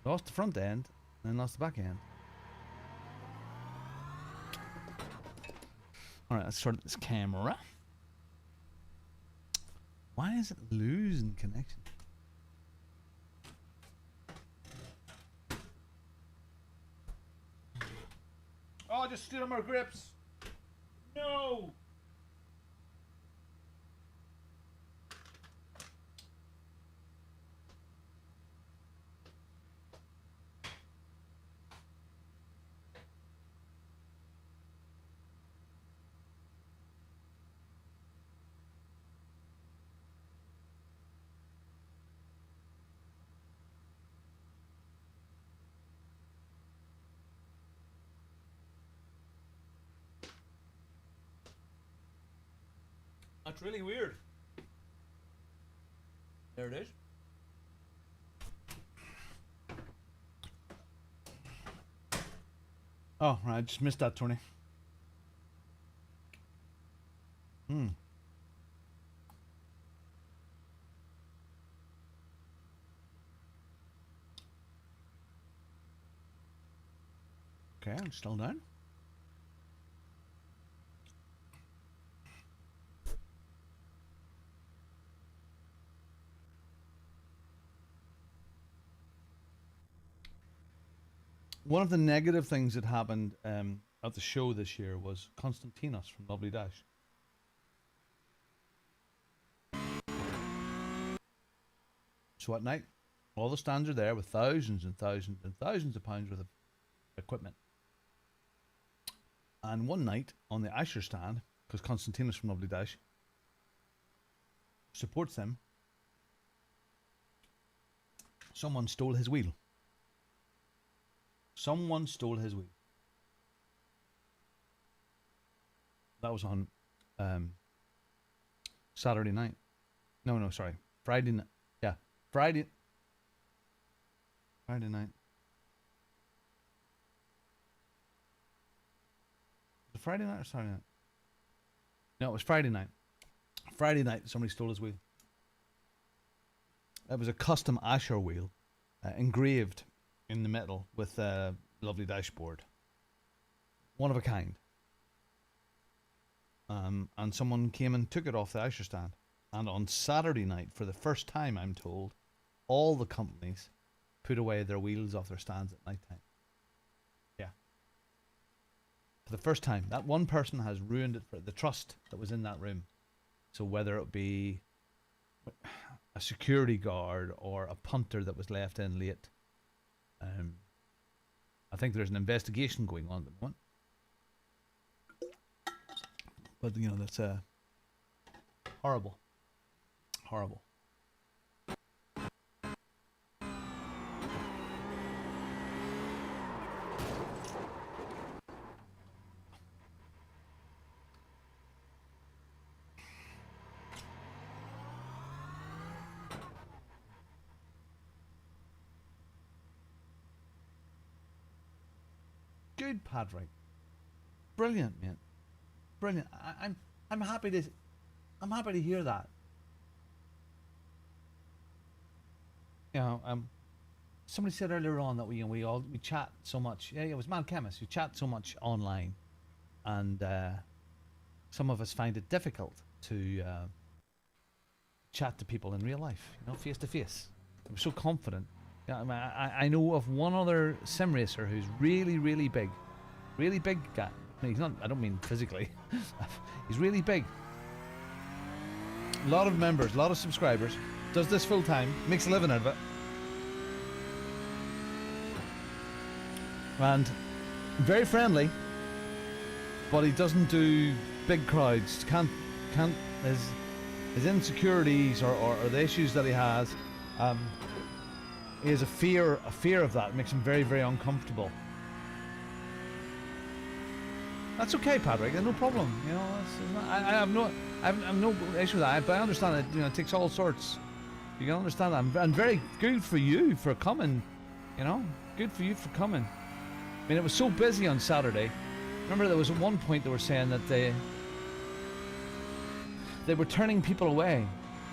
Lost the front end, then lost the back end. Alright, let's start this camera. Why is it losing connection? Oh, I just stood on my grips. No! That's really weird. There it is. Oh, right, I just missed that, Tony. Okay, I'm still down. One of the negative things that happened at the show this year was Konstantinos from Lovely Dash. So at night, all the stands are there with thousands and thousands and thousands of pounds worth of equipment. And one night on the Asher stand, because Konstantinos from Lovely Dash supports them, someone stole his wheel. Someone stole his wheel. That was on Saturday night. No, sorry. Friday night. Yeah, Friday night. Was it Friday night or Saturday night? No, it was Friday night. Friday night, somebody stole his wheel. It was a custom Asher wheel, engraved in the metal with a lovely dashboard. One of a kind. And someone came and took it off the Asher stand. And on Saturday night, for the first time, I'm told, all the companies put away their wheels off their stands at night time. Yeah. For the first time. That one person has ruined it for the trust that was in that room. So whether it be a security guard or a punter that was left in late, I think there's an investigation going on at the moment. But, you know, that's horrible. Horrible. Good, Patrick. Brilliant, man. Brilliant. I'm happy to hear that. You know, somebody said earlier on that we chat so much. Yeah, it was Mad Chemist. We chat so much online, and some of us find it difficult to chat to people in real life. You know, face to face. I'm so confident. Yeah, I mean, I know of one other sim racer who's really, really big guy. No, he's not. I don't mean physically. He's really big. A lot of members, a lot of subscribers. Does this full time. Makes a living out of it. And very friendly. But he doesn't do big crowds. Can't his insecurities or the issues that he has. He has a fear of that. It makes him very, very uncomfortable. That's okay, Patrick. No problem. You know, I have no issue with that. But I understand that, you know, it takes all sorts. You can understand that. And very good for you for coming. You know, good for you for coming. I mean, it was so busy on Saturday. Remember, there was at one point they were saying that they were turning people away.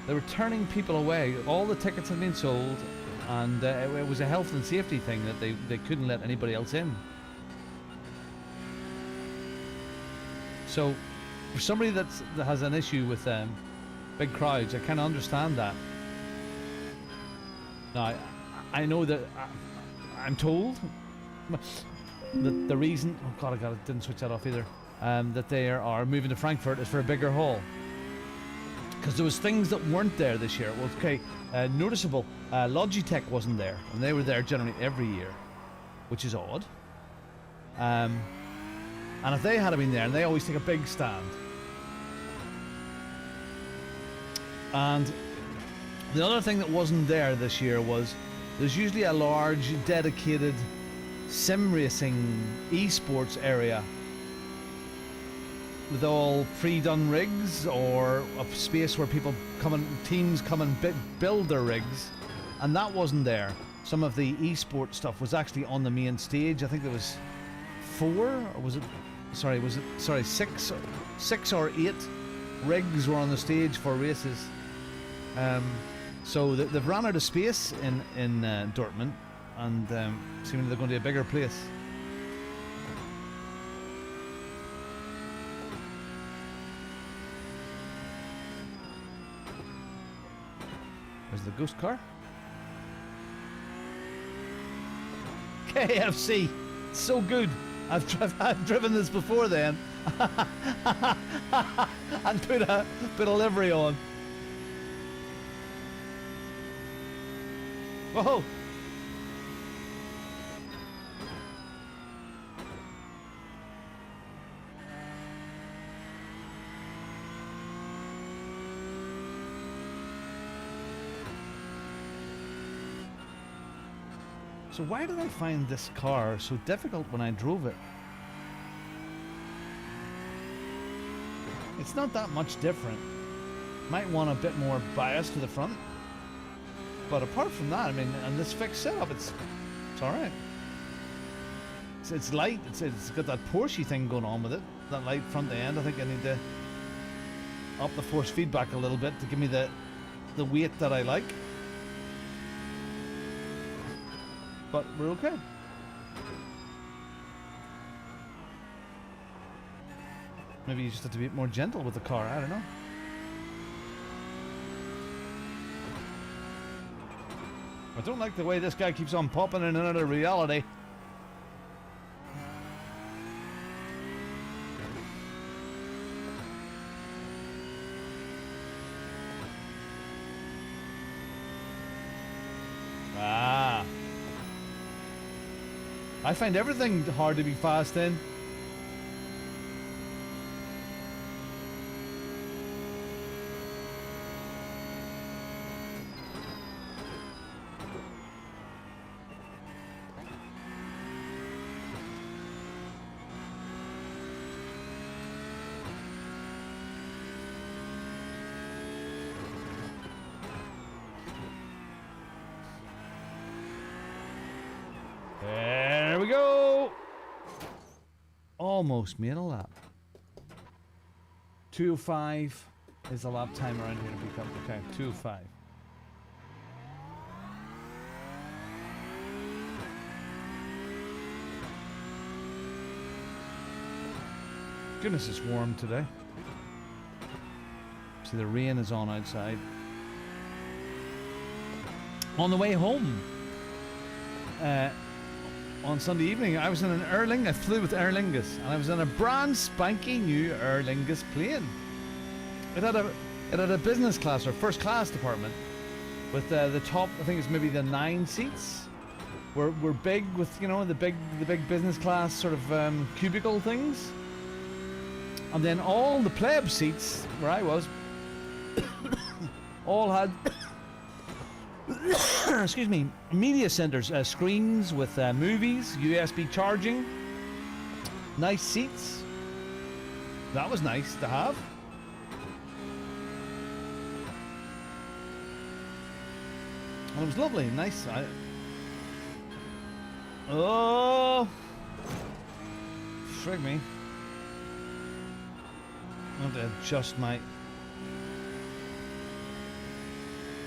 They were turning people away. All the tickets had been sold, and it was a health and safety thing that they couldn't let anybody else in. So, for somebody that has an issue with big crowds, I kind of understand that. Now, I know that I'm told that the reason, oh god, I didn't switch that off either, that they are moving to Frankfurt is for a bigger hall. Because there was things that weren't there this year. Well, okay, noticeable, Logitech wasn't there, and they were there generally every year, which is odd. And if they had been there, and they always take a big stand. And the other thing that wasn't there this year was there's usually a large dedicated sim racing esports area with all pre-done rigs or a space where teams come and build their rigs, and that wasn't there. Some of the esports stuff was actually on the main stage. I think there was 4, or was it? Sorry, sorry, 6 or 8 rigs were on the stage for races. So they've run out of space in Dortmund, and seemingly they're going to a bigger place. There's the ghost car. KFC. So good. I've driven this before then. And put a livery on. Whoa. So why did I find this car so difficult when I drove it? It's not that much different. Might want a bit more bias to the front. But apart from that, I mean, and this fixed setup, it's alright. It's light, it's got that Porsche thing going on with it. That light front end. I think I need to up the force feedback a little bit to give me the weight that I like. But we're okay. Maybe you just have to be a bit more gentle with the car, I don't know. I don't like the way this guy keeps on popping in and out of reality. Ah. I find everything hard to be fast in. There we go. Almost made a lap. 2:05 is the lap time around here to pick up. Okay, 2:05. Goodness, it's warm today. See, the rain is on outside. On the way home, on Sunday evening, I was in an I flew with Aer Lingus, and I was in a brand spanking new Aer Lingus plane. It had a business class or first class department with the top, I think it's maybe the 9 seats. Were big with, you know, the big business class sort of cubicle things. And then all the pleb seats where I was all had excuse me, media centers, screens with movies, USB charging, nice seats. That was nice to have. And it was lovely, nice. Oh, frig me. I have to adjust my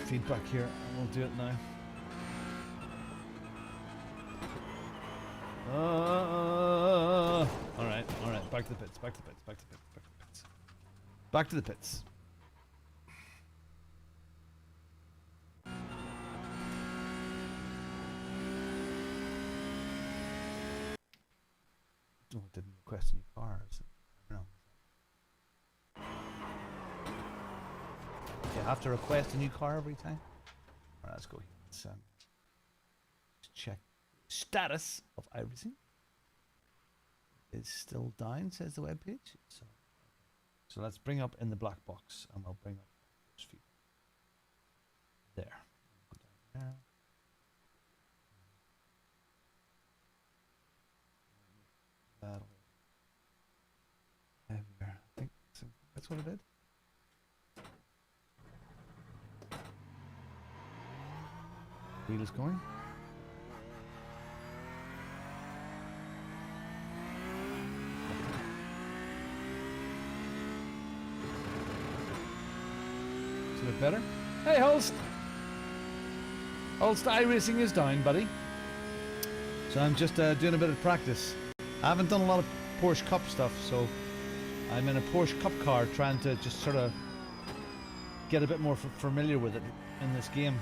feedback here. I won't do it now. Alright, back to the pits, back to the pits, back to the pits, back to the pits. Back to the pits. Oh, it didn't request any cars. I don't know. You have to request a new car every time? Alright, let's go here. Let's check status of iRacing. Is still down, says the webpage. So let's bring up in the black box, and we'll bring up this feed. There. Go down there. That'll heavier. I think that's what it did. Wheel is going. Is it a bit better? Hey, Holst! Holst, iRacing is down, buddy. So I'm just doing a bit of practice. I haven't done a lot of Porsche Cup stuff, so I'm in a Porsche Cup car trying to just sort of get a bit more familiar with it in this game.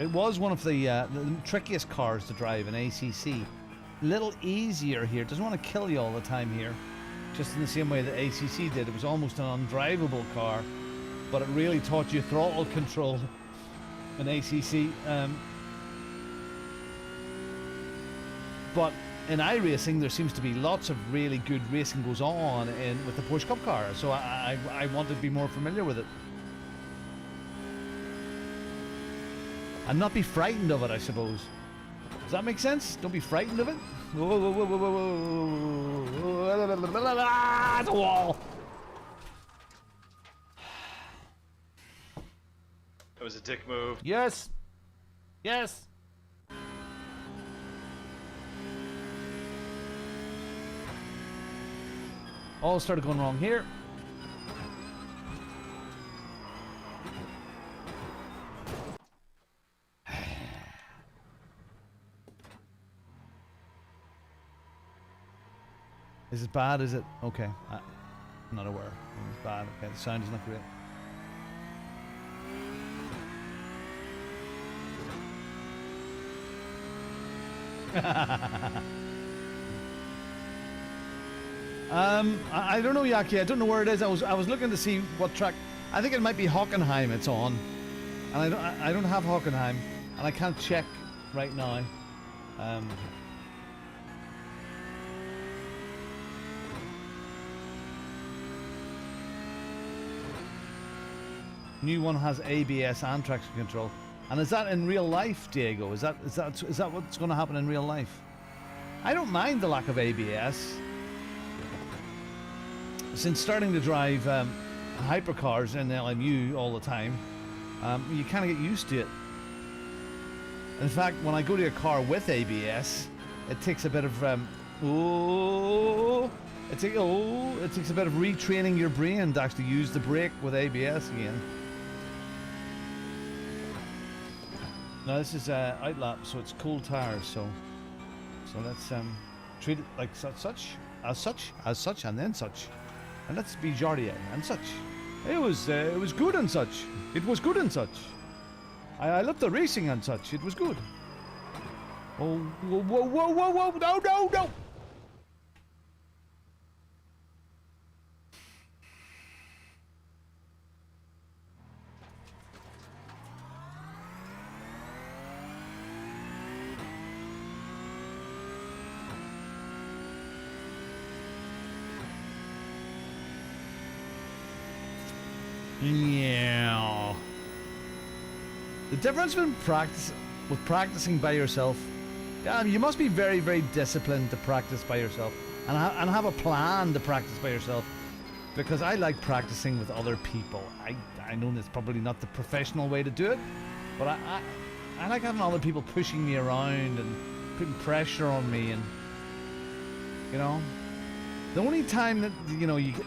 It was one of the trickiest cars to drive in ACC. Little easier here. Doesn't want to kill you all the time here. Just in the same way that ACC did. It was almost an undrivable car, but it really taught you throttle control in ACC. But in iRacing, there seems to be lots of really good racing goes on with the Porsche Cup car, so I wanted to be more familiar with it. And not be frightened of it, I suppose. Does that make sense? Don't be frightened of it? Whoa, whoa, whoa, whoa, whoa, whoa. Ah, it's a wall! It was a dick move. Yes! Yes! All started going wrong here. Is it bad? Is it? Okay. I'm not aware. It's bad. Okay, the sound is not great. I don't know, Yaki. I don't know where it is. I was looking to see what track. I think it might be Hockenheim it's on. And I don't have Hockenheim. And I can't check right now. New one has ABS and traction control. And is that in real life, Diego? Is that what's going to happen in real life? I don't mind the lack of ABS. Since starting to drive hypercars in LMU all the time, you kind of get used to it. In fact, when I go to a car with ABS, it takes a bit of it takes a bit of retraining your brain to actually use the brake with ABS again. Now this is outlap, so it's cool tires. So let's treat it like such, and then such, and let's be Jardia and such. It was good and such. It was good and such. I loved the racing and such. It was good. Oh, whoa, whoa, whoa, whoa, whoa! No, no, no! Yeah. The difference between practicing by yourself, you must be very, very disciplined to practice by yourself, and have a plan to practice by yourself. Because I like practicing with other people. I know that's probably not the professional way to do it, but I like having other people pushing me around and putting pressure on me, and the only time that you get.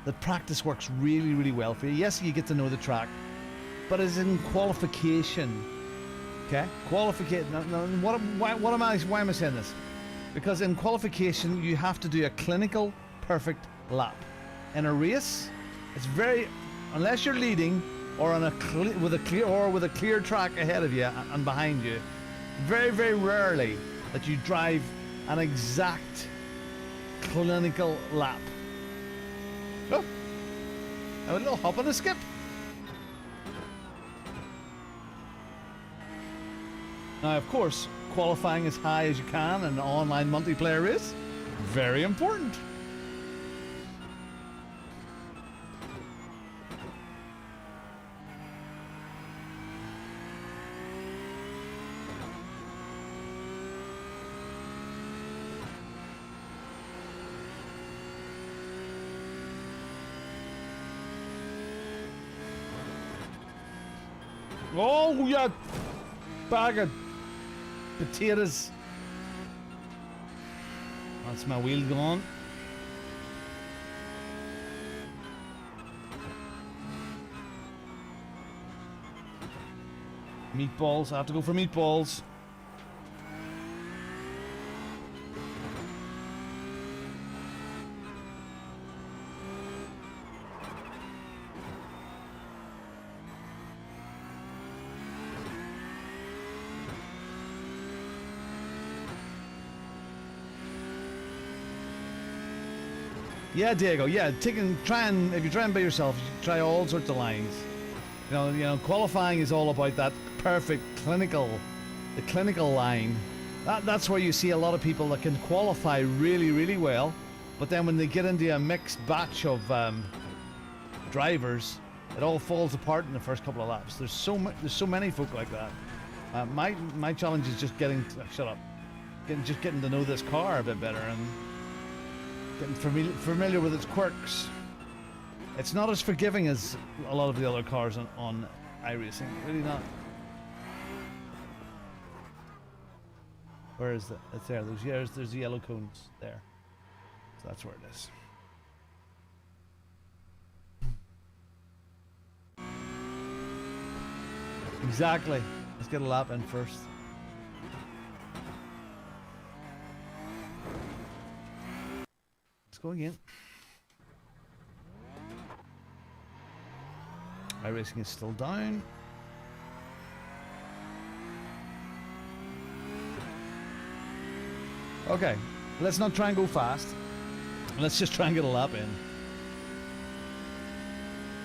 The practice works really, really well for you. Yes, you get to know the track, but it's in qualification. Okay, qualification. Why am I saying this? Because in qualification, you have to do a clinical perfect lap. In a race, it's unless you're leading or with a clear track ahead of you and behind you, very, very rarely that you drive an exact clinical lap. Oh, have a little hop and a skip. Now, of course, qualifying as high as you can in an online multiplayer race, very important. Oh, yeah, bag of potatoes. That's my wheel gone. Meatballs, I have to go for meatballs. Yeah, Diego. Yeah, if you're trying by yourself, you should try all sorts of lines. You know, qualifying is all about that perfect the clinical line. That's where you see a lot of people that can qualify really, really well, but then when they get into a mixed batch of drivers, it all falls apart in the first couple of laps. There's so many folk like that. My challenge is just getting to know this car a bit better and getting familiar with its quirks. It's not as forgiving as a lot of the other cars on iRacing. Really not. Where is it? It's there. There's the yellow cones there. So that's where it is. Exactly. Let's get a lap in first. Let's go again. iRacing is still down. Okay, let's not try and go fast. Let's just try and get a lap in.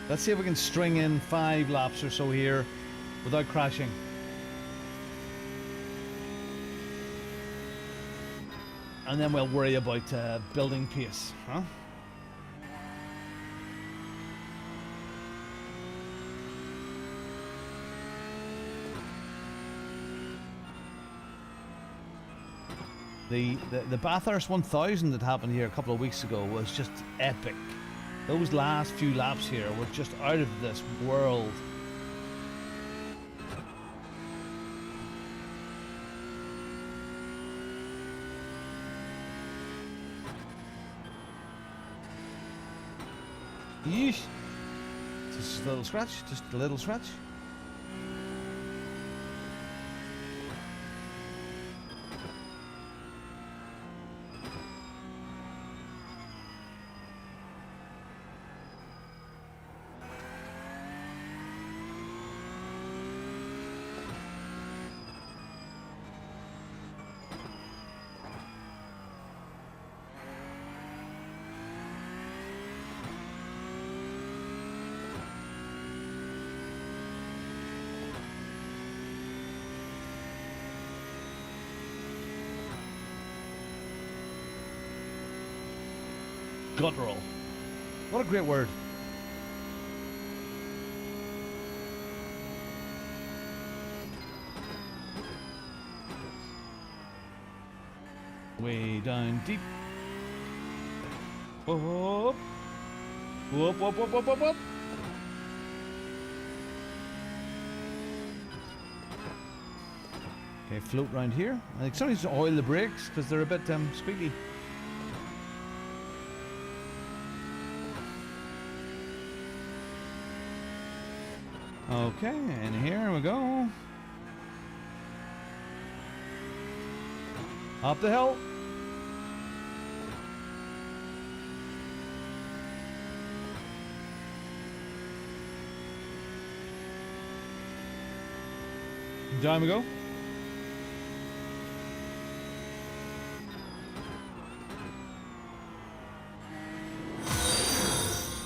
Let's see if we can string in 5 laps or so here without crashing. And then we'll worry about building pace, huh? The Bathurst 1000 that happened here a couple of weeks ago was just epic. Those last few laps here were just out of this world. Yeesh. Just a little scratch, just a little scratch. Guttural. What a great word. Way down deep. Whoop. Whoop, whoop, whoop, whoop, whoop, whoop. Okay, float round here. I think somebody needs to oil the brakes because they're a bit squeaky. Okay, and here we go. Up the hill. Down we go.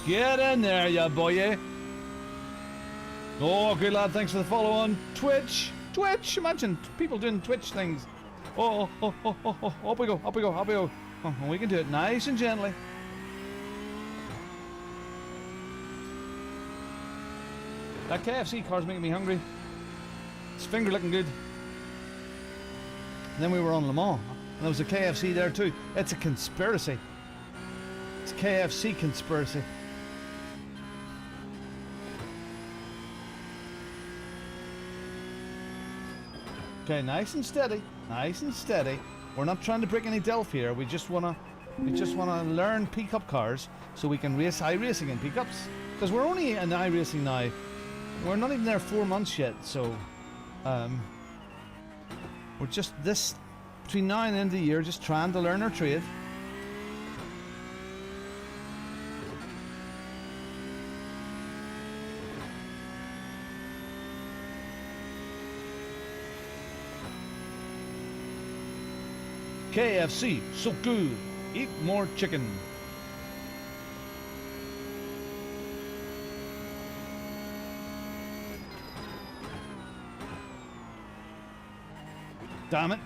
Get in there, ya boy. Oh, good lad, thanks for the follow on Twitch. Twitch, imagine people doing Twitch things. Oh, up we go, up we go, up we go. Oh, we can do it nice and gently. That KFC car's making me hungry. His finger looking good. And then we were on Le Mans, and there was a KFC there too. It's a conspiracy. It's a KFC conspiracy. Okay, nice and steady, nice and steady. We're not trying to break any delf here. We just wanna learn pickup cars so we can race iRacing in pickups. Because we're only in iRacing now. We're not even there 4 months yet, so we're just between now and the end of the year, just trying to learn our trade. KFC, so good. Eat more chicken. Damn it.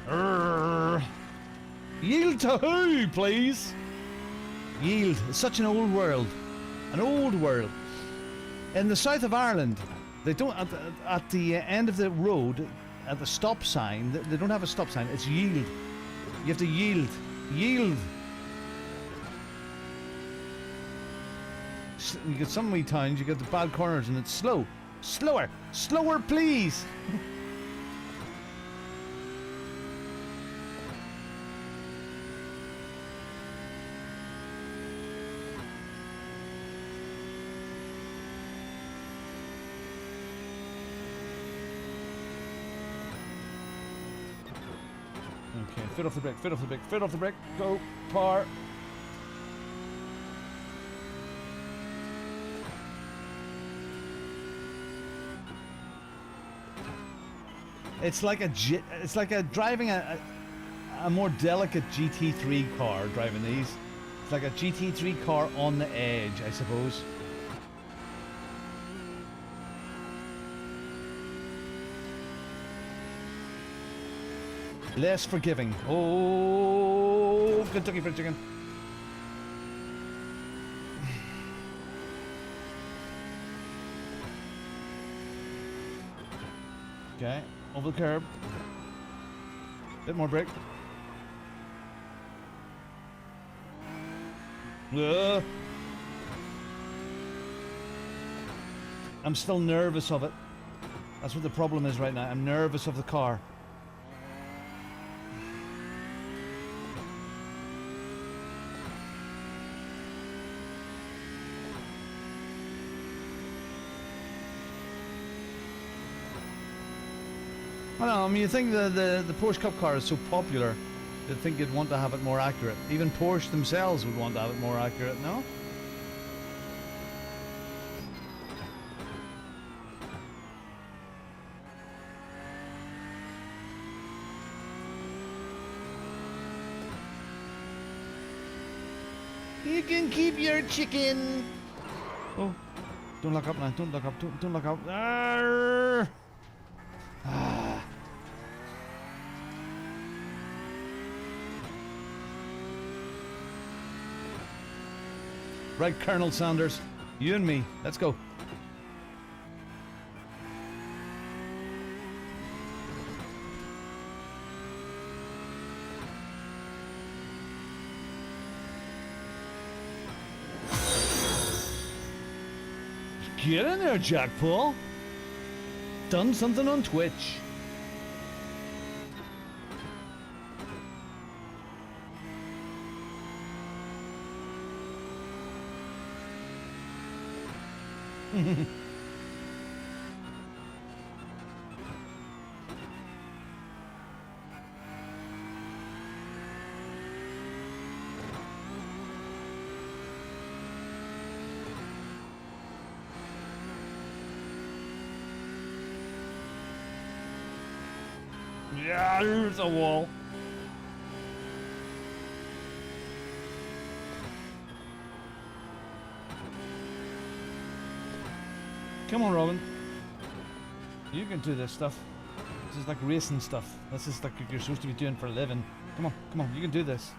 Urgh. Yield to who, please? Yield. It's such an old world. An old world. In the south of Ireland, they don't, at the end of the road, at the stop sign, they don't have a stop sign. It's yield. You have to yield. Yield. You get some wee towns, you get the bad corners, and it's slow. Slower. Slower, please. Okay, foot off the brake, foot off the brake, foot off the brake. Go, par. It's like driving a more delicate GT3 car driving these. It's like a GT3 car on the edge, I suppose. Less forgiving. Oh, Kentucky Fried Chicken. Okay, over the curb. Bit more brake. I'm still nervous of it. That's what the problem is right now. I'm nervous of the car. I don't know, I mean, you think the Porsche Cup car is so popular, you'd think you'd want to have it more accurate. Even Porsche themselves would want to have it more accurate, no? You can keep your chicken! Oh, don't lock up now, don't lock up, don't lock up. Arrgh. Right, Colonel Sanders. You and me. Let's go. Get in there, Jack Paul. Done something on Twitch. Yeah, there's a wall. Come on, Robin. You can do this stuff. This is like racing stuff. This is like you're supposed to be doing for a living. Come on, you can do this.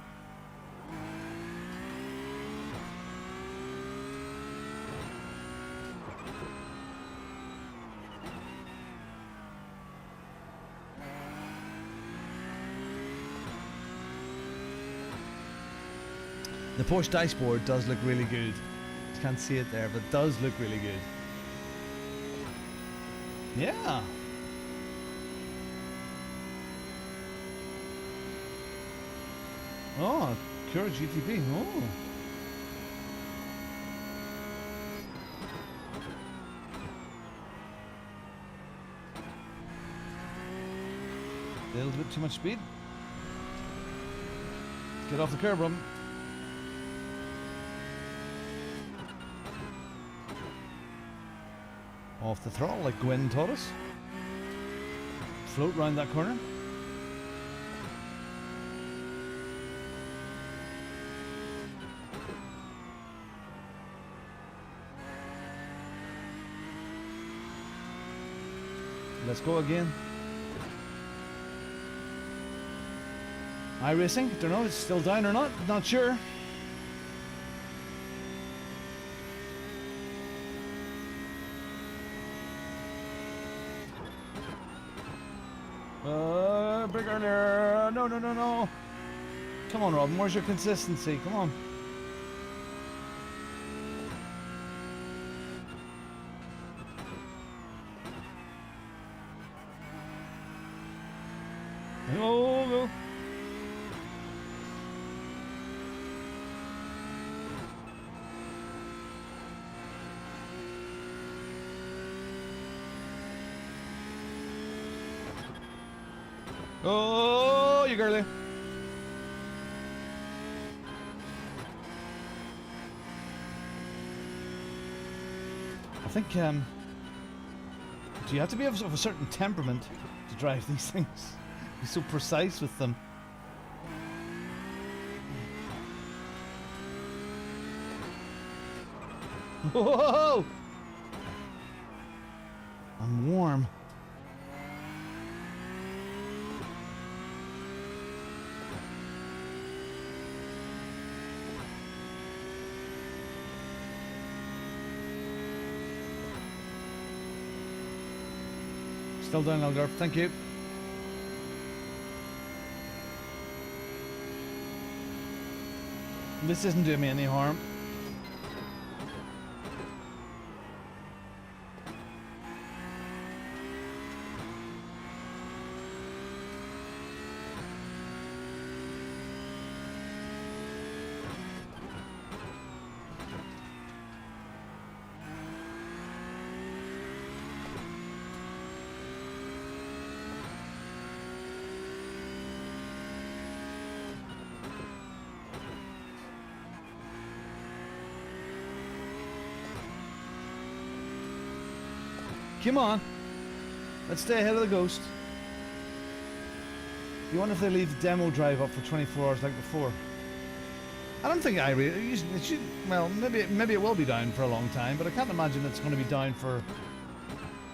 The Porsche dashboard does look really good. You can't see it there, but it does look really good. Yeah. Oh, Cure GTP. Oh. A little bit too much speed. Get off the curb, Robin. Off the throttle like Gwen taught us. Float round that corner. Let's go again. iRacing, don't know, it's still down or not, not sure. Big earlier. No, no, no, no. Come on, Robin, where's your consistency? Come on. Oh, no. Oh, you girly. I think, do you have to be of a certain temperament to drive these things? Be so precise with them. Whoa! I'm warm. Still down, Elgar. Thank you. This isn't doing me any harm. Come on. Let's stay ahead of the ghost. You wonder if they leave the demo drive up for 24 hours like before. I don't think it should, well, maybe it will be down for a long time, but I can't imagine it's going to be down for...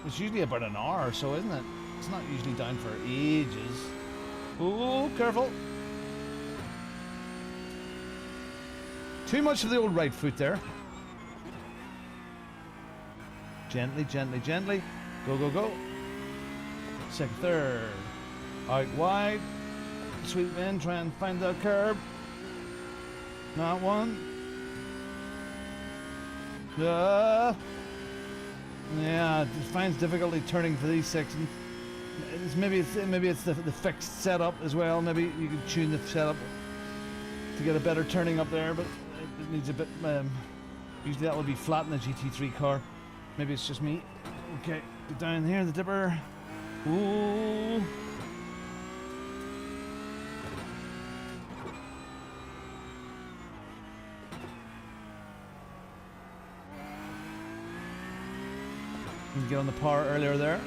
It's usually about an hour or so, isn't it? It's not usually down for ages. Oh, careful. Too much of the old right foot there. Gently, gently, gently. Go, go, go. Second, third. Out wide. Sweep in, try and find the curb. Not one. Yeah, it finds difficulty turning for these sections. Maybe it's the fixed setup as well. Maybe you can tune the setup to get a better turning up there, but it needs a bit. Usually that would be flat in a GT3 car. Maybe it's just me. Okay, get down here, the dipper. Ooh. Get on the power earlier there.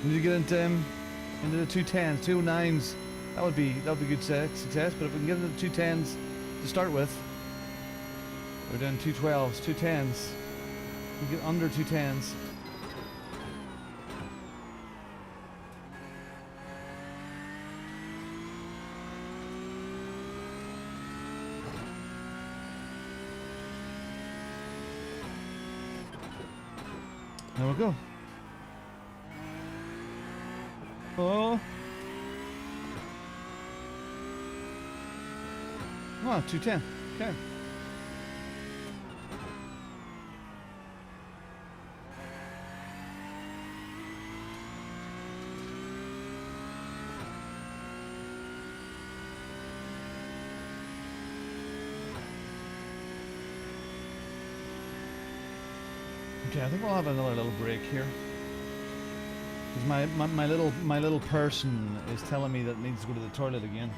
We need to get into the 210s, 209s. That would be good success. But if we can get into the 210s to start with, we're doing 212s, 210s. We can get under 210s. There we go. Oh. Oh, 210. Okay. Okay, I think we'll have another little break here. Because my little person is telling me that it needs to go to the toilet again.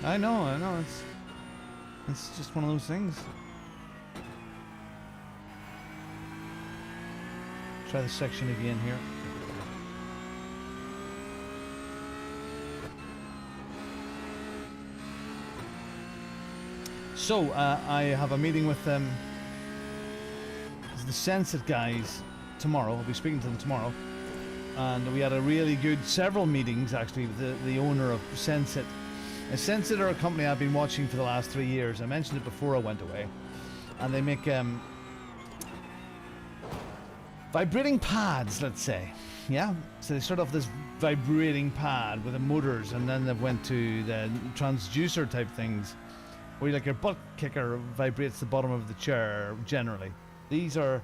I know, it's just one of those things. Try the section again here. So I have a meeting with the Senseit guys tomorrow. I'll be speaking to them tomorrow, and we had a really good several meetings actually with the owner of Senseit. Senseit are a company I've been watching for the last 3 years. I mentioned it before I went away, and they make vibrating pads, let's say. Yeah, so they start off this vibrating pad with the motors, and then they went to the transducer type things, where like your butt kicker vibrates the bottom of the chair. Generally, these are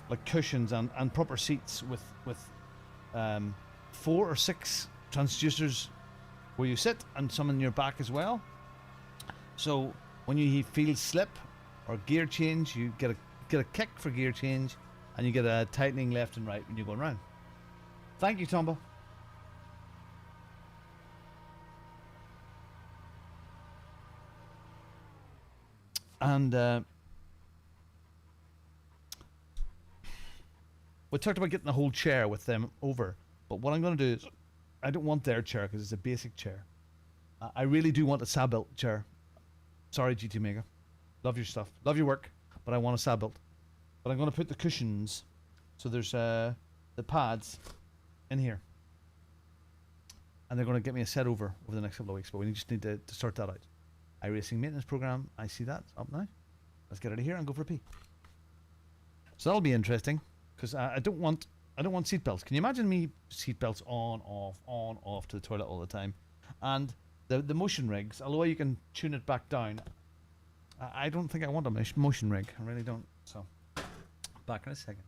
like cushions and proper seats with 4 or 6 transducers where you sit, and some in your back as well. So when you feel slip or gear change, you get a kick for gear change, and you get a tightening left and right when you're going round. Thank you, Tomba. And we talked about getting the whole chair with them over, but what I'm going to do is, I don't want their chair because it's a basic chair. I really do want a Sabuilt chair. Sorry, GT Mega. Love your stuff. Love your work, but I want a Sabuilt. But I'm going to put the cushions, so there's the pads in here, and they're going to get me a set over the next couple of weeks, but we just need to sort that out. iRacing maintenance program, I see that up now. Let's get out of here and go for a pee. So that'll be interesting, because I don't want seatbelts. Can you imagine me seatbelts on off to the toilet all the time? And the motion rigs, although you can tune it back down, I don't think I want a motion rig. I really don't. So back in a second.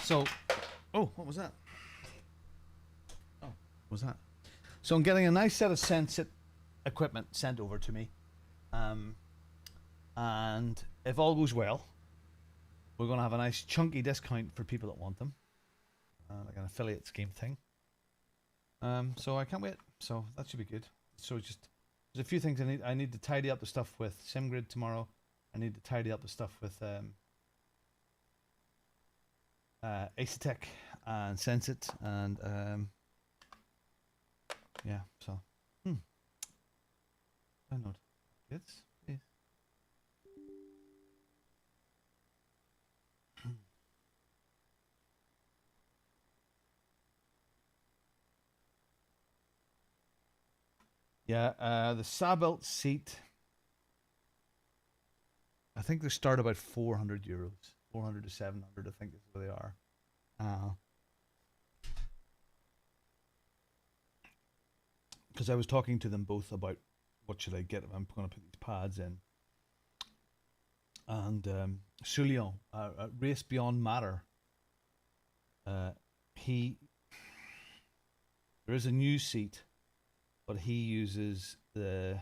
So, oh, what was that? Oh, what was that? So I'm getting a nice set of Senseit equipment sent over to me, and if all goes well, we're going to have a nice chunky discount for people that want them, like an affiliate scheme thing. So I can't wait. So that should be good. So just there's a few things I need to tidy up the stuff with SimGrid tomorrow. I need to tidy up the stuff with Asetek and Senseit, and yeah, so download it's please. Yeah, the Sabuilt seat, I think they start about €400, 400 to 700, I think is where they are. Because I was talking to them both about what should I get. I'm going to put these pads in. And Sulion, Race Beyond Matter, there is a new seat, but he uses this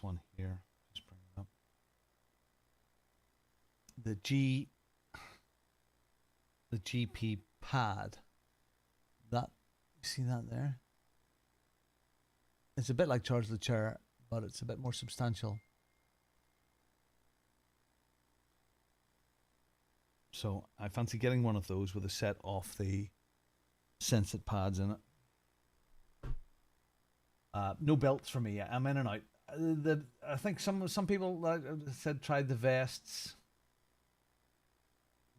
one here. Just bring it up. The GP pad. That, you see that there? It's a bit like Charge the Chair, but it's a bit more substantial. So I fancy getting one of those with a set of the Senseit pads in it. No belts for me. I'm in and out. I think some people said tried the vests,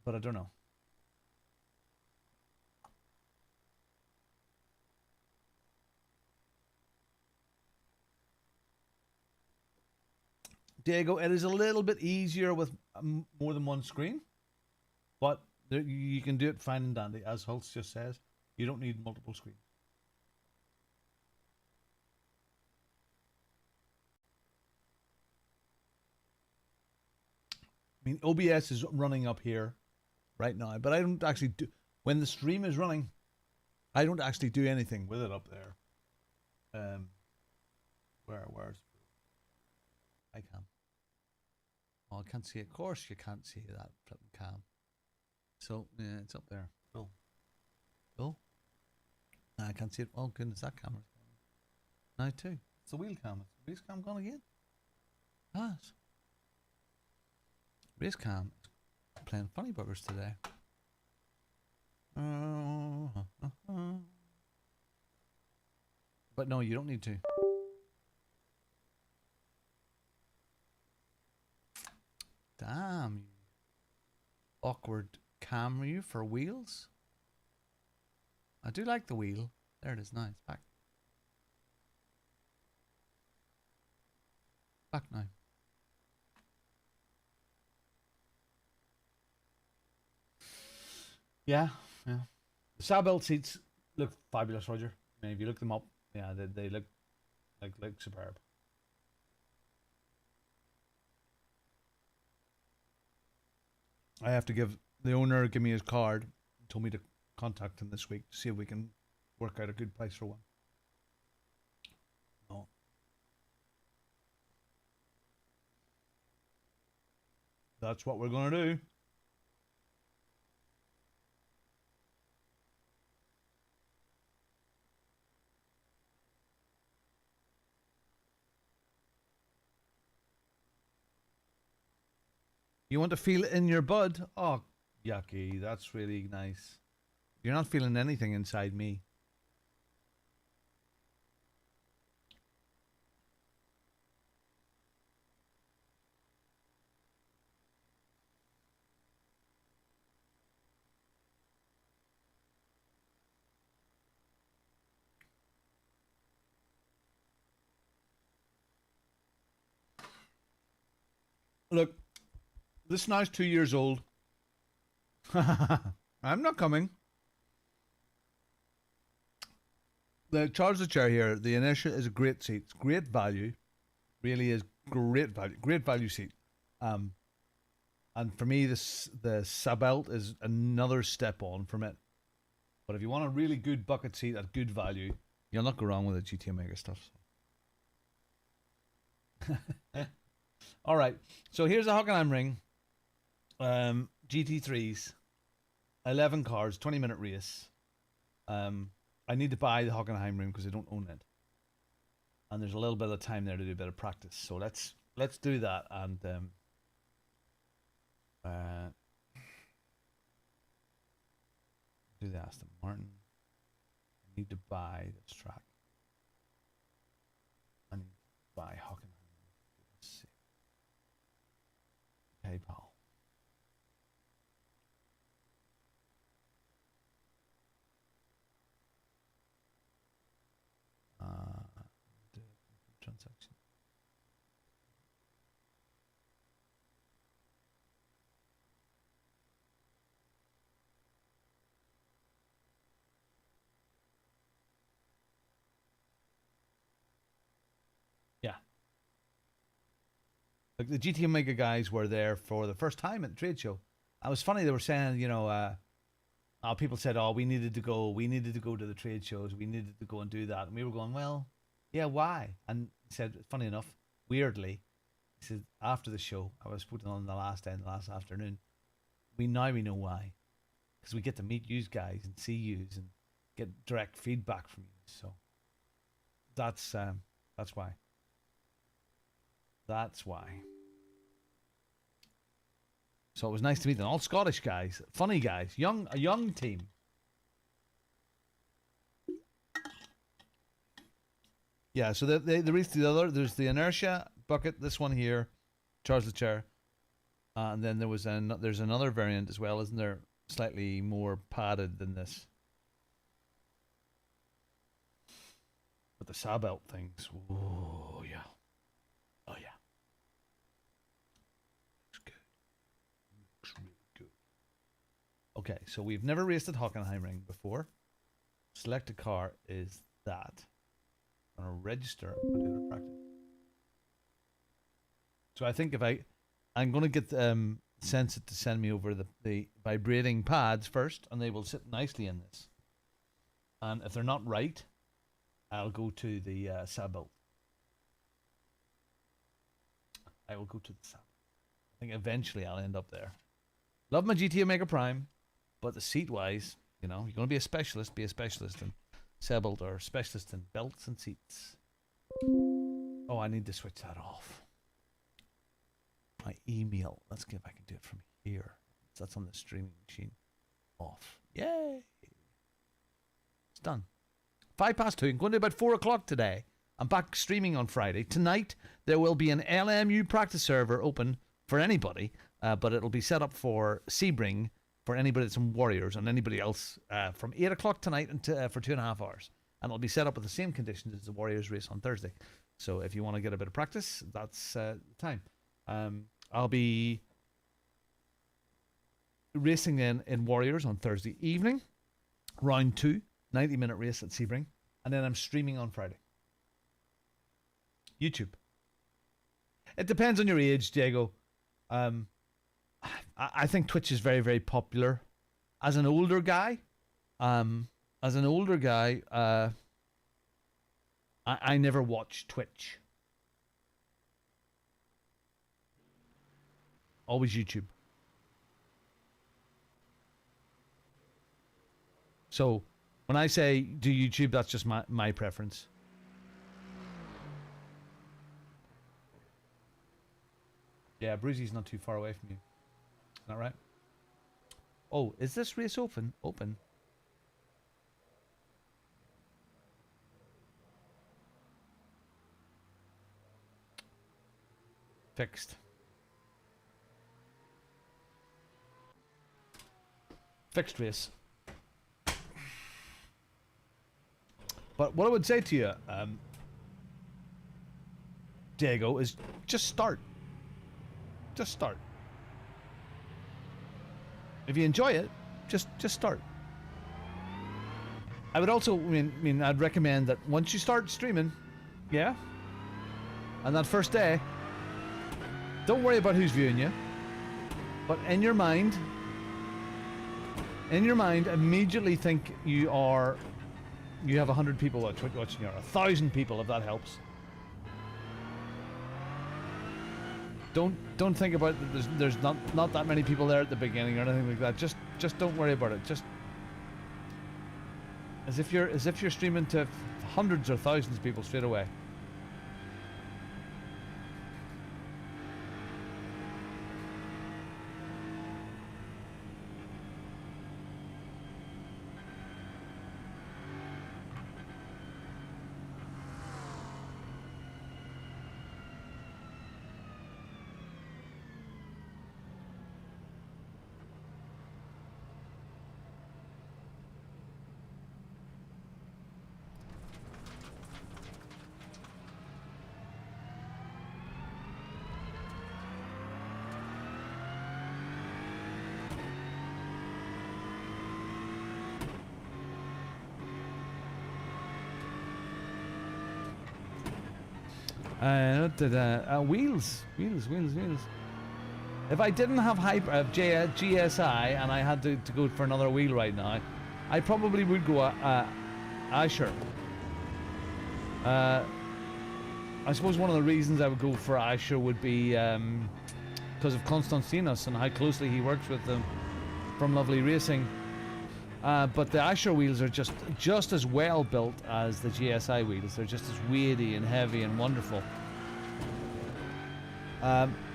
but I don't know. Diego, it is a little bit easier with more than one screen, but you can do it fine and dandy, as Hulse just says. You don't need multiple screens. I mean, OBS is running up here right now, but I don't actually do, when the stream is running, I don't actually do anything with it up there. Where's I can. Oh, I can't see it. Of course you can't see that flipping cam. So yeah, it's up there. Cool. Cool. I can't see it. Oh goodness, that camera's gone. Now too. It's the wheel cam. Is the race cam gone again? Yes. Race cam is playing funny buggers today. But no, you don't need to. Damn, you awkward camera you for wheels. I do like the wheel. There it is now. It's back. Back now. Yeah, yeah. The Sabelt seats look fabulous, Roger. I mean, if you look them up, yeah, they look like superb. I have to give the owner give me his card. He told me to contact him this week to see if we can work out a good price for one. No. That's what we're gonna do. You want to feel it in your bud? Oh, yucky. That's really nice. You're not feeling anything inside me. Look, this now's 2 years old. I'm not coming. The Charles the chair here, the Inertia is a great seat. It's great value. Really is great value. Great value seat. And for me, the Sabelt is another step on from it. But if you want a really good bucket seat at good value, you'll not go wrong with the GT Omega stuff. All right. So here's a Hockenheim ring. GT3s. 11 cars, 20-minute race. I need to buy the Hockenheim ring because I don't own it. And there's a little bit of time there to do a bit of practice. So let's do that and do the Aston Martin. I need to buy this track. I need to buy Hockenheim. Let's see. Okay, pal. The transaction. Yeah. Like the GT Omega guys were there for the first time at the trade show. I was funny, they were saying, you know, people said, oh, we needed to go to the trade shows, we needed to go and do that. And we were going, well, yeah, why? And he said, funny enough, weirdly, he said, after the show, I was putting on the last afternoon, we know why. Because we get to meet you guys and see you and get direct feedback from you. So that's why. That's why. So it was nice to meet them. All Scottish guys, funny guys, a young team. Yeah, so they raced the other. There's the Inertia bucket. This one here, Charles the chair, and then there's another variant as well, isn't there? Slightly more padded than this. But the Sabelt things, oh yeah, oh yeah. Really good. Okay, so we've never raced at Hockenheimring before. select a car is that. I'm going to register and do it practice. So I think I'm going to get Sensit to send me over the vibrating pads first, and they will sit nicely in this. And if they're not right, I'll go to the Sabolt. I will go to the Sabolt. I think eventually I'll end up there. Love my GT Omega Prime, but the seat-wise, you know, you're going to be a specialist in Sabolt or specialist in belts and seats. Oh, I need to switch that off. My email. Let's see if I can do it from here. So that's on the streaming machine. Off. Yay! It's done. 2:05. I'm going to about 4 o'clock today. I'm back streaming on Friday. Tonight, there will be an LMU practice server open for anybody, but it'll be set up for Sebring for anybody that's in Warriors and anybody else from 8 o'clock tonight for 2.5 hours. And it'll be set up with the same conditions as the Warriors race on Thursday. So if you want to get a bit of practice, that's the time. I'll be racing in Warriors on Thursday evening, round 2, 90-minute race at Sebring, and then I'm streaming on Friday. YouTube. It depends on your age, Diego. I think Twitch is very, very popular. As an older guy, I never watched Twitch. Always YouTube. So when I say do YouTube, that's just my preference. Yeah, Bruisy's not too far away from you. Isn't that right? Oh, is this race open? Open. Fixed. Fixed race. But what I would say to you, Diego, is just start. Just start. If you enjoy it, just start. I would also, I'd recommend that once you start streaming, yeah, on that first day, don't worry about who's viewing you, but in your mind, immediately think you have 100 people watching you, or 1,000 people, if that helps. Don't think about that. There's not that many people there at the beginning or anything like that. Just don't worry about it. Just as if you're streaming to hundreds or thousands of people straight away. Wheels. If I didn't have GSI and I had to go for another wheel right now, I probably would go Asher. I suppose one of the reasons I would go for Asher would be because of Konstantinos and how closely he works with them from Lovely Racing. But the Asher wheels are just as well built as the GSI wheels. They're just as weighty and heavy and wonderful.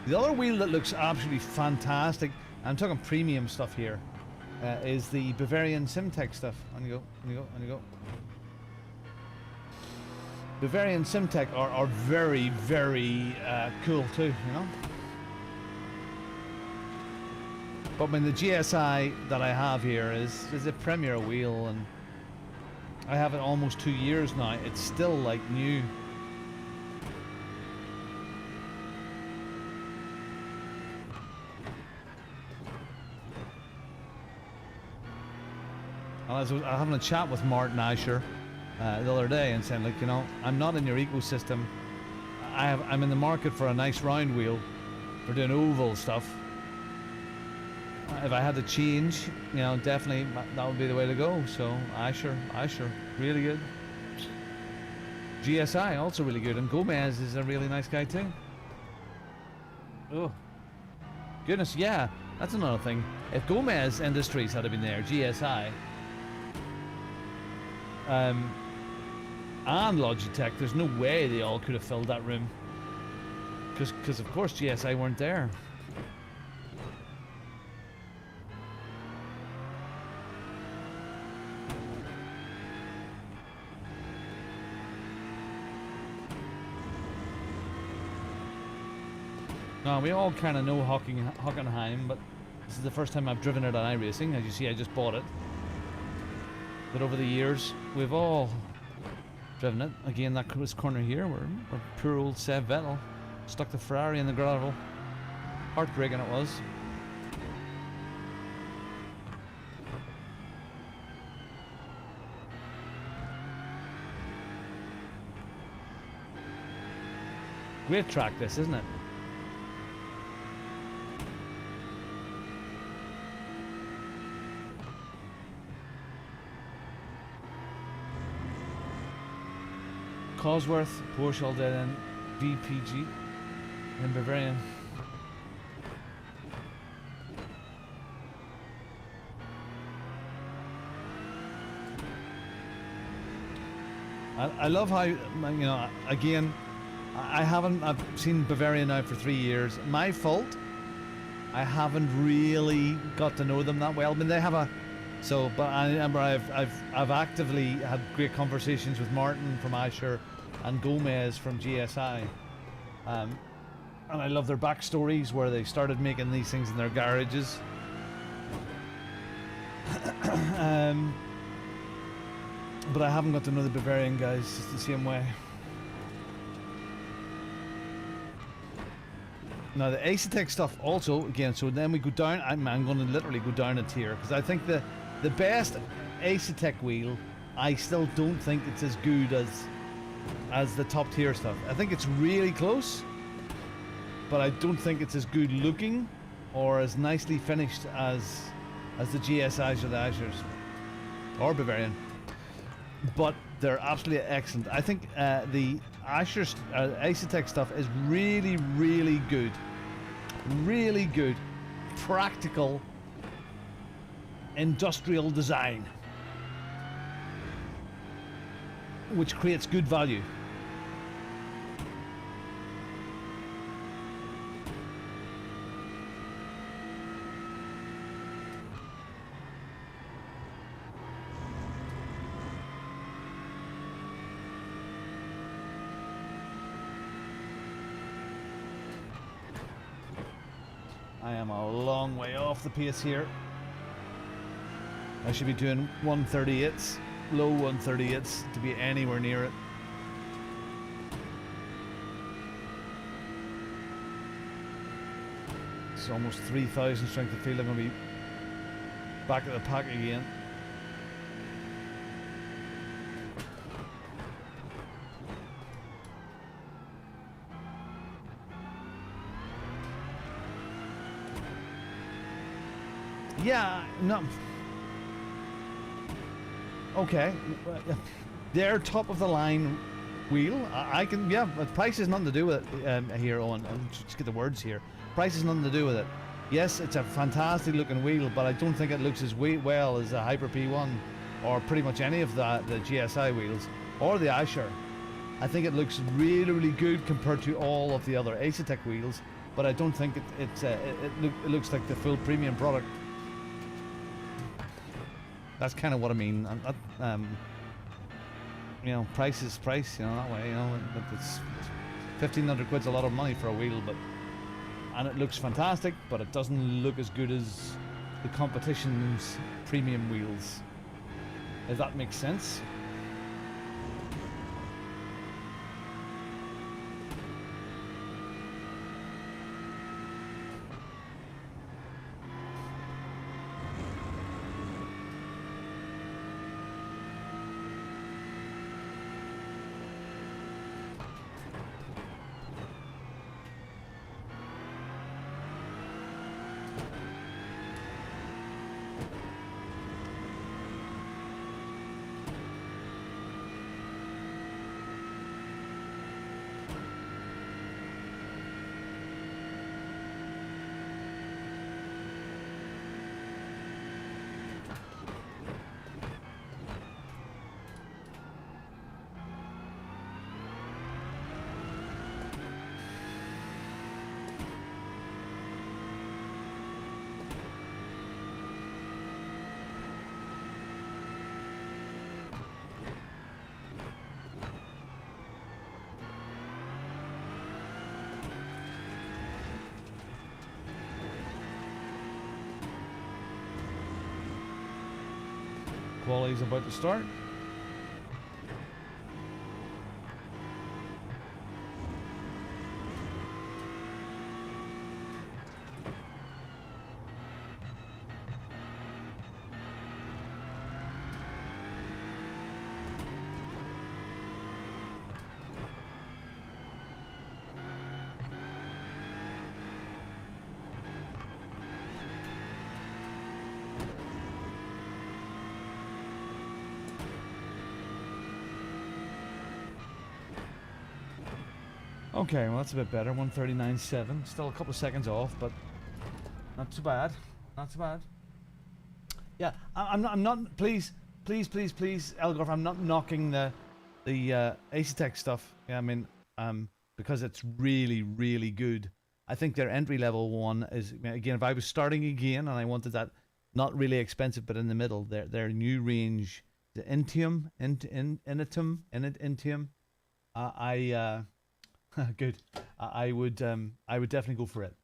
The other wheel that looks absolutely fantastic, I'm talking premium stuff here, is the Bavarian Simtech stuff. On you go. Bavarian Simtech are very, very cool too, you know? But the GSI that I have here is a premier wheel, and I have it almost 2 years now. It's still like new. And I was having a chat with Martin Asher the other day and saying, like, you know, I'm not in your ecosystem. I'm in the market for a nice round wheel for doing oval stuff. If I had to change, you know, definitely that would be the way to go. So Asher, really good. GSI also really good, and Gomez is a really nice guy too. Oh, goodness, yeah, that's another thing. If Gomez Industries had been there, GSI, and Logitech, there's no way they all could have filled that room. Because of course GSI weren't there. No, we all kind of know Hockenheim, but this is the first time I've driven it on iRacing. As you see, I just bought it. But over the years, we've all driven it. Again, that close corner here, where poor old Seb Vettel stuck the Ferrari in the gravel. Heartbreaking it was. Great track this, isn't it? Cosworth, Porsche all dead end, VPG, and Bavarian. I love how, you know, again, I've seen Bavarian now for 3 years. My fault. I haven't really got to know them that well. I mean, they have a, so, but I remember I've actively had great conversations with Martin from Asher and Gomez from GSI, and I love their backstories where they started making these things in their garages. But I haven't got to know the Bavarian guys the same way. Now the Asetek stuff also, again, so then we go down, I'm going to literally go down a tier, because I think the best Asetek wheel, I still don't think it's as good as the top tier stuff. I think it's really close, but I don't think it's as good looking or as nicely finished as the GSIs or the Ashers or Bavarian. But they're absolutely excellent. I think the Asher Asetek stuff is really, really good. Really good, practical, industrial design, which creates good value. I am a long way off the pace here. I should be doing 138s, low 138s, to be anywhere near it. It's almost 3,000 strength of field. I'm going to be back at the pack again. Yeah, no. Okay, they're top of the line wheel. I can, yeah, but price has nothing to do with it here. On, just get the words here. Price has nothing to do with it. Yes, it's a fantastic looking wheel, but I don't think it looks as well as a Hyper P1 or pretty much any of the GSI wheels or the Asher. I think it looks really, really good compared to all of the other Asetek wheels, but I don't think it looks like the full premium product. That's kind of what I mean. You know, price is price, you know, that way, you know, it's 1,500 quid's a lot of money for a wheel, but, and it looks fantastic, but it doesn't look as good as the competition's premium wheels, if that makes sense. Quality's about to start. Okay, well that's a bit better. 139.7. Still a couple of seconds off, but not too bad. Not too bad. Yeah, I'm not. Please, Elgorf. I'm not knocking the AC Tech stuff. Yeah, I mean, because it's really good. I think their entry level one is, again, if I was starting again and I wanted that not really expensive but in the middle, their new range, the Intium, Intium. Good. I would definitely go for it.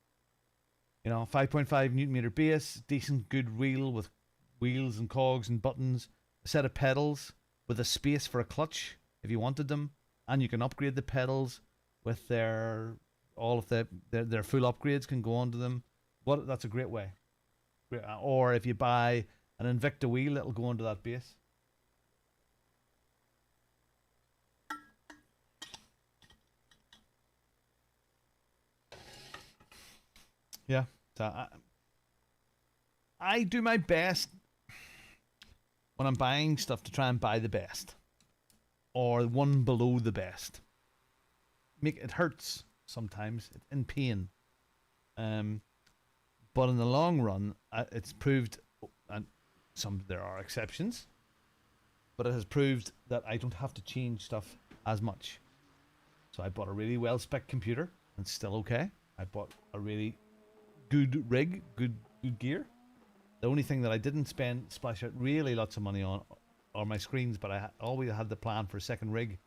You know, 5.5 Newton meter base, decent good wheel with wheels and cogs and buttons, a set of pedals with a space for a clutch if you wanted them, and you can upgrade the pedals with their full upgrades can go onto them. That's a great way. Or if you buy an Invicta wheel, it'll go onto that base. Yeah, so I do my best when I'm buying stuff to try and buy the best, or one below the best. It hurts sometimes, it's in pain, but in the long run, it's proved, and there are exceptions, but it has proved that I don't have to change stuff as much. So I bought a really well-spec computer, and it's still okay. I bought a really good rig, good gear. The only thing that I didn't splash out really lots of money on are my screens, but I always had the plan for a second rig.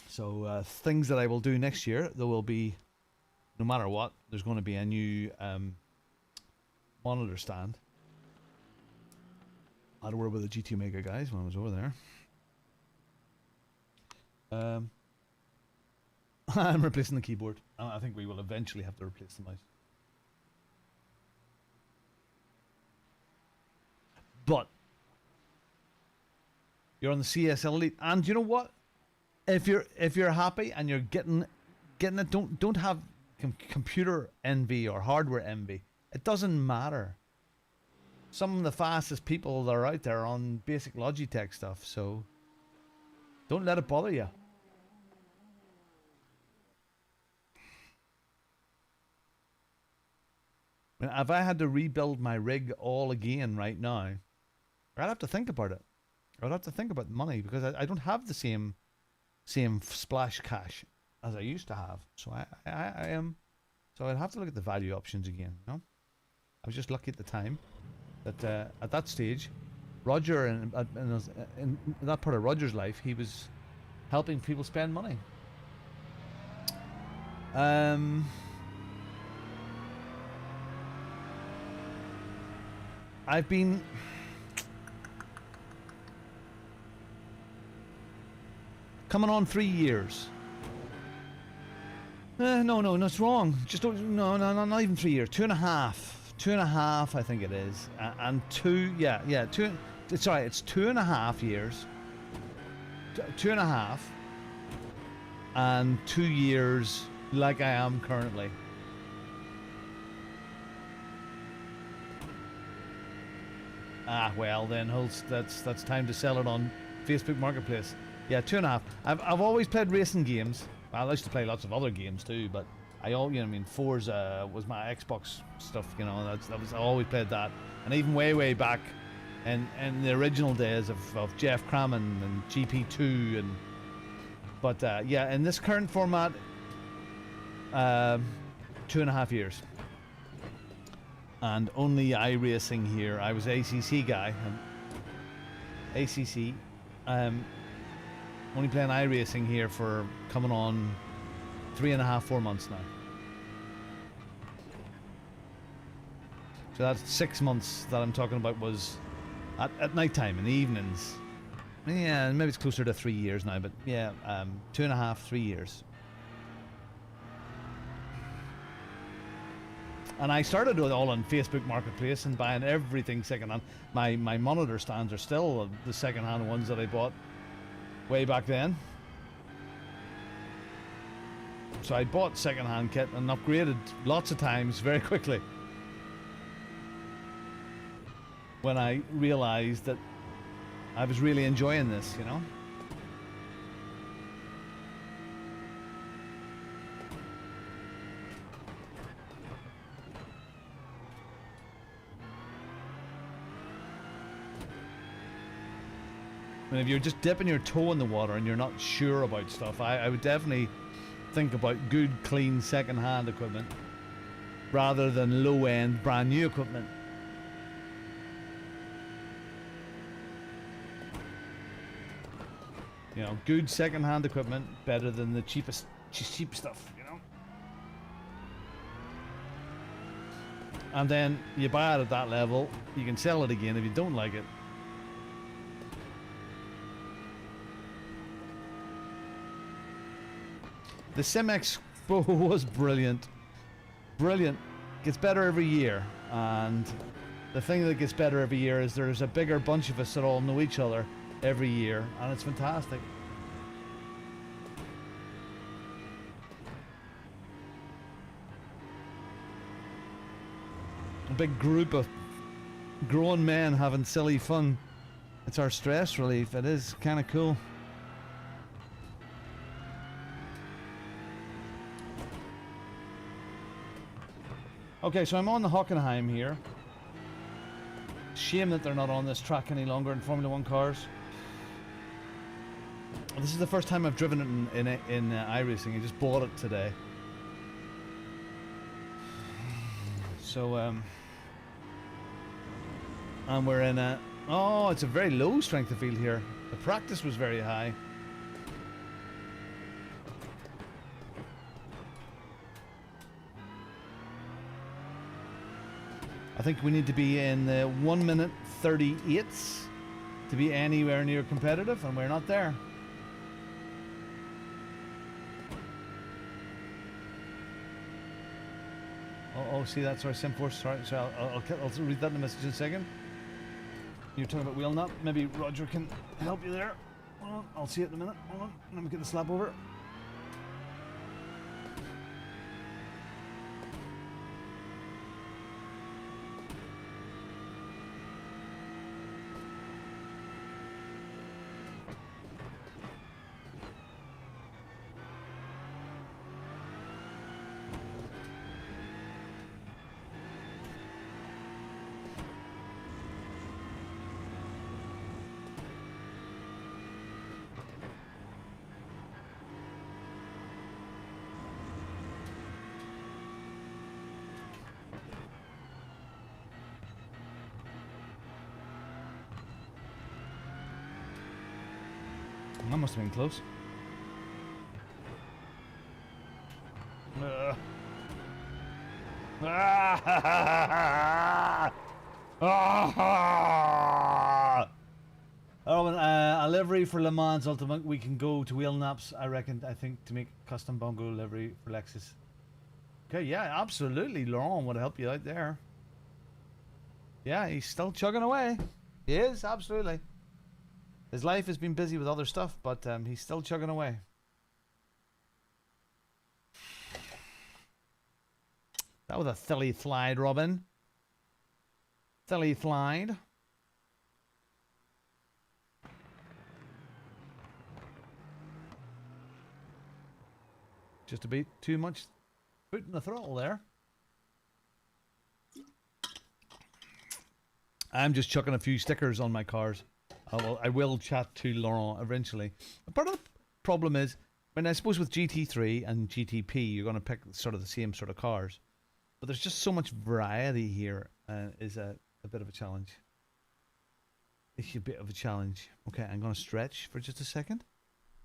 So things that I will do next year, there will be, no matter what, there's going to be a new monitor stand. I had a word with the GT Omega guys when I was over there. I'm replacing the keyboard. I think we will eventually have to replace the mouse. But you're on the CSL Elite, and you know what? If you're happy and you're getting it, don't have computer envy or hardware envy. It doesn't matter. Some of the fastest people that are out there are on basic Logitech stuff, so don't let it bother you. If I had to rebuild my rig all again right now, I'd have to think about it. I'd have to think about the money, because I don't have the same splash cash as I used to have. So I am. So I'd have to look at the value options again. You know? I was just lucky at the time that at that stage, Roger in that part of Roger's life, he was helping people spend money. I've been coming on 3 years. No, it's wrong. Just don't, no, not even 3 years. 2.5. 2.5, I think it is. And two, sorry, it's 2.5 years. 2.5. And 2 years like I am currently. Well then, Holst, that's time to sell it on Facebook Marketplace. Yeah, 2.5. I've always played racing games. I used to play lots of other games too, but Forza was my Xbox stuff. You know, I always played that, and even way back, in the original days of Jeff Crammon and GP2 but yeah, in this current format, 2.5 years. And only iRacing here. I was ACC guy. ACC. Only playing iRacing here for coming on 3.5, 4 months now. So that's 6 months that I'm talking about was At night time, in the evenings. Yeah, maybe it's closer to 3 years now, but yeah, 2.5, 3 years. And I started it all on Facebook Marketplace and buying everything secondhand. My monitor stands are still the secondhand ones that I bought way back then. So I bought secondhand kit and upgraded lots of times very quickly when I realized that I was really enjoying this, you know. And if you're just dipping your toe in the water and you're not sure about stuff, I would definitely think about good, clean, second-hand equipment rather than low-end, brand-new equipment. You know, good second-hand equipment better than the cheap stuff, you know. And then you buy it at that level, you can sell it again if you don't like it. The Sim Expo was brilliant. Brilliant. Gets better every year. And the thing that gets better every year is there's a bigger bunch of us that all know each other every year. And it's fantastic. A big group of grown men having silly fun. It's our stress relief. It is kind of cool. Okay, so I'm on the Hockenheim here. Shame that they're not on this track any longer in Formula 1 cars. This is the first time I've driven it in iRacing. I just bought it today. So, and we're in a... Oh, it's a very low strength of field here. The practice was very high. I think we need to be in the 1 minute 38s to be anywhere near competitive, and we're not there. Oh, see, that's our SimForce. Sorry, so I'll read that in the message in a second. You're talking about wheel nut. Maybe Roger can help you there. Hold on, I'll see it in a minute. Hold on, let me get the slap over. That must have been close. A livery for Le Mans Ultimate. We can go to wheel naps, I reckon, I think, to make custom bongo livery for Lexus. Okay, yeah, absolutely. Laurent would help you out there. Yeah, he's still chugging away. He is, absolutely. His life has been busy with other stuff, but he's still chugging away. That was a silly slide, Robin. Silly slide. Just a bit too much foot in the throttle there. I'm just chucking a few stickers on my cars. I will chat to Laurent eventually. Part of the problem is, I suppose with GT3 and GTP, you're going to pick sort of the same sort of cars. But there's just so much variety here, is a bit of a challenge. It's a bit of a challenge. Okay, I'm going to stretch for just a second.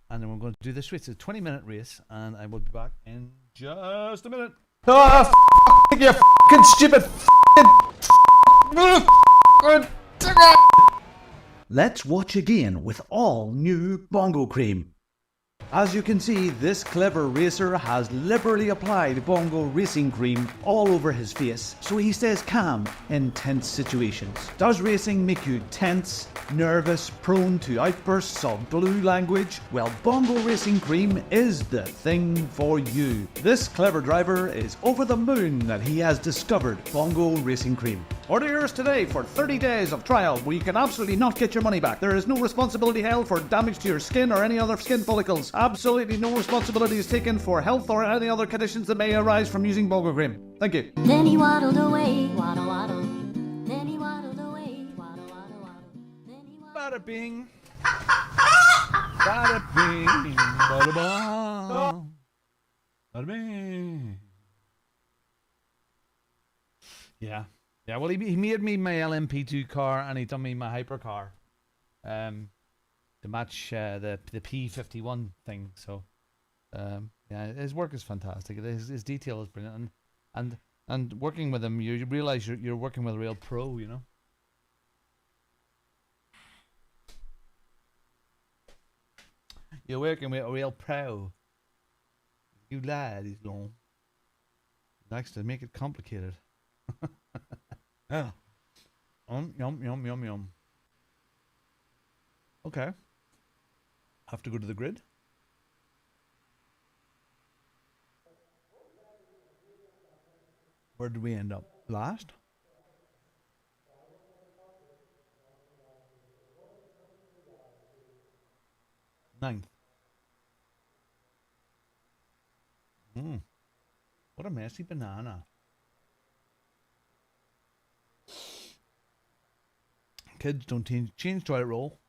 And then we're going to do this race. It's a 20-minute race, and I will be back in just a minute. Ah, you fucking stupid let's watch again with all new Bongo Cream. As you can see, this clever racer has liberally applied Bongo Racing cream all over his face, so he stays calm in tense situations. Does racing make you tense, nervous, prone to outbursts of blue language? Well, Bongo Racing cream is the thing for you. This clever driver is over the moon that he has discovered Bongo Racing cream. Order yours today for 30 days of trial where you can absolutely not get your money back. There is no responsibility held for damage to your skin or any other skin follicles. Absolutely no responsibility is taken for health or any other conditions that may arise from using Bongo cream. Thank you. Then he waddled away, waddle waddle. Then he waddled away, waddle waddle waddle. Then he waddled. Bada bing. Bada bing. Bada bong. Bada bing. Yeah. Yeah, well, he made me my LMP2 car and he done me my hypercar to match the P51 thing. So, yeah, his work is fantastic. His detail is brilliant. And working with him, you realize you're working with a real pro, you know. You're working with a real pro. You lad, he's long. He likes to make it complicated. Yeah. Yum, yum, yum, yum. Okay. Have to go to the grid. Where did we end up? Last? Ninth. What a messy banana. Kids, don't change toilet roll.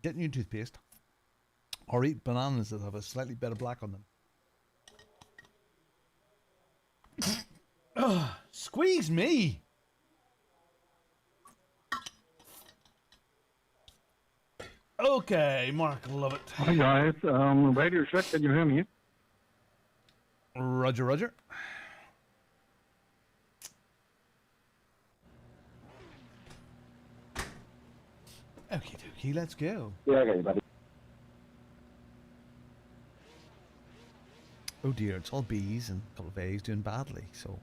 Get new toothpaste. Or eat bananas that have a slightly better black on them. Squeeze me! Okay, Mark, love it. Hi guys, radio check, can you hear me? Roger, roger. Okie dokie, let's go. Yeah, I got you, buddy. Oh dear, it's all B's and a couple of A's doing badly, so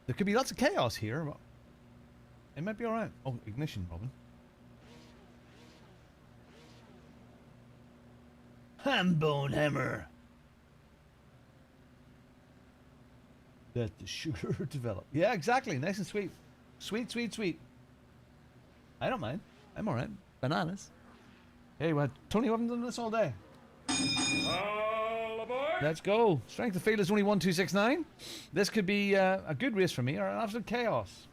there could be lots of chaos here, but it might be alright. Oh, ignition, Robin. Hambone hammer. Let the sugar develop. Yeah, exactly. Nice and sweet. Sweet, sweet, sweet. I don't mind. I'm alright. Bananas. Hey, what? Tony, we haven't done this all day. All aboard! Let's go. Strength of field is only 1269. This could be a good race for me or an absolute chaos.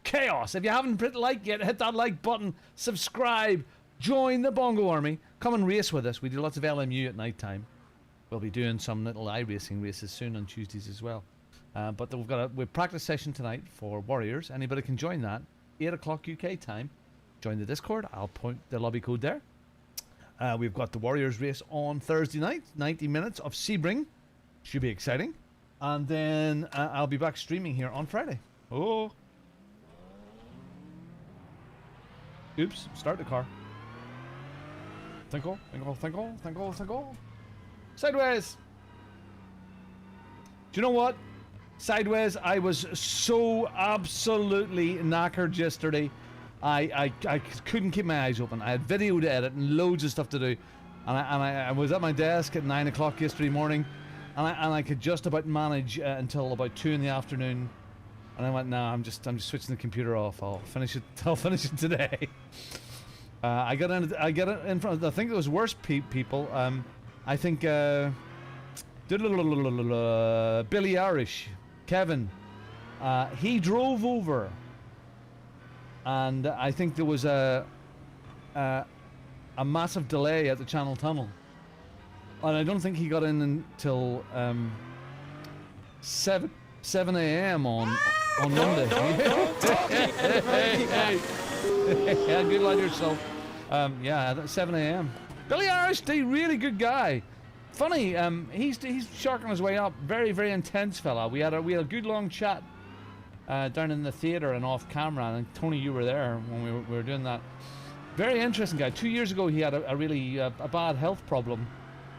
Chaos. If you haven't hit like yet, hit that like button. Subscribe. Join the Bongo Army. Come and race with us. We do lots of LMU at night time. We'll be doing some little iRacing races soon on Tuesdays as well. But we've got a practice session tonight for Warriors. Anybody can join that. 8 o'clock UK time. Join the Discord. I'll point the lobby code there. We've got the Warriors race on Thursday night. 90 minutes of Sebring. Should be exciting. And then I'll be back streaming here on Friday. Oh. Oops. Start the car. Tinkle, tinkle, tinkle, tinkle, tinkle. Sideways. Do you know what? Sideways, I was so absolutely knackered yesterday. I couldn't keep my eyes open. I had video to edit and loads of stuff to do. And I was at my desk at 9 o'clock yesterday morning. And I could just about manage until about 2 in the afternoon. And I went, nah, I'm just switching the computer off. I'll finish it today. I got in front of, I think it was worse people. I think Billy Irish, Kevin, he drove over, and I think there was a massive delay at the Channel Tunnel, and I don't think he got in until 7 a.m. on Monday. Yeah, good luck yourself. Yeah, 7 a.m. Billy Irish, the really good guy. Funny, he's sharking his way up. Very, very intense fella. We had a good long chat. down in the theater and off camera, and Tony, you were there when we were doing that. Very interesting guy. 2 years ago he had a really a bad health problem,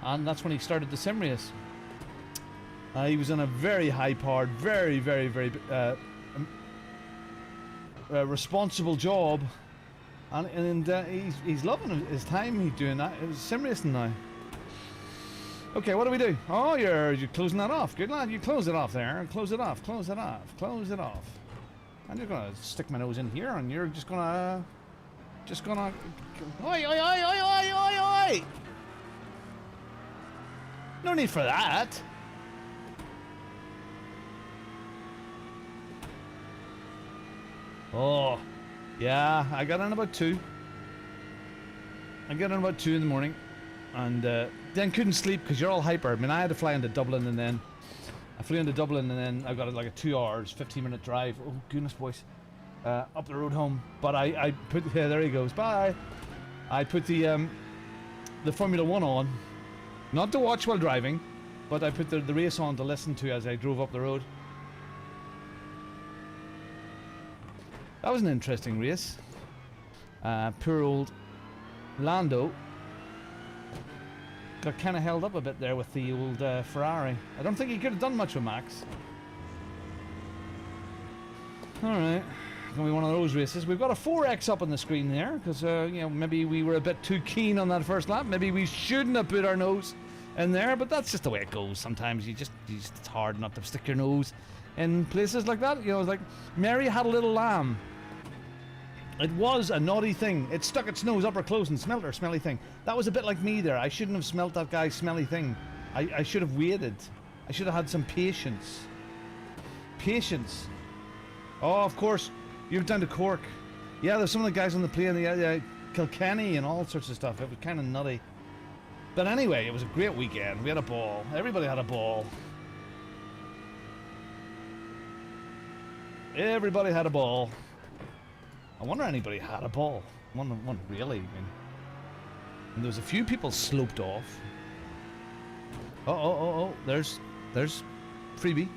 and that's when he started the sim race. He was in a very high-powered, very responsible job, and he's loving his time. He's doing that. It was sim racing now. Okay, what do we do? Oh, you're closing that off. Good lad, you close it off there. Close it off. Close it off. Close it off. I'm just gonna stick my nose in here, and you're just gonna. Oi, oi, oi, oi, oi, oi, oi! No need for that. Oh, yeah, I got in about 2. I got in about 2 in the morning, and then couldn't sleep because you're all hyper. I mean, I had to fly into Dublin, and then I flew into Dublin, and then I got like a 2 hours, 15-minute drive. Oh goodness, boys, up the road home. But I put there he goes. Bye. I put the Formula 1 on, not to watch while driving, but I put the race on to listen to as I drove up the road. That was an interesting race. Poor old Lando got kind of held up a bit there with the old Ferrari. I don't think he could have done much with Max. Alright, gonna be one of those races. We've got a 4X up on the screen there, because you know, maybe we were a bit too keen on that first lap. Maybe we shouldn't have put our nose in there, but that's just the way it goes. Sometimes it's hard not to stick your nose in places like that. You know, it's like Mary had a little lamb. It was a naughty thing. It stuck its nose up her clothes and smelled her smelly thing. That was a bit like me there. I shouldn't have smelt that guy's smelly thing. I should have waited. I should have had some patience. Patience. Oh, of course. You're down to Cork. Yeah, there's some of the guys on the plane. Yeah, Kilkenny and all sorts of stuff. It was kind of nutty. But anyway, it was a great weekend. We had a ball. Everybody had a ball. Everybody had a ball. I wonder anybody had a ball. One really. I mean, and there was a few people sloped off. Oh! There's Freebie.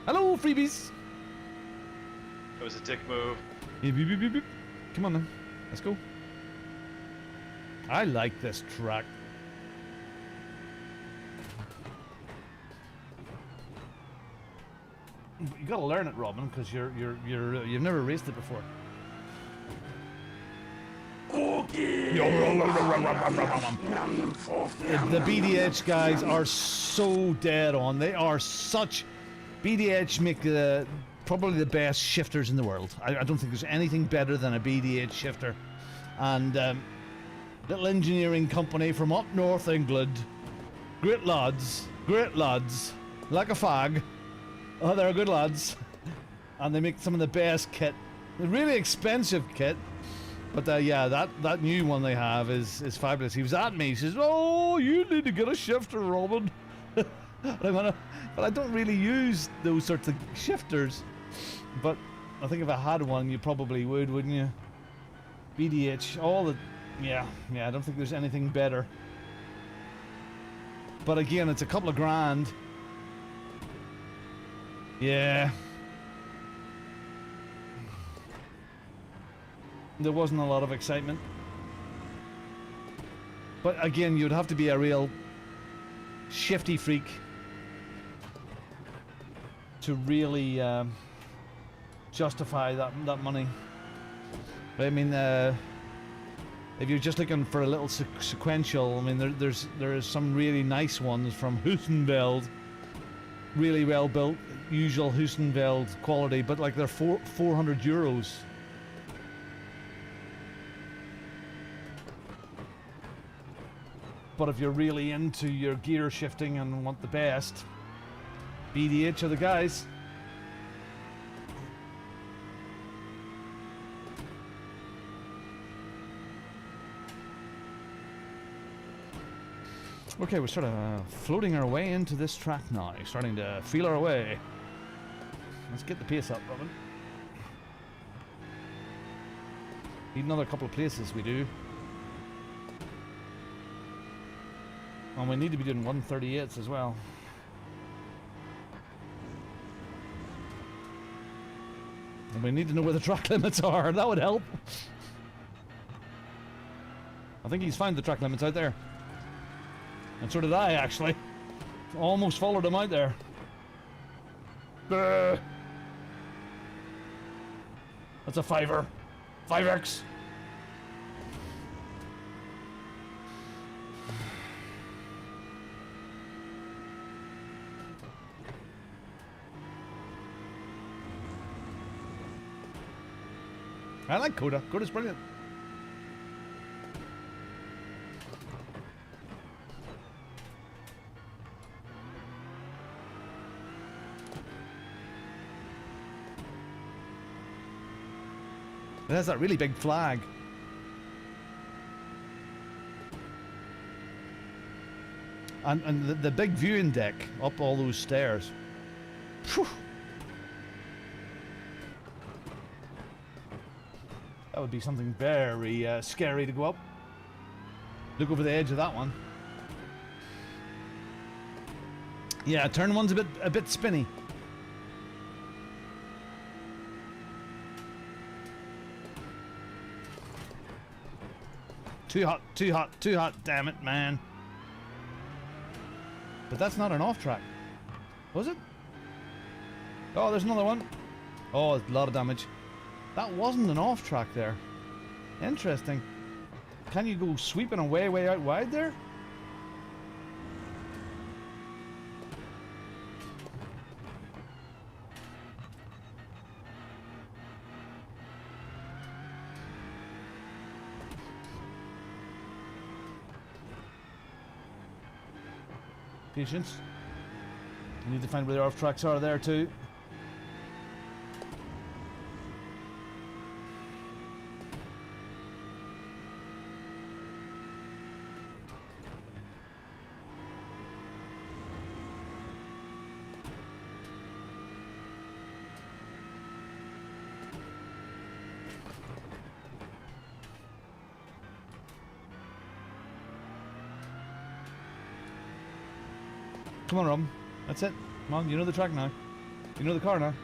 Hello, freebies. It was a dick move. Beep, beep, beep, beep, beep. Come on then, let's go. I like this track. You gotta learn it, Robin, because you've never raced it before. The BDH guys are so dead on. They are such. BDH make probably the best shifters in the world. I don't think there's anything better than a BDH shifter. And little engineering company from up north England. Great lads, like a fag. Oh, they're good lads. And they make some of the best kit. Really expensive kit. But yeah, that new one they have is fabulous. He was at me. He says, "Oh, you need to get a shifter, Robin." But I don't really use those sorts of shifters. But I think if I had one, you probably would, wouldn't you? BDH, yeah. I don't think there's anything better. But again, it's a couple of grand. Yeah. There wasn't a lot of excitement. But again, you'd have to be a real shifty freak to really justify that money. But I mean, if you're just looking for a little sequential, I mean, there is some really nice ones from Hussenveld, really well built, usual Hussenveld quality, but like they're 400 euros. But if you're really into your gear shifting and want the best, BDH are the guys. Okay, we're sort of floating our way into this track now, starting to feel our way. Let's get the pace up, Robin. Need another couple of places, we do. And we need to be doing 138s as well. we need to know where the track limits are. That would help. I think he's found the track limits out there. And so did I, actually. Almost followed him out there. That's a 5er. 5x. I like Coda. Coda's brilliant. It has that really big flag. And the big viewing deck up all those stairs. Phew. That would be something very scary to go up. Look over the edge of that one. Yeah, turn one's a bit spinny. Too hot, too hot, too hot, damn it, man. But that's not an off track. Was it? Oh, there's another one. Oh, a lot of damage. That wasn't an off track there. Interesting. Can you go sweeping away way out wide there? Patience. You need to find where the off tracks are there too. Come on, Rob. That's it. Come on, you know the track now. You know the car now.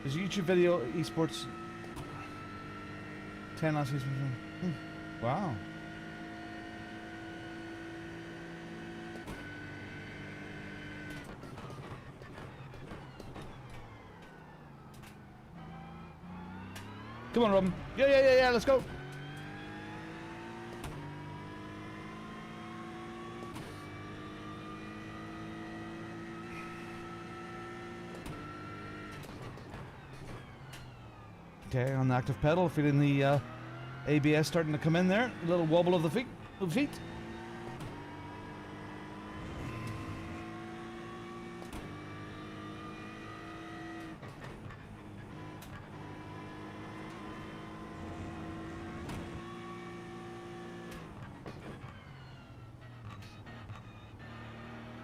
There's a YouTube video, esports. 10 last season. Wow. Come on, Robin. Yeah, let's go. Okay, on the active pedal, feeling the ABS starting to come in there. A little wobble of the feet.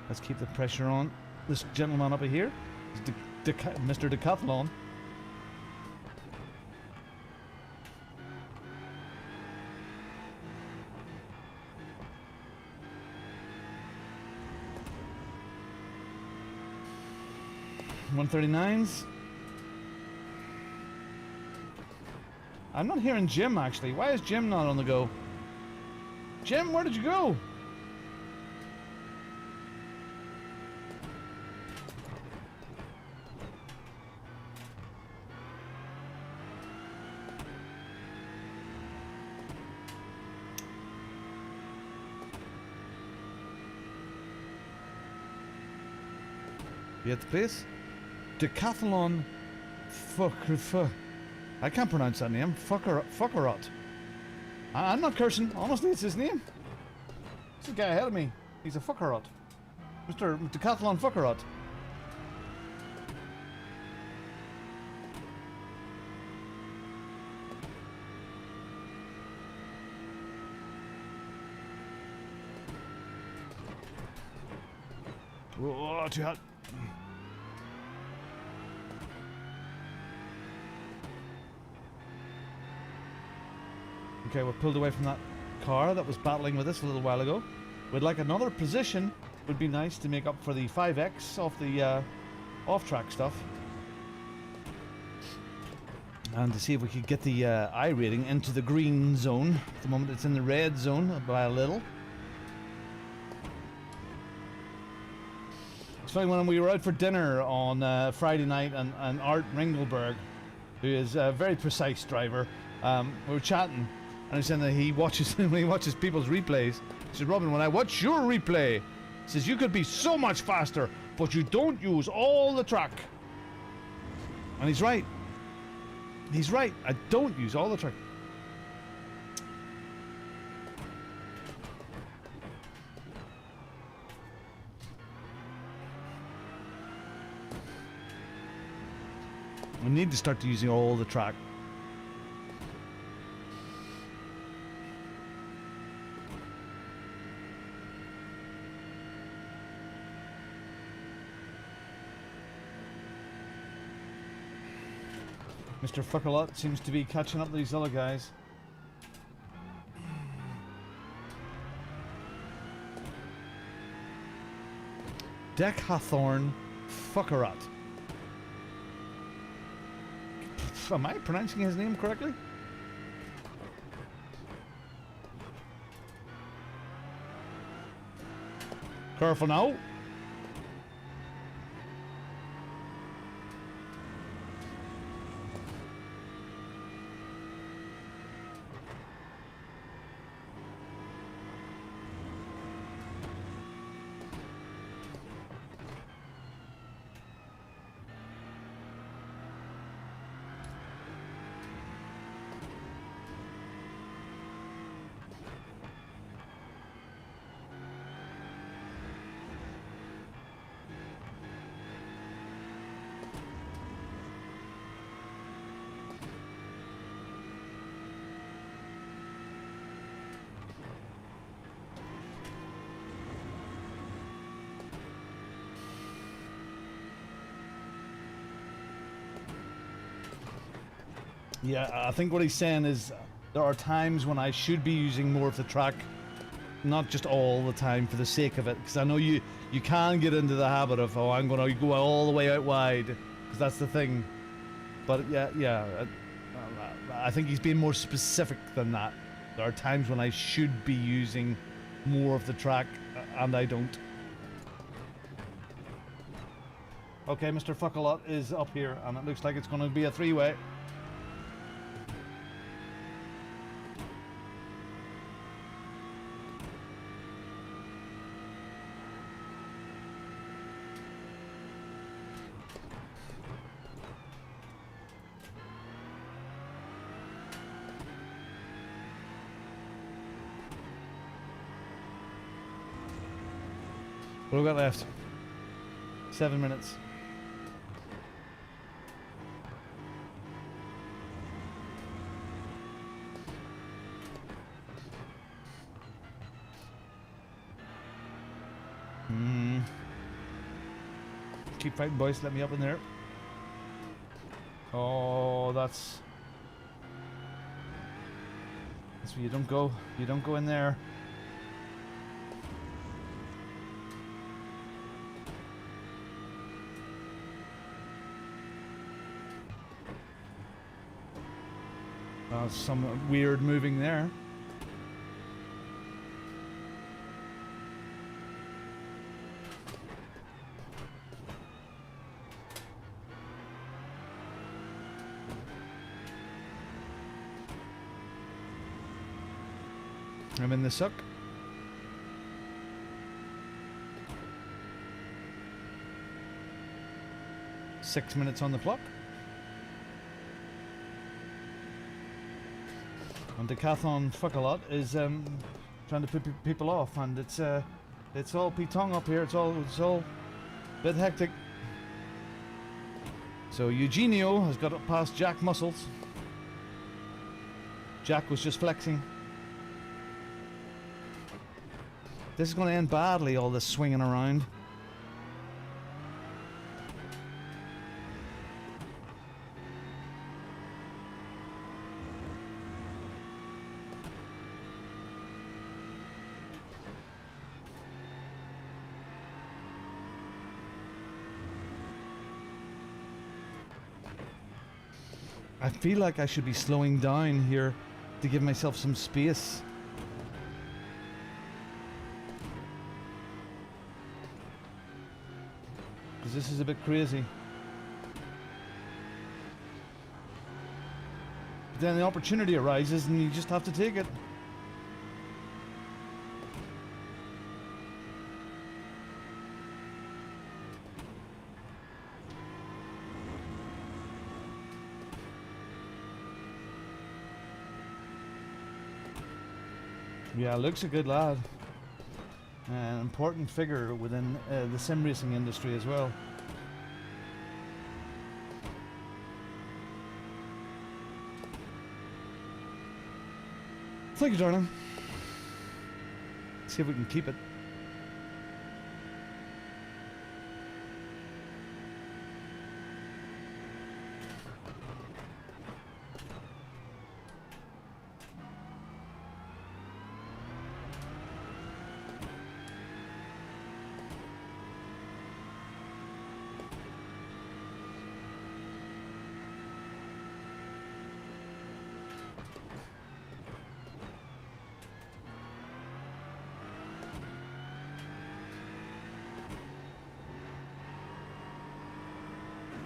Let's keep the pressure on this gentleman up here. Mr. Decathlon. $139s. I'm not hearing Jim actually. Why is Jim not on the go? Jim, where did you go? You at the place? Decathlon fucker. I can't pronounce that name. Fuckerot. I'm not cursing. Honestly, it's his name. It's the guy ahead of me. He's a fuckerot. Mr. Decathlon Fuckerot. Whoa, too hot. Okay, we're pulled away from that car that was battling with us a little while ago. We'd like another position. Would be nice to make up for the 5X off the off-track stuff. and to see if we could get the I rating into the green zone. At the moment it's in the red zone by a little. It's funny, when we were out for dinner on Friday night, and Art Ringelberg, who is a very precise driver, we were chatting, and he said that he watches when he watches people's replays. He said, Robin, when I watch your replay, he says, you could be so much faster, but you don't use all the track. And he's right. He's right. I don't use all the track. We need to start using all the track. Mr. Fuckalot seems to be catching up to these other guys. Decathlon Fuckarat. Am I pronouncing his name correctly? Careful now. Yeah, I think what he's saying is there are times when I should be using more of the track, not just all the time for the sake of it, because I know you can get into the habit of, oh, I'm going to go all the way out wide, because that's the thing. But yeah, I think he's being more specific than that. There are times when I should be using more of the track, and I don't. Okay, Mr. Fuckalot is up here, and it looks like it's going to be a three-way. What have we got left? 7 minutes. Keep fighting, boys. Let me up in there. Oh, that's where you don't go. You don't go in there. Some weird moving there. I'm in the suck. Six minutes on the clock. And Decathlon Fuckalot is trying to put people off, and it's all pitong up here. It's all a bit hectic. So Eugenio has got up past Jack Muscles. Jack was just flexing. This is going to end badly, all this swinging around. I feel like I should be slowing down here to give myself some space. Because this is a bit crazy. But then the opportunity arises and you just have to take it. Yeah, Luke's a good lad. An important figure within the sim racing industry as well. Thank you, darling. See if we can keep it.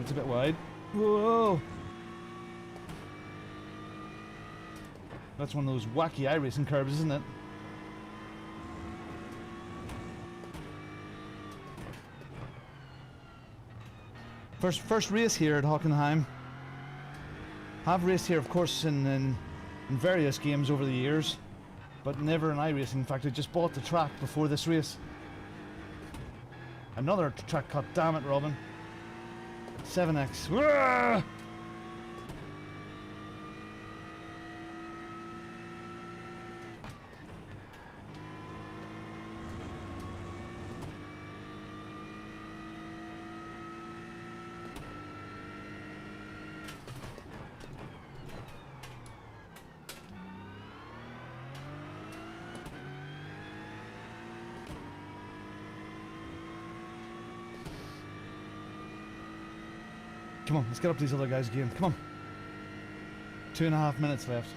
It's a bit wide. Whoa! That's one of those wacky iRacing curves, isn't it? First race here at Hockenheim. Have raced here, of course, in various games over the years, but never in iRacing. In fact, I just bought the track before this race. Another track cut. Damn it, Robin. 7X. Wah! Come on, let's get up to these other guys again. Come on. 2.5 minutes left.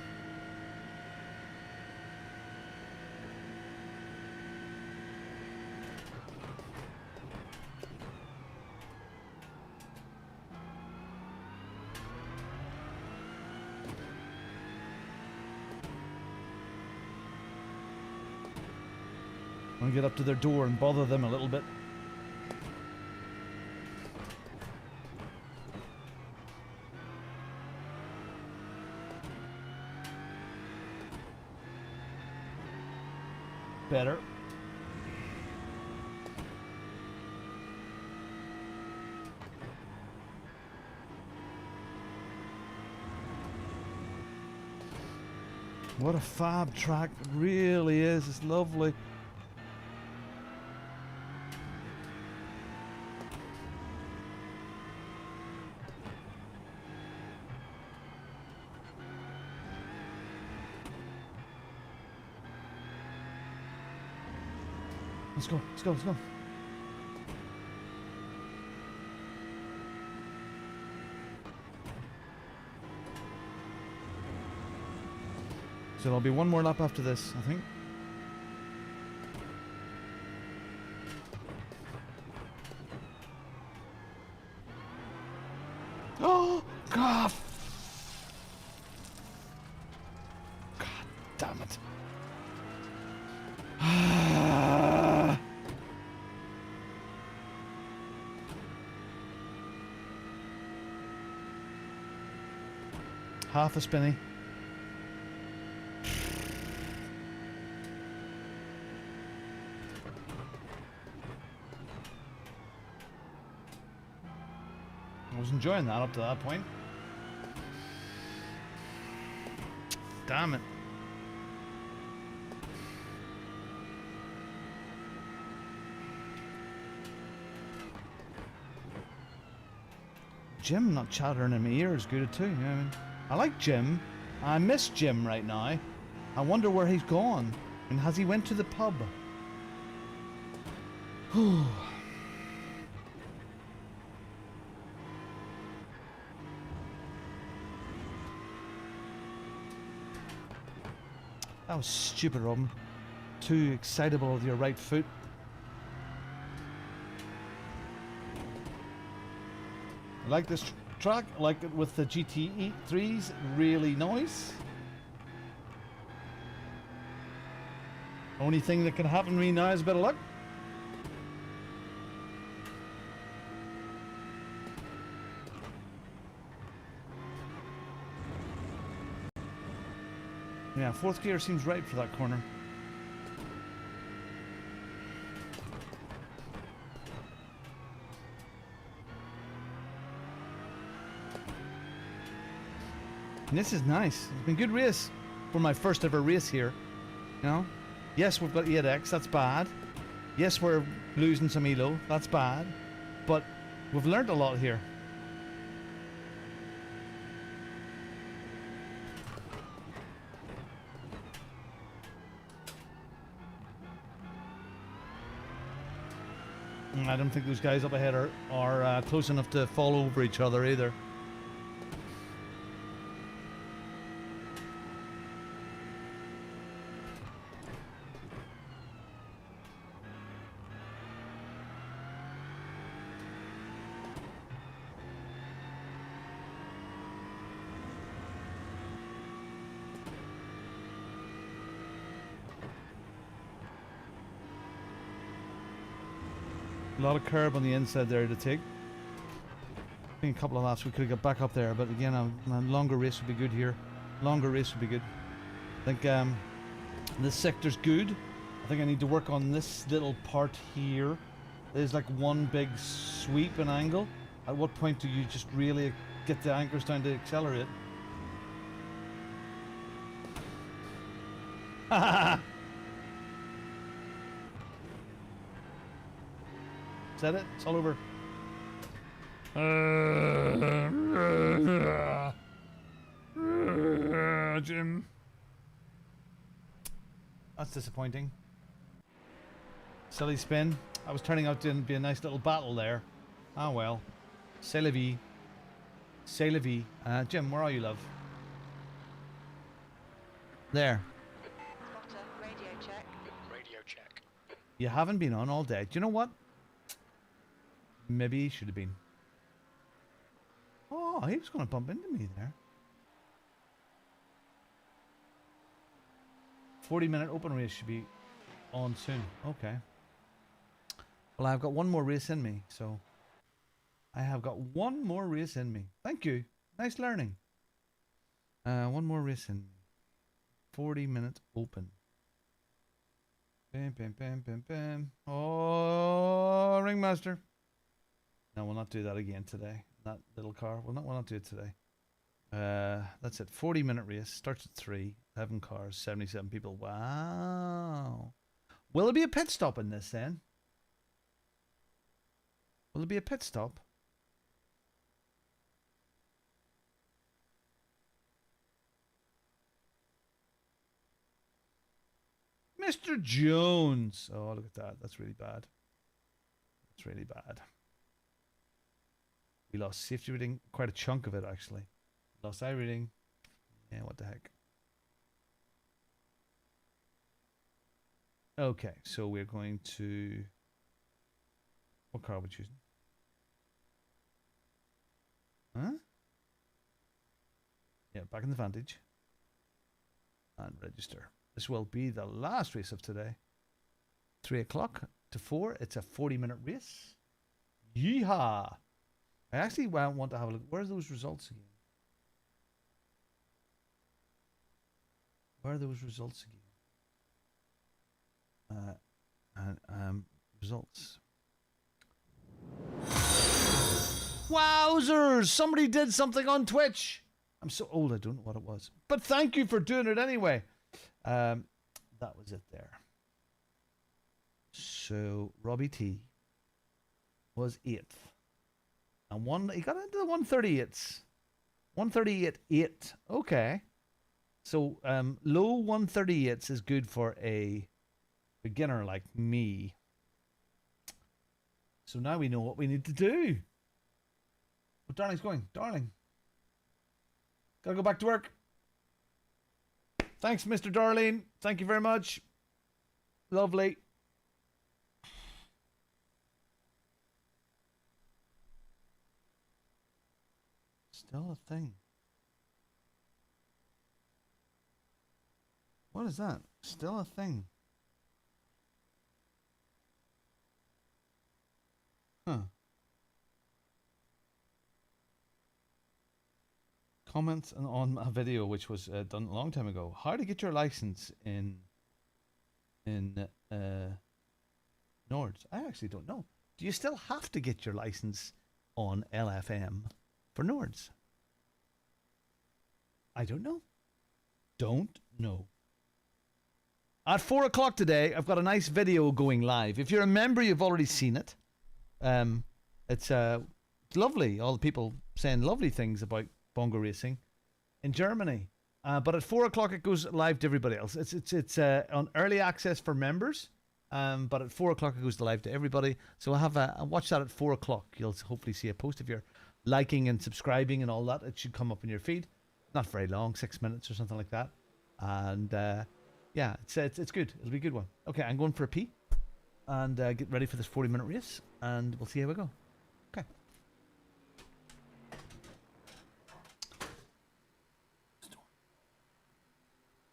I'm gonna get up to their door and bother them a little bit. Better. What a fab track it really is. It's lovely. Let's go, let's go, let's go. So there'll be one more lap after this, I think. Oh, God! God damn it. Half a spinny. I was enjoying that up to that point. Damn it. Jim not chattering in my ear is good too. You know what I mean? I like Jim. I miss Jim right now. I wonder where he's gone. And has he went to the pub? That was stupid, Robin. Too excitable with your right foot. I like this track. I like it with the GT3s. Really nice. Only thing that can happen to me now is a bit of luck. Yeah, fourth gear seems right for that corner. And this is nice. It's been a good race for my first ever race here. You know? Yes, we've got 8X, that's bad. Yes, we're losing some elo, that's bad. But we've learned a lot here. I don't think those guys up ahead are close enough to fall over each other either. A lot of curb on the inside there to take. I think a couple of laps we could have got back up there, but again, a longer race would be good here. Longer race would be good. I think this sector's good. I think I need to work on this little part here. There's like one big sweep and angle. At what point do you just really get the anchors down to accelerate? Is that it? It's all over. Jim. That's disappointing. Silly spin. I was turning out to be a nice little battle there. Ah well. C'est la vie. C'est la vie. Jim, where are you, love? There. Radio check. Radio check. You haven't been on all day. Do you know what? Maybe he should have been. Oh, he was going to bump into me there. 40-minute open race should be on soon. Okay. Well, I've got one more race in me, so I have got one more race in me. Thank you. Nice learning. One more race in me. 40-minute open. Bam, bam, bam, bam, bam. Oh, Ringmaster. No, we'll not do that again today. That little car. We'll not do it today. That's it. 40-minute race. Starts at 3. 11 cars. 77 people. Wow. Will there be a pit stop in this then? Will there be a pit stop? Mr. Jones. Oh, look at that. That's really bad. That's really bad. We lost safety rating, quite a chunk of it actually. Lost I rating. Yeah, what the heck. Okay, so we're going to... What car are we choosing? Huh? Yeah, back in the Vantage. And register. This will be the last race of today. 3 o'clock to 4. It's a 40-minute race. Yeehaw! I actually want to have a look. Where are those results again? Where are those results again? Results. Wowzers! Somebody did something on Twitch. I'm so old, I don't know what it was. But thank you for doing it anyway. That was it there. So, Robbie T was 8th. And he got into the 138s. 138.8. Okay. So, low 138s is good for a beginner like me. So now we know what we need to do. But Darling's going. Darling. Gotta go back to work. Thanks, Mr. Darlene. Thank you very much. Lovely. Still a thing. What is that? Still a thing. Huh. Comments on a video which was done a long time ago. How to get your license in Nords? I actually don't know. Do you still have to get your license on LFM for Nords? I don't know. Don't know. At 4 o'clock today, I've got a nice video going live. If you're a member, you've already seen it. It's lovely. All the people saying lovely things about Bongo Racing in Germany. But at 4 o'clock, it goes live to everybody else. It's on early access for members. But at 4 o'clock, it goes live to everybody. So I'll have watch that at 4 o'clock. You'll hopefully see a post. If you're liking and subscribing and all that, it should come up in your feed. Not very long, 6 minutes or something like that. And yeah, it's good. It'll be a good one. Okay, I'm going for a pee and get ready for this 40-minute race, and we'll see how we go. Okay.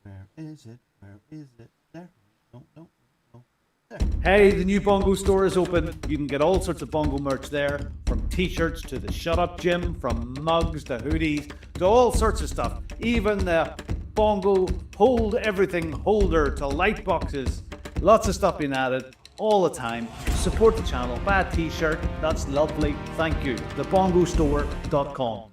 Where is it? Where is it? There. No. There. Hey, the new Bongo store is open. You can get all sorts of Bongo merch there, from t-shirts to the Shut Up Gym, from mugs to hoodies to all sorts of stuff. Even the Bongo Hold Everything holder to light boxes. Lots of stuff being added all the time. Support the channel. Buy a t-shirt. That's lovely. Thank you. thebongostore.com.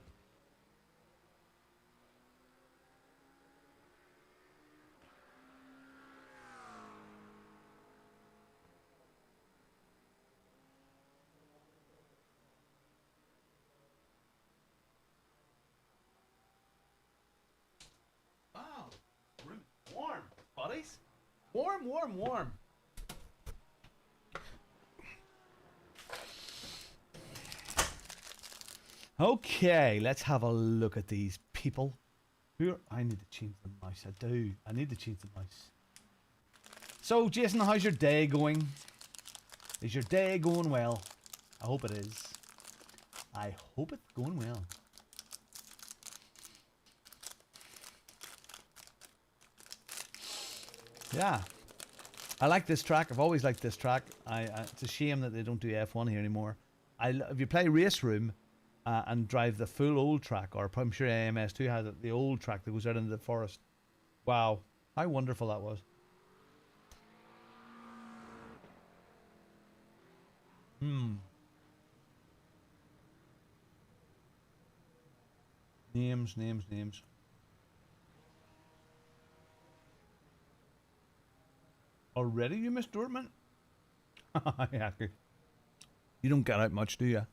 Warm, buddies. Warm. Okay, let's have a look at these people. I need to change the mouse. I do. I need to change the mouse. So, Jason, how's your day going? Is your day going well? I hope it is. I hope it's going well. Yeah, I like this track. I've always liked this track. It's a shame that they don't do F1 here anymore. If you play Race Room and drive the full old track, or I'm sure AMS2 has it, the old track that goes out into the forest. Wow, how wonderful that was. Names. Already you missed Dortmund? Yeah, you don't get out much, do you?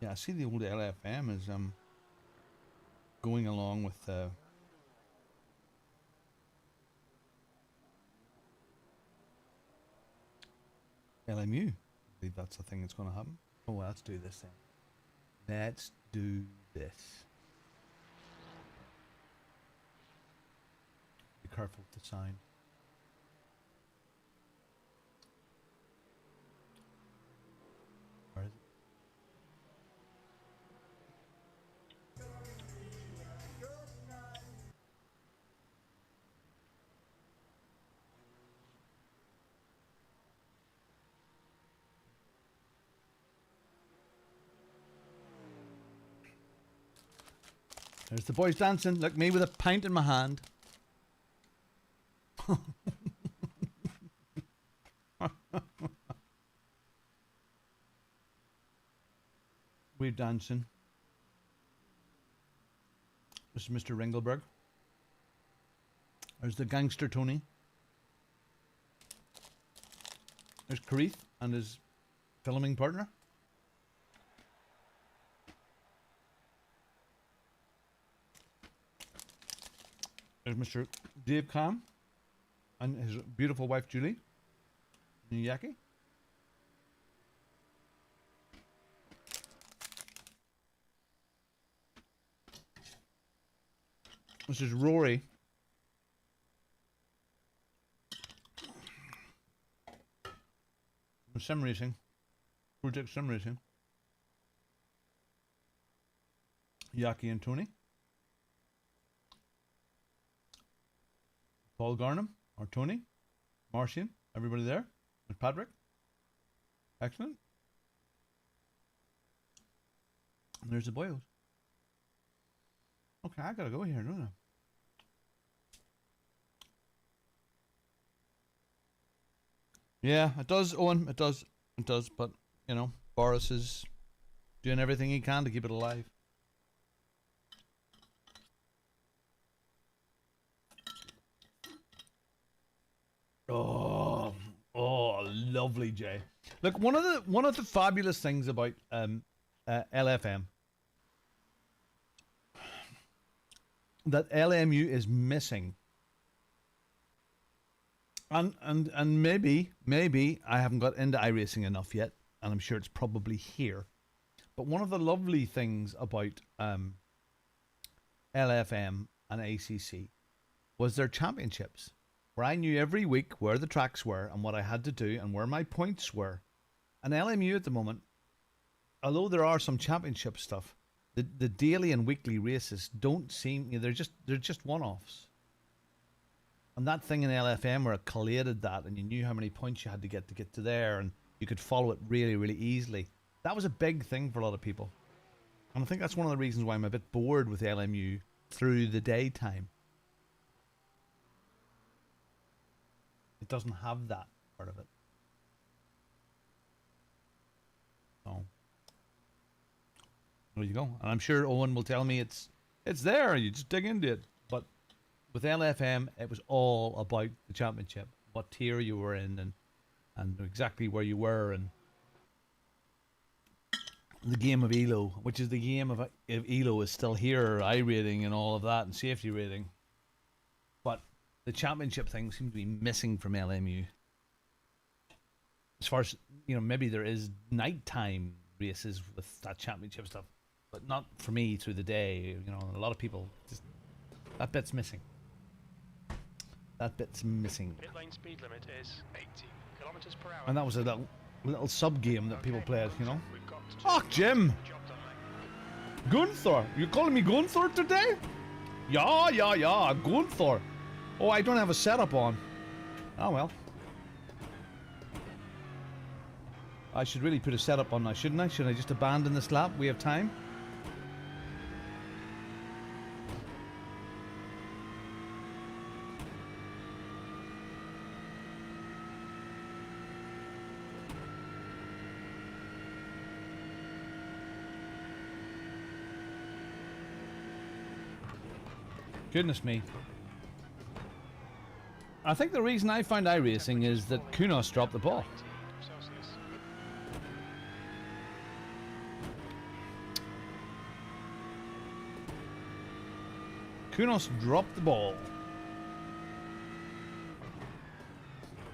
Yeah, I see the old LFM is going along with LMU. I believe that's the thing that's going to happen. Oh, well, let's do this then. Let's do this. Be careful with the sign. Where is it? There's the boys dancing. Look, me with a pint in my hand. We're dancing. This is Mr. Ringelberg. There's the gangster Tony. There's Karith and his filming partner. There's Mr. Dave Cam and his beautiful wife Julie. Niyaki. This is Rory. Sim Racing. Project Sim Racing. Yaki and Tony. Paul Garnham, or Tony. Marcian, everybody there. There's Patrick. Excellent. And there's the boyos. Okay, I gotta go here, don't I? Yeah, it does, Owen. It does. It does, but, you know, Boris is doing everything he can to keep it alive. Oh, lovely, Jay. Look, one of the fabulous things about LFM that LMU is missing, and maybe I haven't got into iRacing enough yet, and I'm sure it's probably here. But one of the lovely things about LFM and ACC was their championships, where I knew every week where the tracks were and what I had to do and where my points were. And LMU at the moment, although there are some championship stuff, the daily and weekly races don't seem, you know, they're just one-offs. And that thing in LFM where it collated that and you knew how many points you had to get to there and you could follow it really, really easily. That was a big thing for a lot of people. And I think that's one of the reasons why I'm a bit bored with LMU through the daytime. It doesn't have that part of it. So there you go. And I'm sure Owen will tell me it's there, you just dig into it. But with LFM, it was all about the championship, what tier you were in and exactly where you were, and the game of ELO, which is the game of if ELO is still here, iRating and all of that, and safety rating. But the championship thing seems to be missing from LMU. As far as, you know, maybe there is nighttime races with that championship stuff, but not for me through the day. You know, a lot of people just, that bit's missing. That bit's missing. Pit lane speed limit is 80 kilometers per hour. And that was a little sub game that people played, you know. Oh, Jim! Gunther! You calling me Gunther today? Yeah, Gunther. Oh, I don't have a setup on. Oh well. I should really put a setup on now, shouldn't I? Should I just abandon this lap? We have time. Goodness me. I think the reason I found iRacing is that Kunos dropped the ball. Kunos dropped the ball.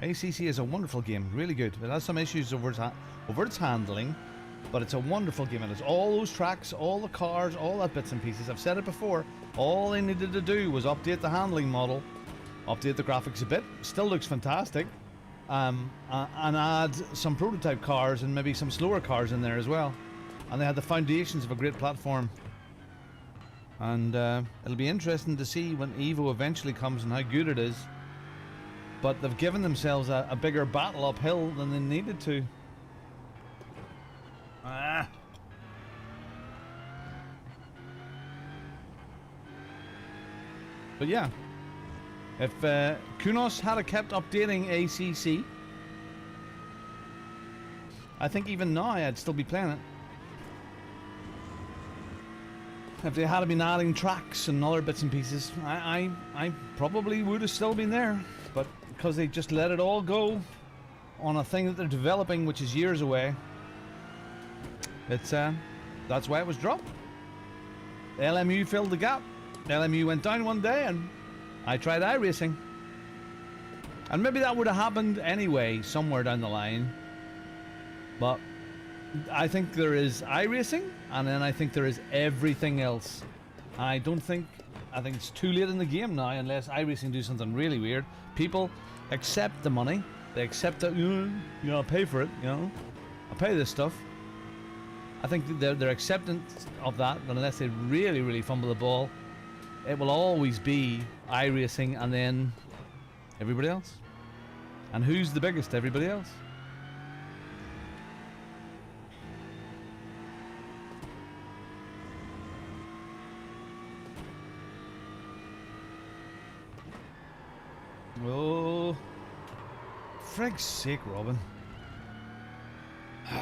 ACC is a wonderful game, really good. It has some issues over its handling, but it's a wonderful game. It has all those tracks, all the cars, all that bits and pieces. I've said it before. All they needed to do was update the handling model, update the graphics a bit. Still looks fantastic, and add some prototype cars and maybe some slower cars in there as well. And they had the foundations of a great platform. And it'll be interesting to see when Evo eventually comes and how good it is. But they've given themselves a bigger battle uphill than they needed to. But yeah, if Kunos had kept updating ACC, I think even now I'd still be playing it. If they had been adding tracks and other bits and pieces, I probably would have still been there. But because they just let it all go on a thing that they're developing, which is years away, it's that's why it was dropped. LMU filled the gap. LMU went down one day, and I tried iRacing. And maybe that would have happened anyway, somewhere down the line. But I think there is iRacing, and then I think there is everything else. I think it's too late in the game now, unless iRacing do something really weird. People accept the money. They accept that, I'll pay for it, I'll pay this stuff. I think their acceptance of that, unless they really, really fumble the ball, it will always be iRacing and then everybody else. And who's the biggest? Everybody else. Oh, frig's sake, Robin. The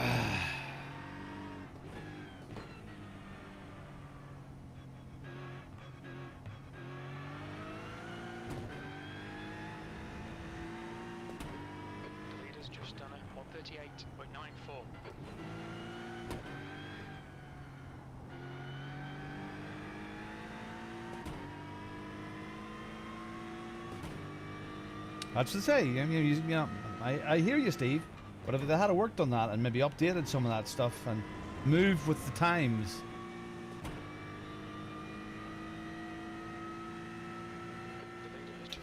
leader's just done a 138.94. That's to say, I hear you, Steve. But if they had worked on that and maybe updated some of that stuff and moved with the times,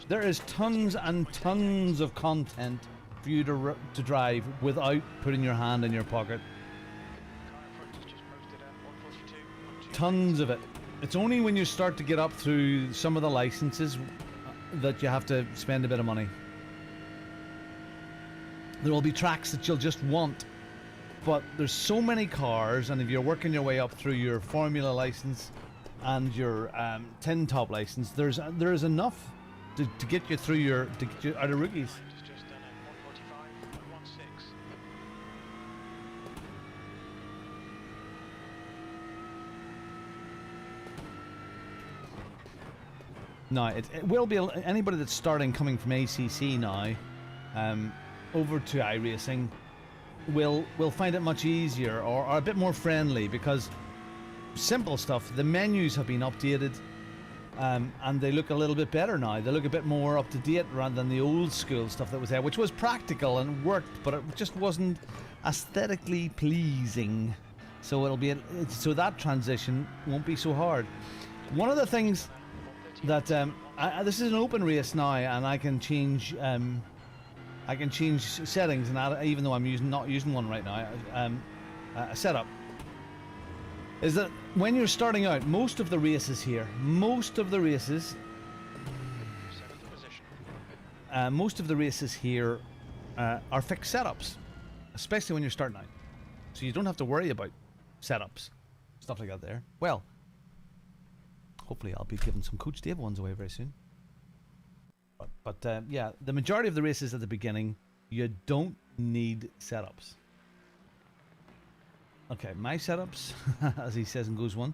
there is tons and tons of content for you to drive without putting your hand in your pocket. Tons of it. It's only when you start to get up through some of the licenses that you have to spend a bit of money. There will be tracks that you'll just want, but there's so many cars, and if you're working your way up through your Formula license and your tin top license, there is enough to get you through to get you out of rookies. Just done a 145.16. No, it will be anybody that's starting coming from ACC now, over to iRacing will find it much easier or a bit more friendly, because simple stuff, the menus have been updated, and they look a little bit better now. They look a bit more up to date rather than the old school stuff that was there, which was practical and worked, but it just wasn't aesthetically pleasing. So so that transition won't be so hard. One of the things that this is an open race now, and I can change settings, and even though I'm not using one right now, a setup is that when you're starting out, most of the races are fixed setups, especially when you're starting out. So you don't have to worry about setups, stuff like that there. Well, hopefully I'll be giving some Coach Dave ones away very soon. But yeah, the majority of the races at the beginning, you don't need setups. Okay, my setups, as he says in Goes One.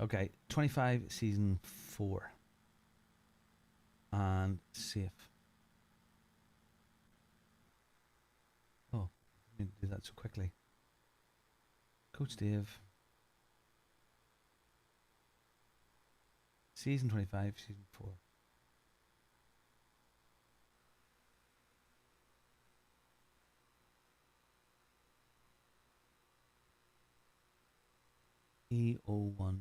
Okay, 25 season 4. And safe. Oh, I didn't do that so quickly. Coach Dave. Season 25, season 4. E01.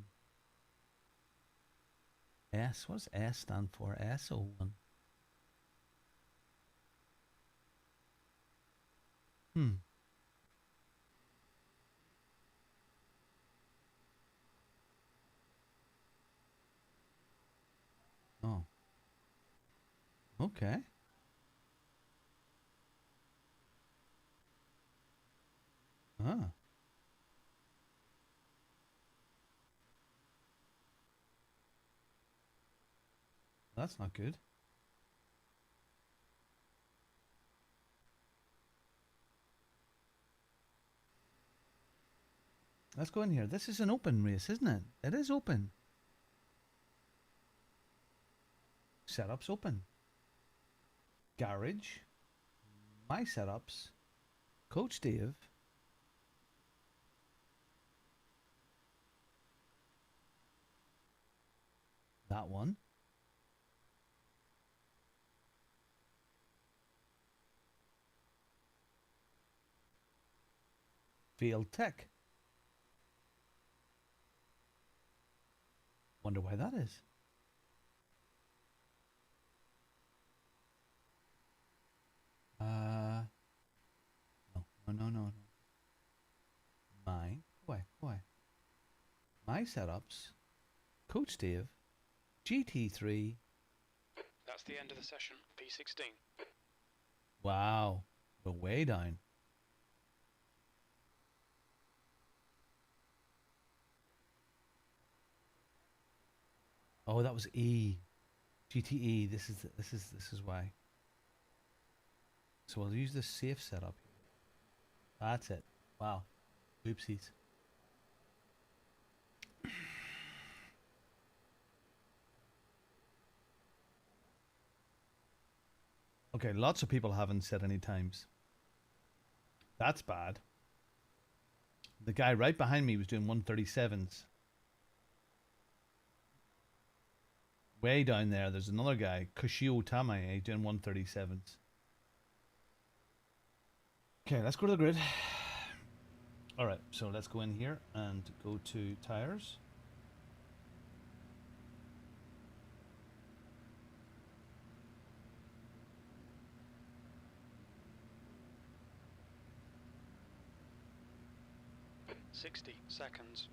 S? What does S stand for? S01. Oh. Okay. Ah. that's not good. Let's go in here. This is an open race, isn't it? It is open. Setups open. Garage. My setups. Coach Dave. That one. Field Tech. Wonder why that is. No. Why? My setups. Coach Dave. GT3. That's the end of the session. P16. Wow. We're way down. Oh, that was E. GTE. This is why. So we'll use the safe setup. That's it. Wow. Oopsies. Okay, lots of people haven't set any times. That's bad. The guy right behind me was doing 137s. Way down there, there's another guy, Kushio Tamae, doing 137s. Okay, let's go to the grid. Alright, so let's go in here and go to tires. $60 seconds.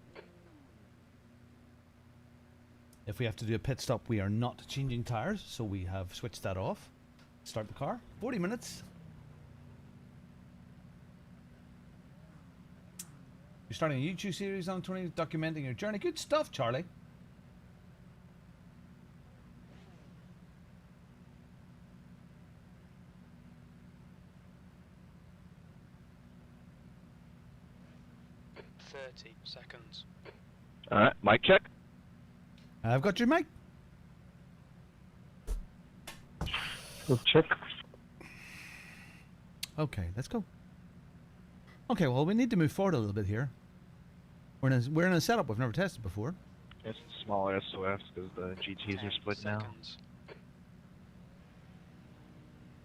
If we have to do a pit stop, we are not changing tires, so we have switched that off. Start the car. 40 minutes. You're starting a YouTube series on 20, documenting your journey. Good stuff, Charlie. $30 seconds. Alright, mic check. I've got your mic. Check. Okay, let's go. Okay, well, we need to move forward a little bit here. We're in a setup we've never tested before. It's smaller SOFs because the GTs are split now.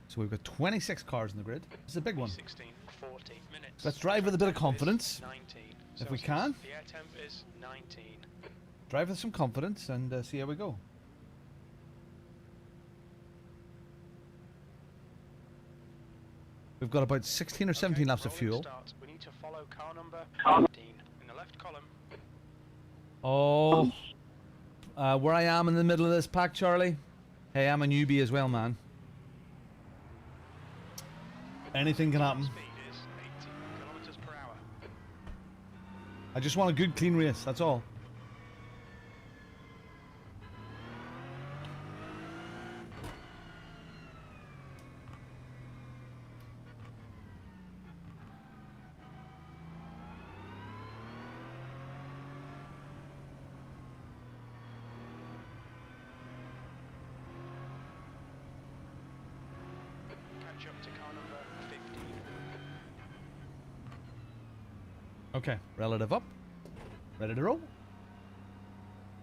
So we've got 26 cars in the grid. It's a big one. 16, 40 minutes. Let's drive with a bit of confidence, 19 if we Celsius. can. The air temp is 19. Drive with some confidence and see how we go. We've got about 16 or 17 laps of fuel. Start. We need to follow car number 15 in the left column. Oh, where I am in the middle of this pack, Charlie. Hey, I'm a newbie as well, man. Anything can happen. Speed is 80 kilometers per hour. I just want a good, clean race. That's all. Catch up to car number 15. Okay, relative up. Ready to roll.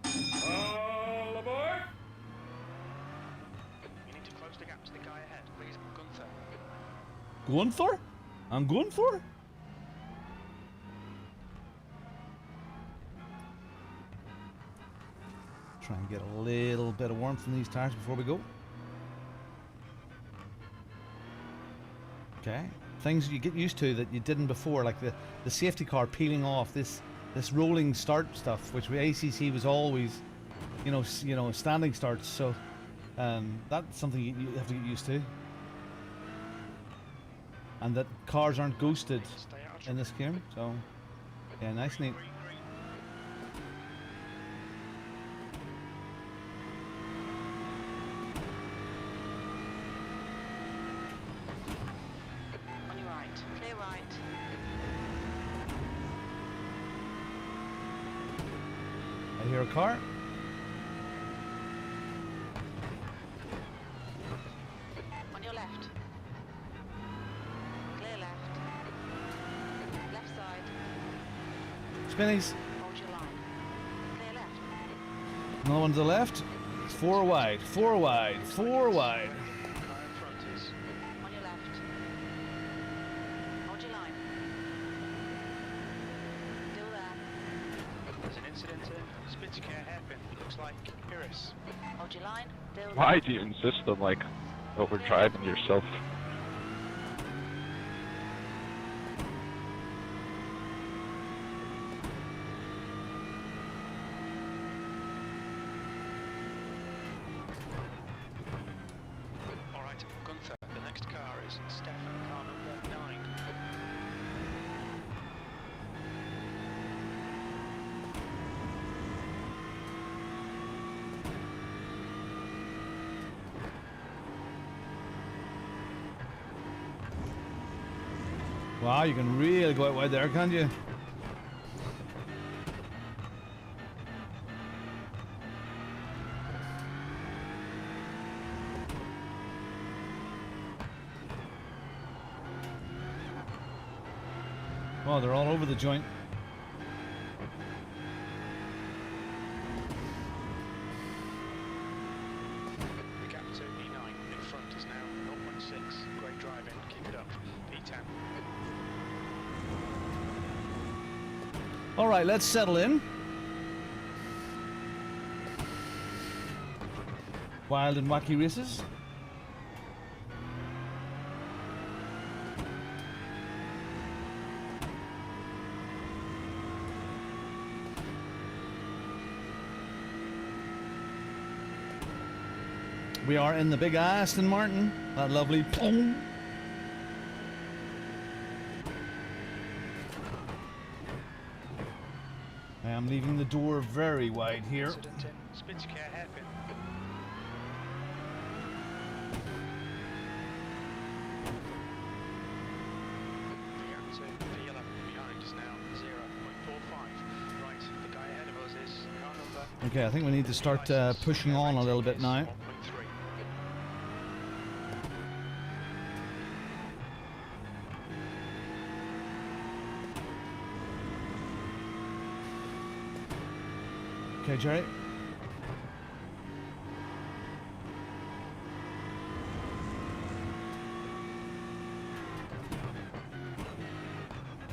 All aboard! You need to close the gap to the guy ahead. Please, Gunther. Going for? I'm going for? Try and get a little bit of warmth in these tires before we go. Okay, things you get used to that you didn't before, like the safety car peeling off, this rolling start stuff, which with ACC was always, you know, standing starts. So that's something you have to get used to. And that cars aren't ghosted in this game. So yeah, nice and neat. right. I hear a car. On your left. Clear left. Left side. Spinnies. Hold your line. Clear left. Another one to the left. 4 wide, 4 wide, 4 wide. Car in front is. On your left. Hold your line. Still there. There's an incident in Spitzcare hairpin. Looks like Iris. Hold your line. Still there. Why do you insist on like overdriving yourself? Alright, Gunther, the next car is Stefan, car number 9. Wow, you can really go out wide there, can't you? Oh, they're all over the joint. The gap to P9 in front is now 0.6. Great driving, keep it up. P10. All right, let's settle in. Wild and wacky races. We are in the big Aston Martin. That lovely pong. I am leaving the door very wide here. Incident in Spitzcare hairpin. The gap to P11 behind is now 0.45. Right, the guy ahead of us is car number. Okay, I think we need to start pushing on a little bit now. 1.3. Okay, Jerry.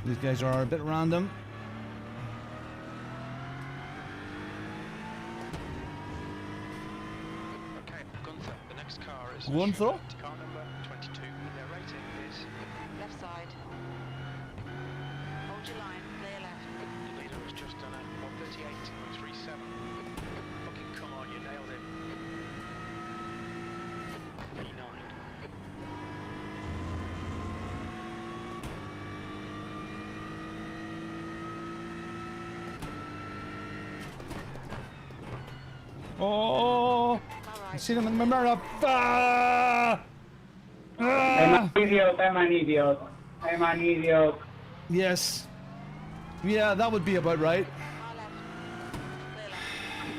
These guys are a bit random. Okay, Gunther, the next car is Gunther? car number 22. Their rating is Left side. Hold your line. Clear left. the leader has just done a 138.37. Fucking come on, you nailed it. P9. Oh! I see them in my mirror. Ah! I'm Ah! an idiot, I'm an idiot. I'm an idiot. Yes. Yeah, that would be about right. Car left.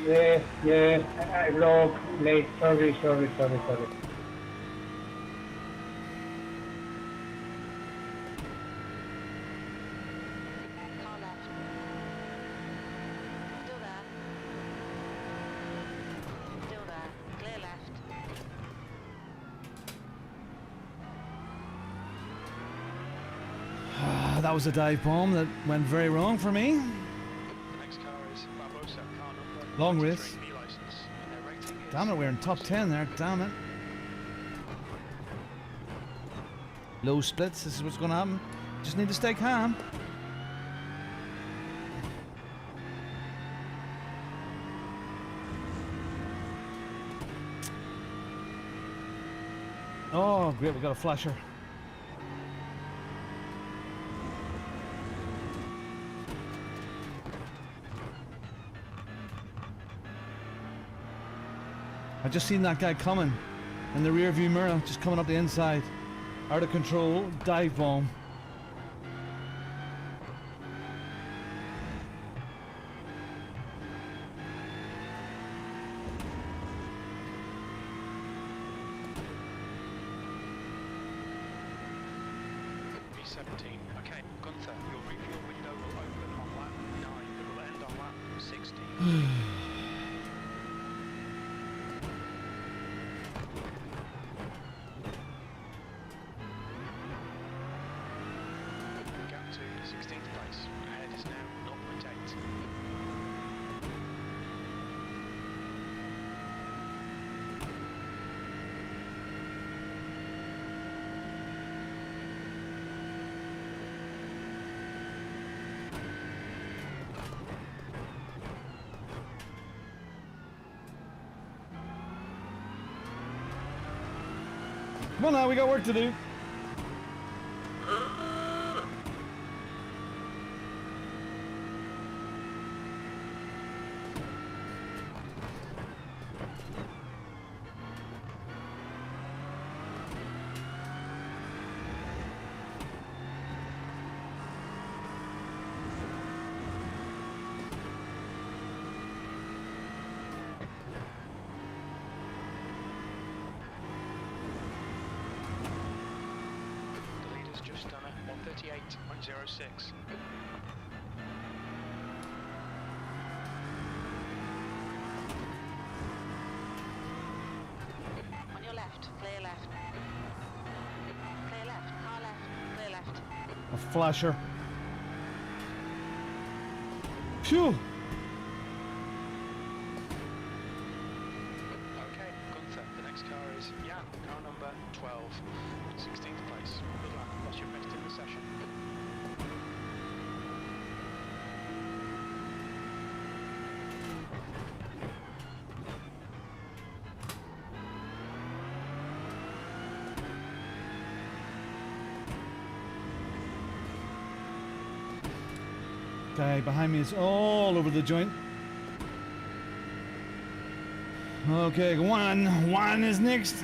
Clear left. Yes, I broke late. Sorry. Car left. Still there. Still there. Clear left. That was a dive bomb that went very wrong for me. The next car is Barbosa, car number Long 23, race. B license. And their rating is Damn it, we're in top 10 there. Damn it. Low splits. This is what's going to happen. Just need to stay calm. Oh, great. We got a flasher. I just seen that guy coming in the rear view mirror, just coming up the inside. Out of control, dive bomb. 17. Okay, Gunther, your refuel window will open on lap 9. It will end on lap 16. Gap to 16th place. Ahead is now 0.8. Come on now, we got work to do. The leader's just done a 138.06. On your left, clear left. Clear left, car left, clear left. A flasher. Phew! Okay, Gunther, the next car is Jan, car number 12, 16th place. Good luck, that's your best in the session. Guy behind me is all over the joint. Okay, Juan is next.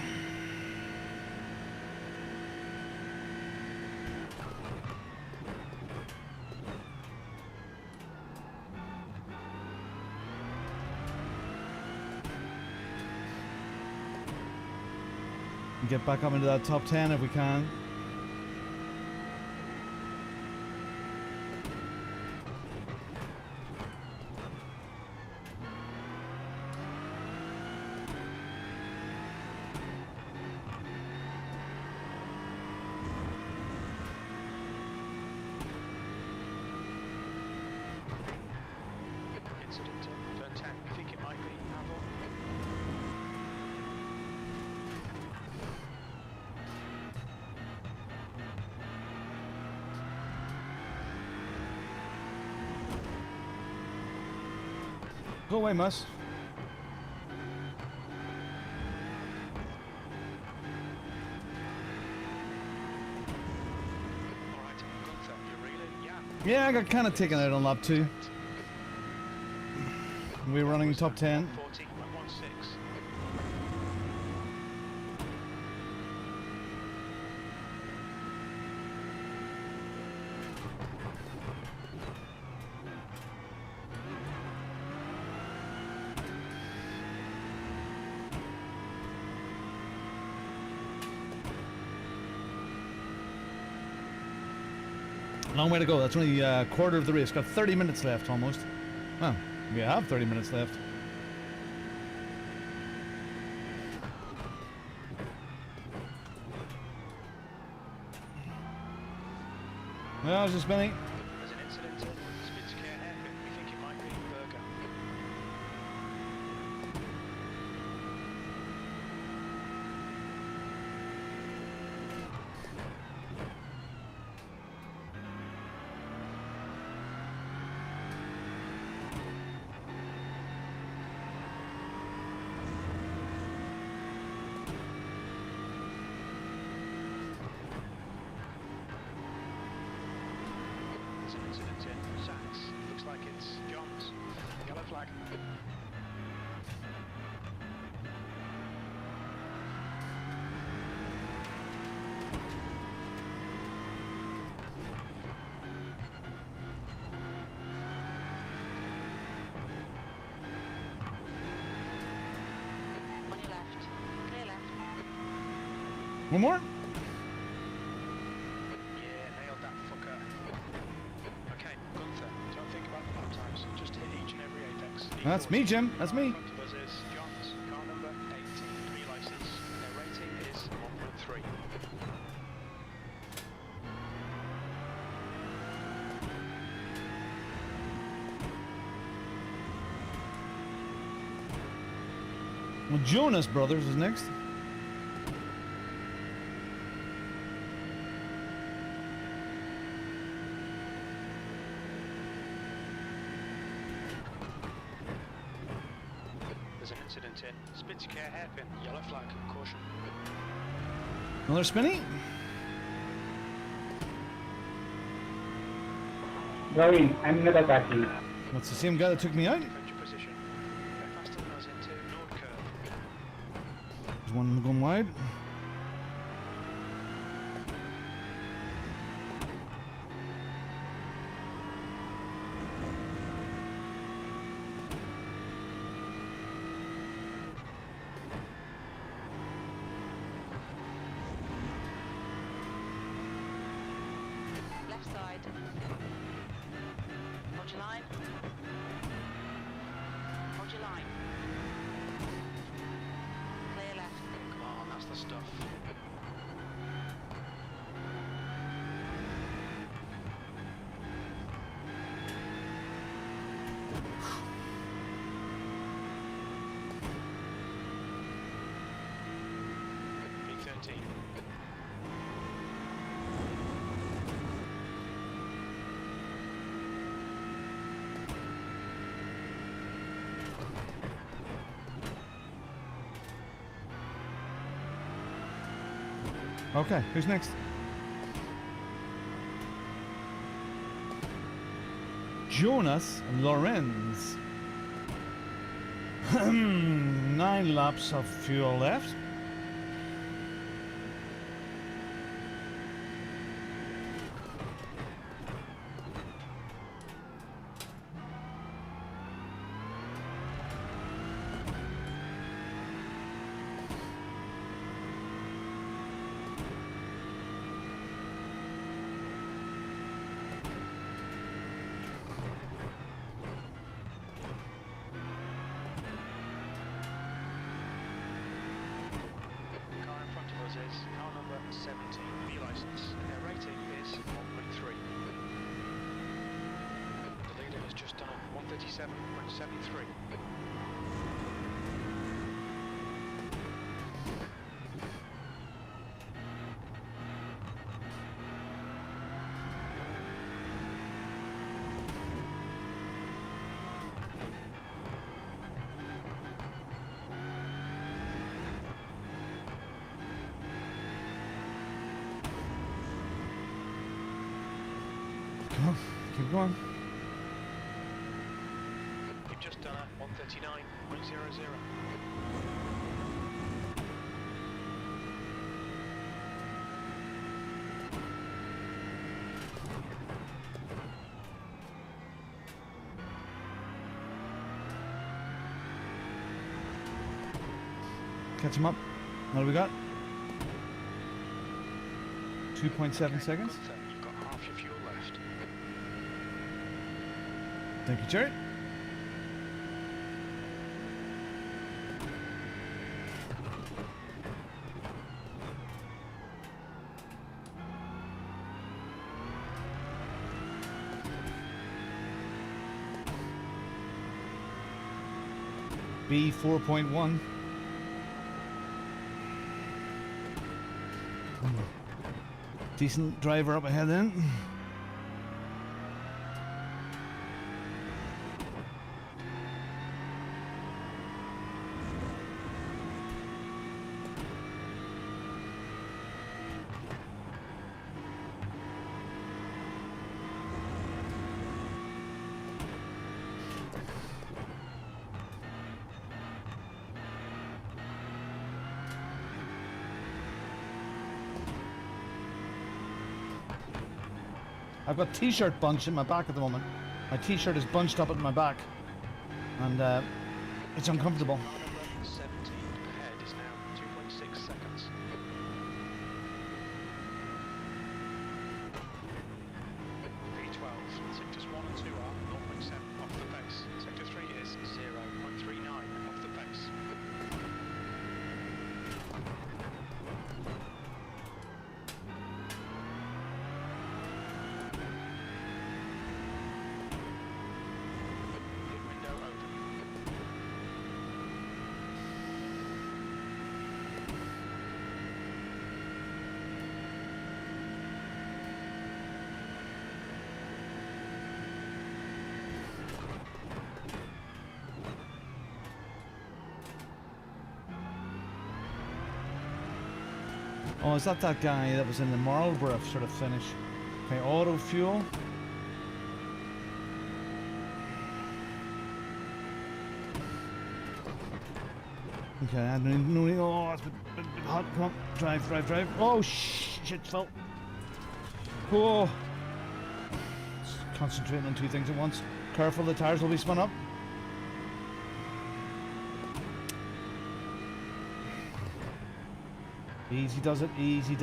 Get back up into that top 10 if we can. Incident in turn 10. I think it might be Pavel. Go away, Mus. Alright, Gunther, you're reeling? Yeah. Yeah, I got kind of taken out on lap 2. We're running top 10. 40.16. Long way to go. That's only a quarter of the race. Got 30 minutes left almost. Well, we have 30 minutes left. Well, it's just Benny. There's an incident in Spitz Care hairpin. We think it might be Berger. There's an incident in Sachs. Looks like it's John's. Yellow flag. On your left, clear left. One more? Yeah, nailed That's me, Jim. That's me. In front of us is John's car number 18, pre-license. Their rating is 1.3. Well, Jonas Brothers is next. There's an incident in Spitz Care hairpin, yellow flag, caution. Another spinny. Rory, I'm in the taxi. That's the same guy that took me out. Defend your position. Go faster than us into Nord curve. There's one going wide. Left side. Hold your line. Hold your line. Clear left. Come on, that's the stuff. B13. Okay, who's next? Jonas Lorenz. 9 laps of fuel left. Car in front of us is car number 17, B-license. Their rating is 1.3. The leader has just done a 137.73. Come on, keep going. You've just done a 139.00. Catch him up. What do we got? 2.7 seconds. You've got half your fuel left. Thank you, Jerry. B 4.1. Decent driver up ahead then. I've got t-shirt bunch in my back at the moment. My t-shirt is bunched up at my back, and it's uncomfortable. Car number 17 ahead is now 2.6 seconds. V12, sectors 1 and 2 are 0.7 off the pace. Sector 3 is 0. Oh, is that guy that was in the Marlborough sort of finish? Okay, auto fuel. Okay, I don't know. Oh, it's a bit hot. Come on, drive. Oh, shit, fell. Oh. Concentrating on two things at once. Careful, the tires will be spun up. Easy does it, easy.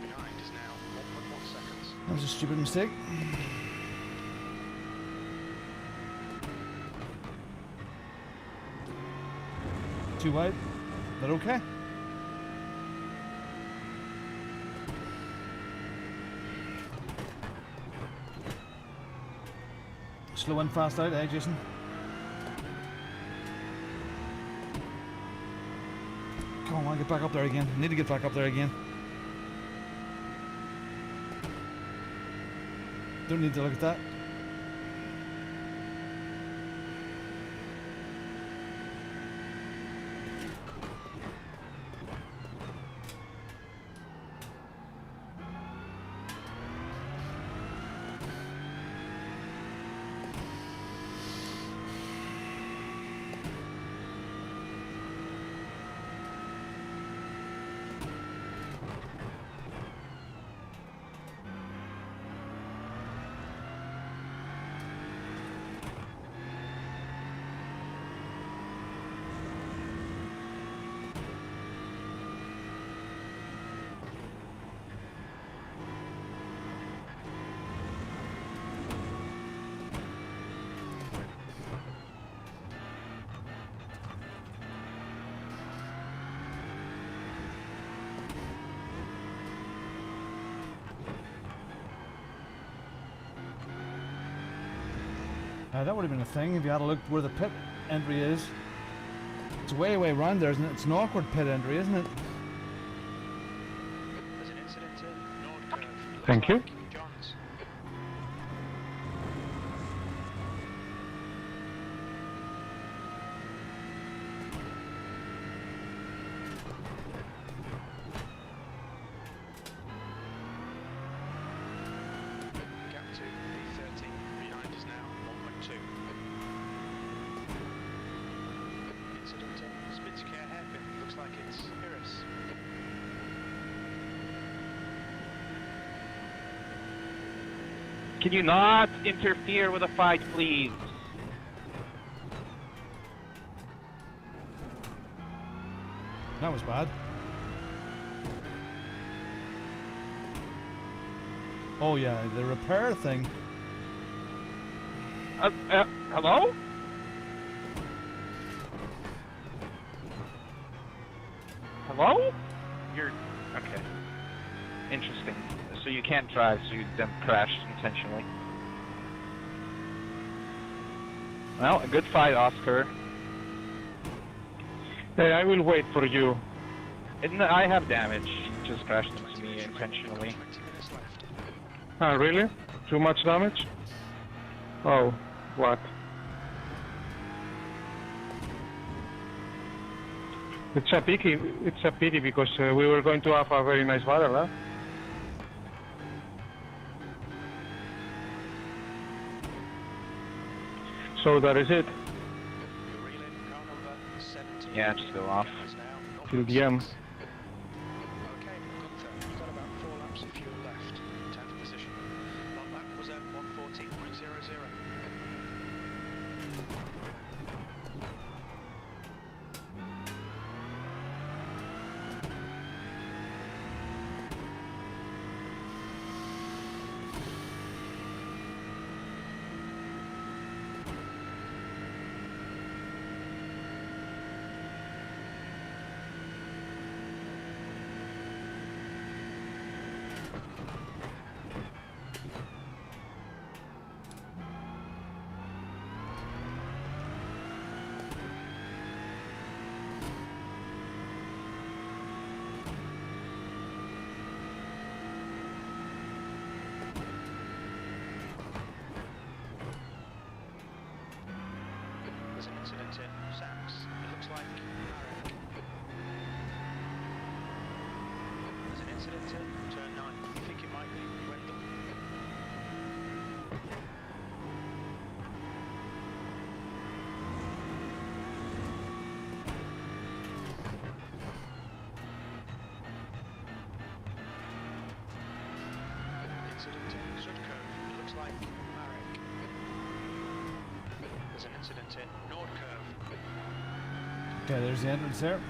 Behind is now 1.1 seconds. That was a stupid mistake. Too wide, but okay. Slow in, fast out, eh, Jason? Come on, get back up there again. Need to get back up there again. Don't need to look at that. That would have been a thing if you had looked where the pit entry is. It's way around there, isn't it? It's an awkward pit entry, isn't it? There's an incident in Nord Curve. Thank you. Johns. Gap to B13. Behind is now 1.2. Incident in Spitzcare hairpin. Looks like it's Iris. Can you not interfere with a fight, please? That was bad. Oh yeah, the repair thing. Hello? Hello? You're... okay. Interesting. So you can't drive, so you then crashed intentionally. Well, a good fight, Oscar. Hey, I will wait for you. I have damage. You just crashed into me intentionally. 20 minutes left. Ah, really? Too much damage? Oh, what? It's a pity because we were going to have a very nice battle, huh? So that is it. You're reeling. Car number 17. Yeah, just go off. Gap is now Till the end. 0.6. Okay, Gunther, you've got about 4 laps of fuel left. 10th position. Long lap was at 1:14.00. There's an incident in Saks. It looks like Marek. There's an incident in turn 9. I think it might be Wendell. Incident in Sudcove. It looks like Marek. There's an incident in Nordcurve. Okay, there's the entrance there.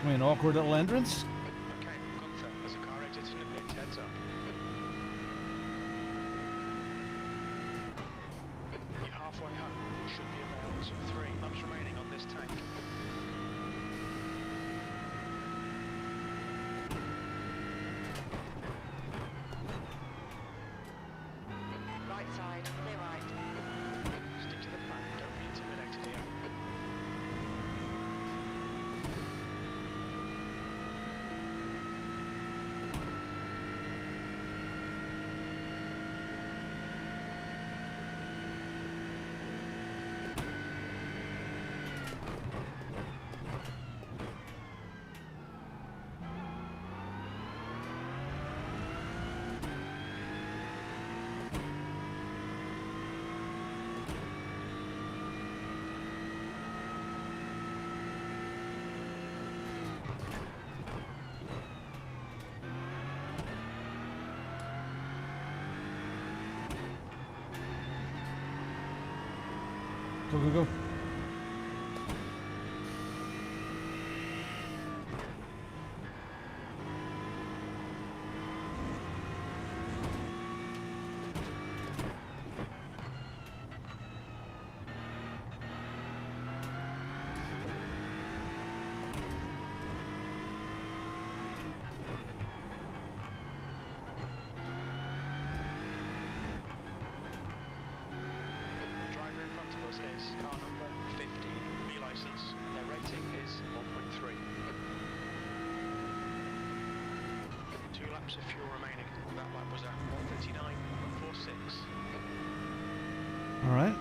I mean, awkward little entrance. Okay, Gunther, there's a car exiting the pit, heads up. You're halfway home. Should be about 3 laps remaining on this tank. Right side, clear right. Stick to the plan, don't be intimidated here. Go, go, go. The driver in front of us is car number 15, B license. Their rating is 1.3. 2 laps of fuel remaining. That lap was at 1:39.46. All right.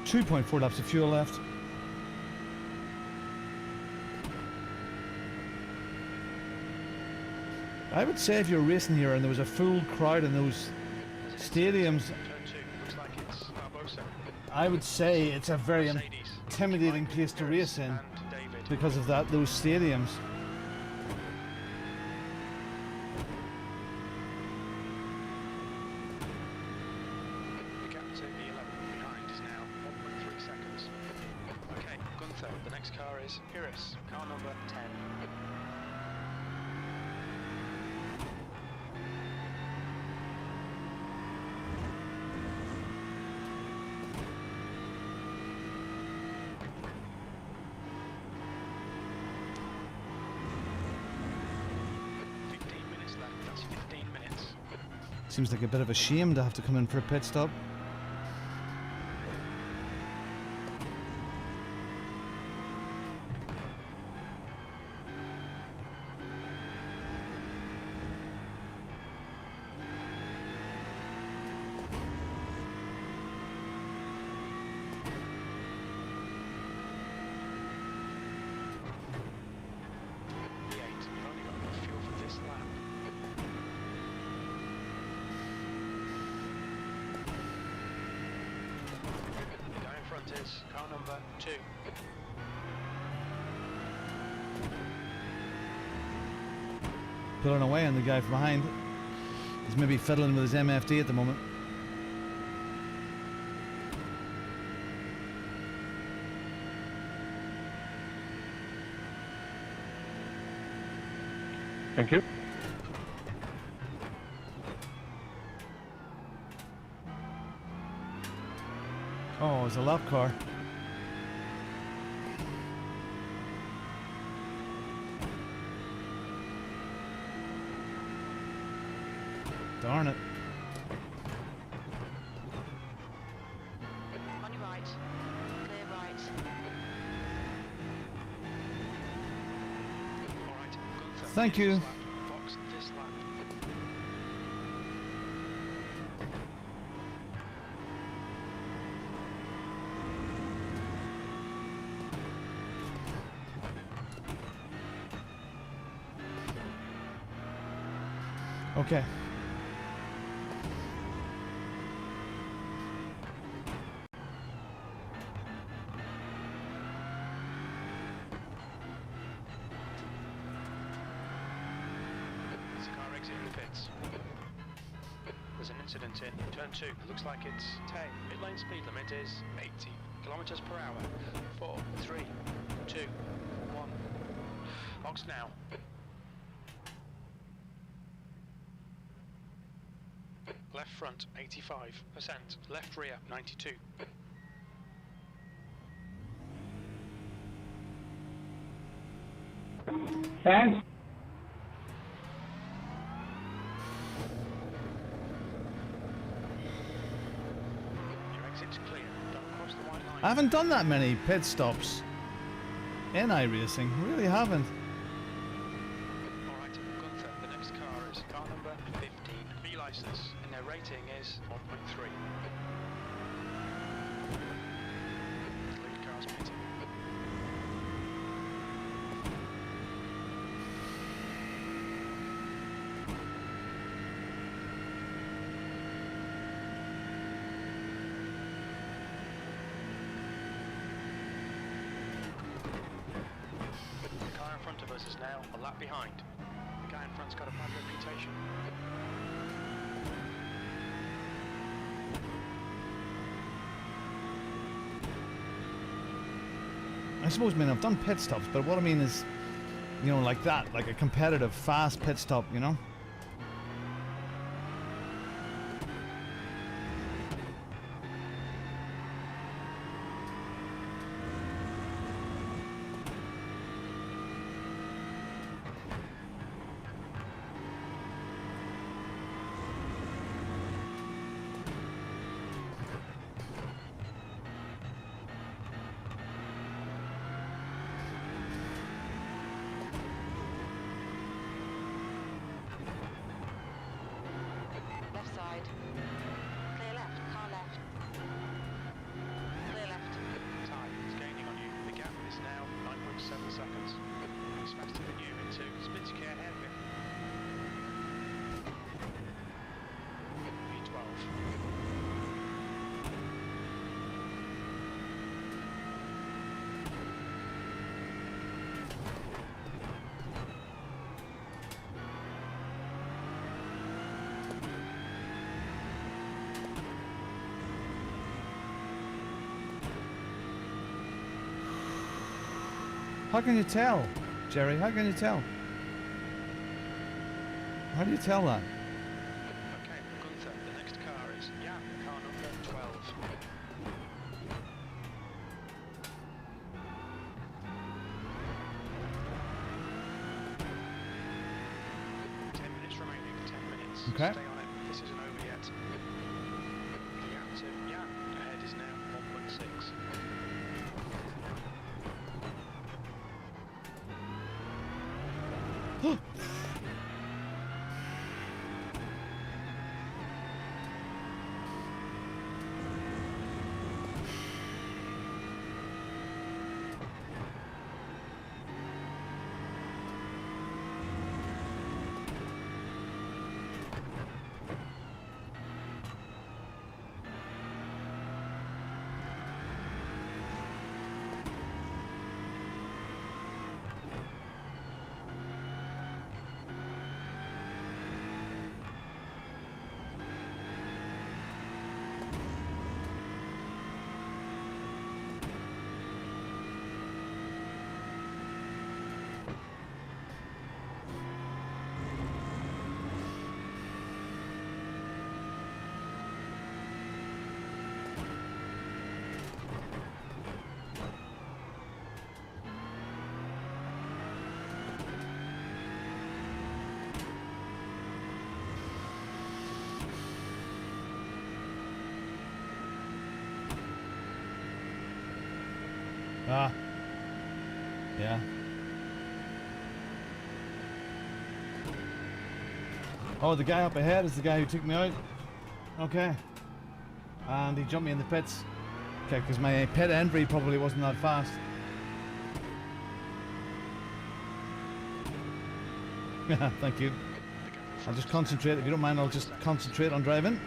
.4 laps of fuel left. I would say if you're racing here and there was a full crowd in those stadiums, Turn 2, looks like it's Barbosa. I would say it's a very Mercedes. intimidating place to race in And David. because of those stadiums. The gap to the 11 behind is now 1.3 seconds. Okay, Gunther, the next car is Iris, car number 10. That's 15 minutes. Seems like a bit of a shame to have to come in for a pit stop. You've only got enough fuel for this lap. The guy in front is car number 2. Pulling away on the guy from behind. He's maybe fiddling with his MFD at the moment. Thank you. Oh, it's a lap car. Darn it. On your right. Clear Thank you. Fox this lap. Okay. Car exiting the pits. There's an incident in turn 2. Looks like it's 10. Mid lane speed limit is 80 kilometers per hour. 4, 3, 2, 1. Box now. Left front 85%. Left rear 92. Thanks. Your exit's clear. Don't cross the white line. I haven't done that many pit stops in iRacing. Really haven't. Alright, Gunther, the next car is car number 15. B license, and their rating is 1.3. Lead car's pitting. The car in front of us is now a lap behind. The guy in front's got a bad reputation. I suppose, man, I've done pit stops, but what I mean is, you know, like that, like a competitive, fast pit stop, you know? Left side. Clear left, car left. Clear left. Time is gaining on you. The gap is now 9.7 seconds. It's faster than you into split care hairpin. V12. How can you tell, Jerry? How can you tell? How do you tell that? Okay, Gunther, the next car is car number 12. 10 minutes remaining, 10 minutes. Okay. Stay on it, this isn't over yet. The gap to ahead is now 1.6. Ah. Yeah. Oh, the guy up ahead is the guy who took me out. Okay. And he jumped me in the pits. Okay, because my pit entry probably wasn't that fast. Yeah, thank you. I'll just concentrate. If you don't mind, I'll just concentrate on driving.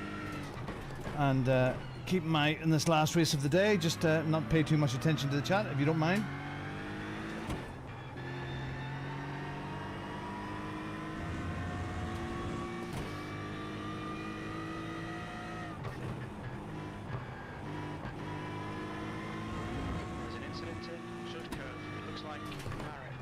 And keep my, in this last race of the day, just not pay too much attention to the chat, if you don't mind. There's an incident in Should Curve. It looks like Marek.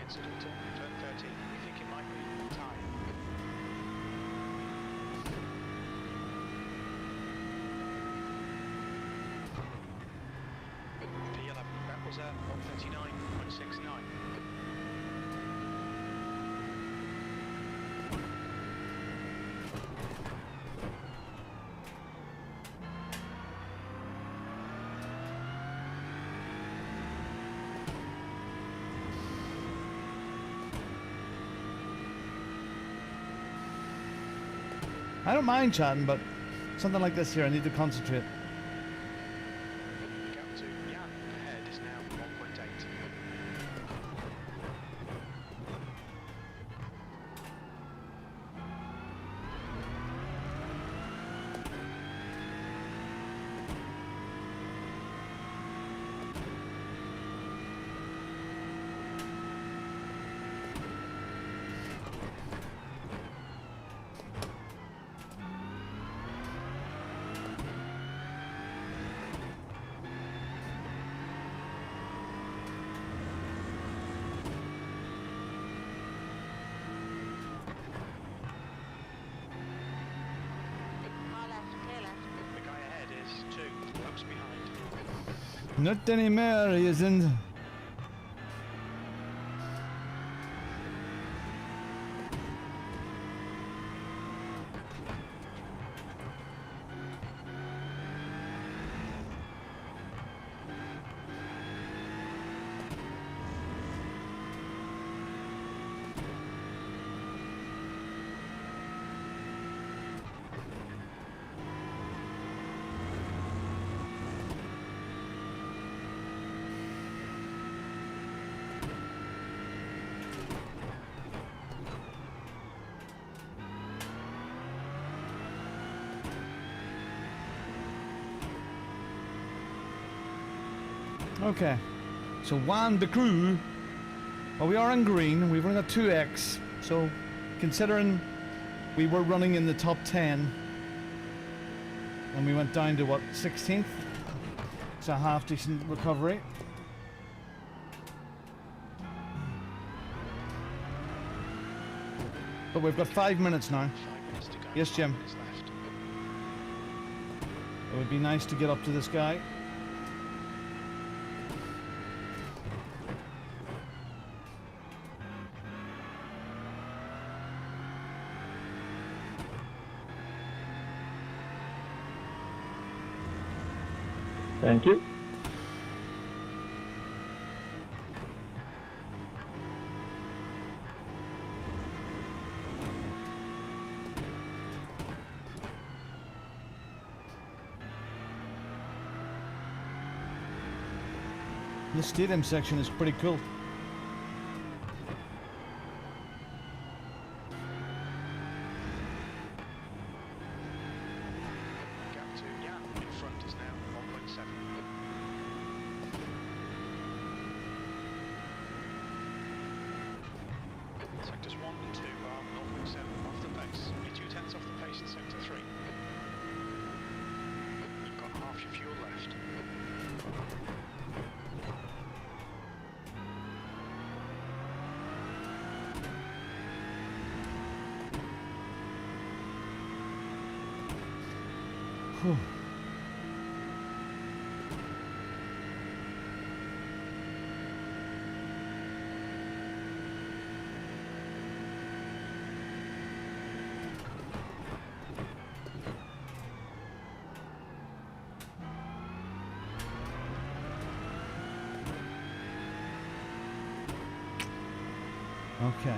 Incident in turn 13. We think it might be time. P11. That was 139.69. I don't mind chatting, but something like this here, I need to concentrate. Gap to Jan ahead is now 1.8. Far left, clear left. The guy ahead is 2 laps behind. Not anymore, he isn't. Okay, so Juan the crew. Well, we are in green. We've only got 2x. So, considering we were running in the top 10, and we went down to what, 16th? It's a half decent recovery. But we've got 5 minutes now. 5 minutes to go. Yes, Jim. 5 minutes left. It would be nice to get up to this guy. Thank you. The stadium section is pretty cool. Gap to Jan in front is now 1.7. Sectors 1 and 2 are 0.7 off the pace. Only 0.2 off the pace in sector 3. You've got half your fuel left. Whew. Okay.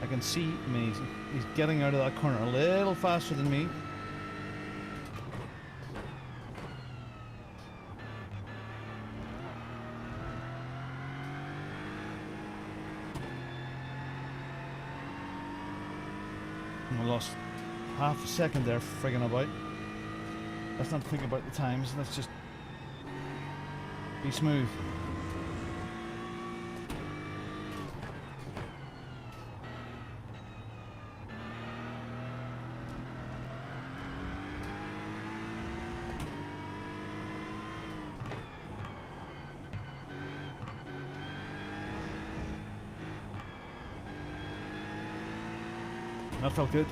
I can see me. He's getting out of that corner a little faster than me. I lost half a second there frigging about. Let's not think about the times, let's just be smooth. That felt good.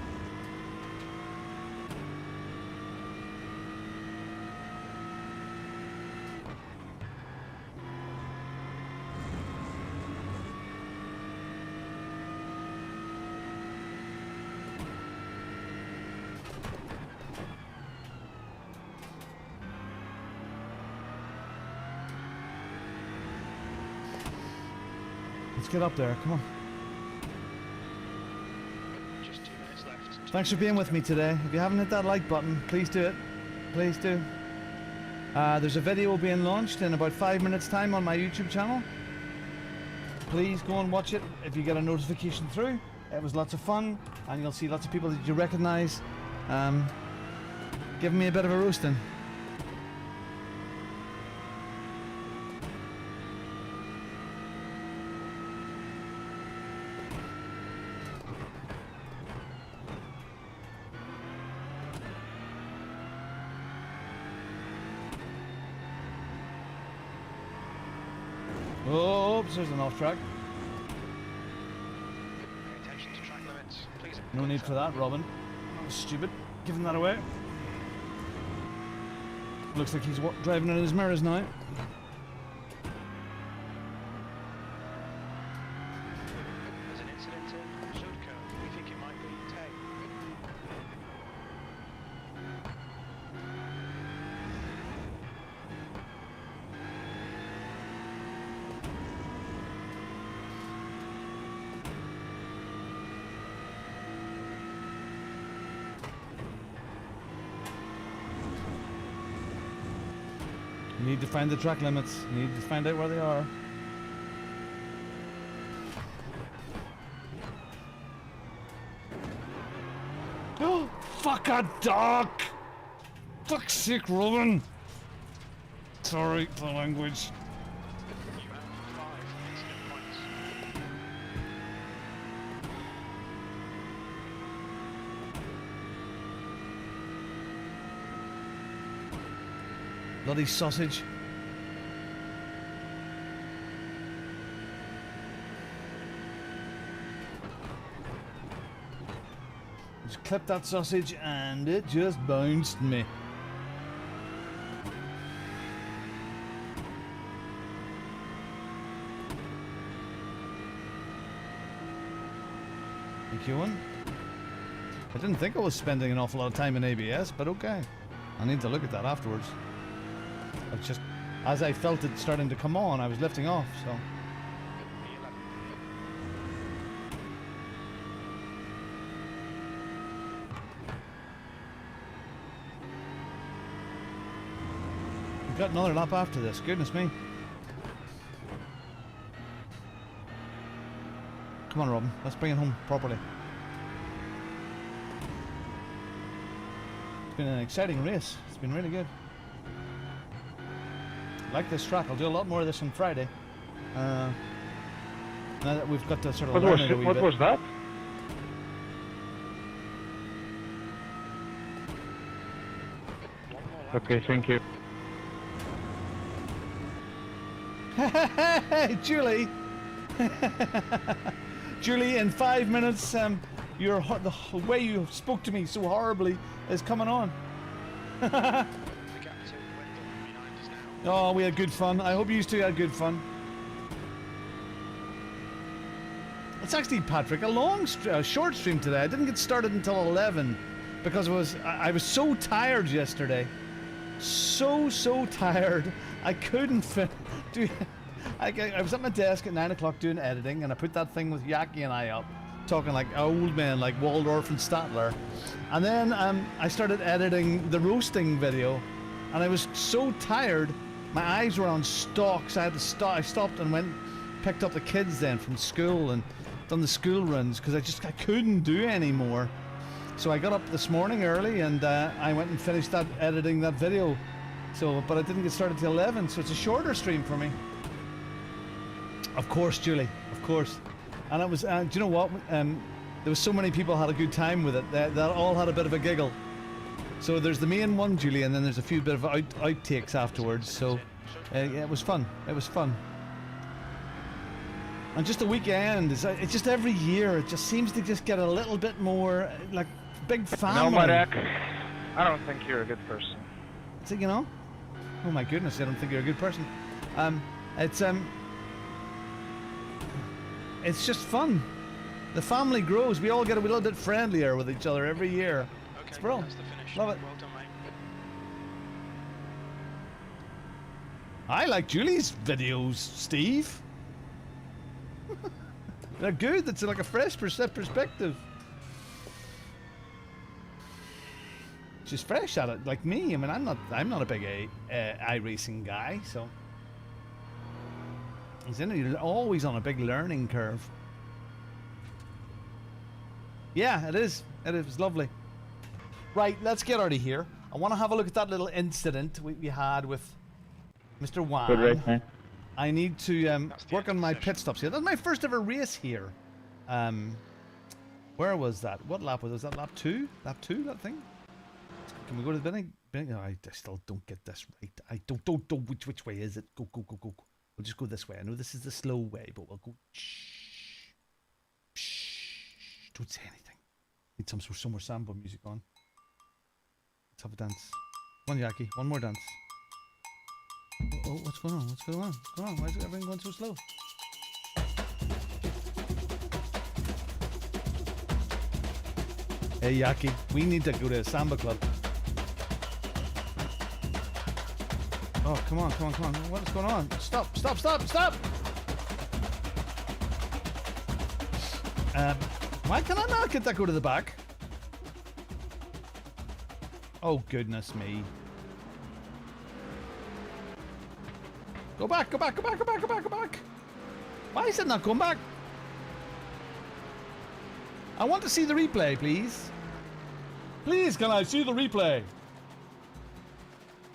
Let's get up there, come on. Just 2 minutes left. Thanks for being with me today. If you haven't hit that like button, please do it. Please do. There's a video being launched in about 5 minutes time on my YouTube channel. Please go and watch it if you get a notification through. It was lots of fun and you'll see lots of people that you recognize giving me a bit of a roasting. Oops, there's an off track. Pay attention to track limits. Please. No need for that, Robin. That was stupid. Giving that away. Looks like he's driving in his mirrors now. There's an incident in Sudco. We think it might be Tay. You need to find the track limits. You need to find out where they are. Oh, fuck a duck! Fuck's sake, Robin! Sorry for the language. You have 5 incident points. Bloody sausage. Just clipped that sausage and it just bounced me. Thank you, one. I didn't think I was spending an awful lot of time in ABS, but okay. I need to look at that afterwards. It's just, as I felt it starting to come on, I was lifting off, so. We've got another lap after this, goodness me. Come on, Robin, let's bring it home properly. It's been an exciting race, it's been really good. I like this track. I'll do a lot more of this on Friday. Now that we've got to sort of learn it a wee bit. What was that? Okay, thank you. Hey, Julie! Julie, in 5 minutes, the way you spoke to me so horribly is coming on. Oh, we had good fun. I hope you two had good fun. It's actually, Patrick, a short stream today. I didn't get started until 11 because I was so tired yesterday. So tired. I couldn't I was at my desk at 9 o'clock doing editing, and I put that thing with Yaki and I up, talking like old men, like Waldorf and Statler. And then I started editing the roasting video, and I was so tired, my eyes were on stalks. I had to stop. I stopped and went, picked up the kids then from school and done the school runs because I couldn't do anymore. So I got up this morning early and I went and finished editing that video. So, but I didn't get started till 11, so it's a shorter stream for me. Of course, Julie, of course. And it was, do you know what? There was so many people had a good time with it. They all had a bit of a giggle. So there's the main one, Julie, and then there's a few bit of outtakes afterwards. So yeah, it was fun. It was fun. And just the weekend, it's just every year, it just seems to just get a little bit more, like, big family. No, Marek, I don't think you're a good person. So, you know? Oh my goodness, I don't think you're a good person. It's just fun. The family grows. We all get a little bit friendlier with each other every year. Okay, It's brilliant. that's the finish. Love it. Well done, mate. I like Julie's videos, Steve. They're good. It's like a fresh perspective. She's fresh at it, like me. I mean, I'm not a big iRacing guy, so you're always on a big learning curve. Yeah, it is. It is lovely. Right, let's get out of here. I want to have a look at that little incident we had with Mr. Wang. Good race, man. I need to work on my pit stops here. That's my first ever race here. Where was that? What lap was that? Lap 2? Lap 2, that thing? Can we go to the beginning? Oh, I still don't get this right. I don't. Which way is it? Go. We'll just go this way. I know this is the slow way, but we'll go. Shh. Don't say anything. Need some more samba music on. Let's have a dance. One Yaki. One more dance. Oh, what's going on? What's going on? What's going on? Why is everything going so slow? Hey Yaki, we need to go to a samba club. Oh, come on. What's going on? Stop. Why can I not get that go to the back? Oh, goodness me. Go back. Why is it not going back? I want to see the replay, please. Please, can I see the replay?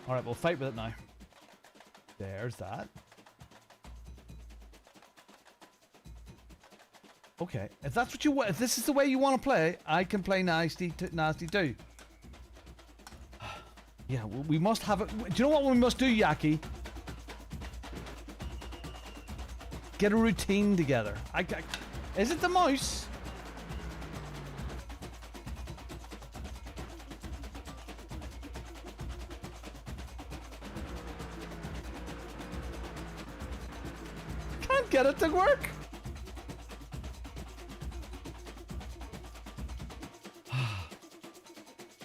Alright, we'll fight with it now. There's that. Okay, if that's what you want, if this is the way you want to play, I can play nasty too. Yeah, we must have it. Do you know what we must do, Yaki? Get a routine together. Is it the mouse? Can't get it to work.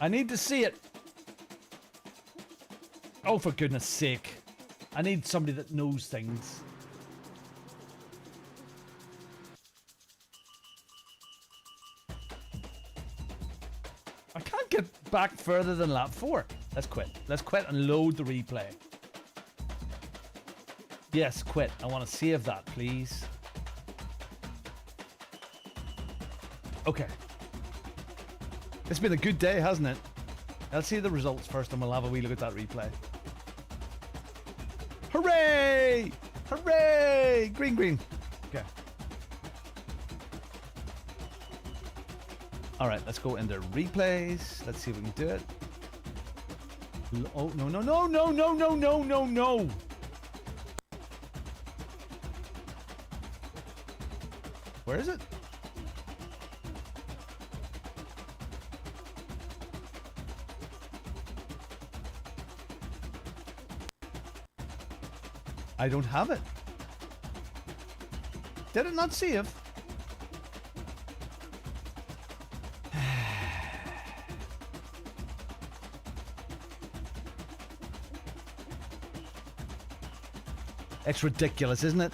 I need to see it. Oh, for goodness sake. I need somebody that knows things. I can't get back further than lap 4. Let's quit. Let's quit and load the replay. Yes, quit. I want to save that, please. Okay. It's been a good day, hasn't it? Let's see the results first and we'll have a wee look at that replay. Hooray! Hooray! Green. Okay. Alright, let's go into replays. Let's see if we can do it. Oh, no. Where is it? I don't have it. Did it not save? It's ridiculous, isn't it?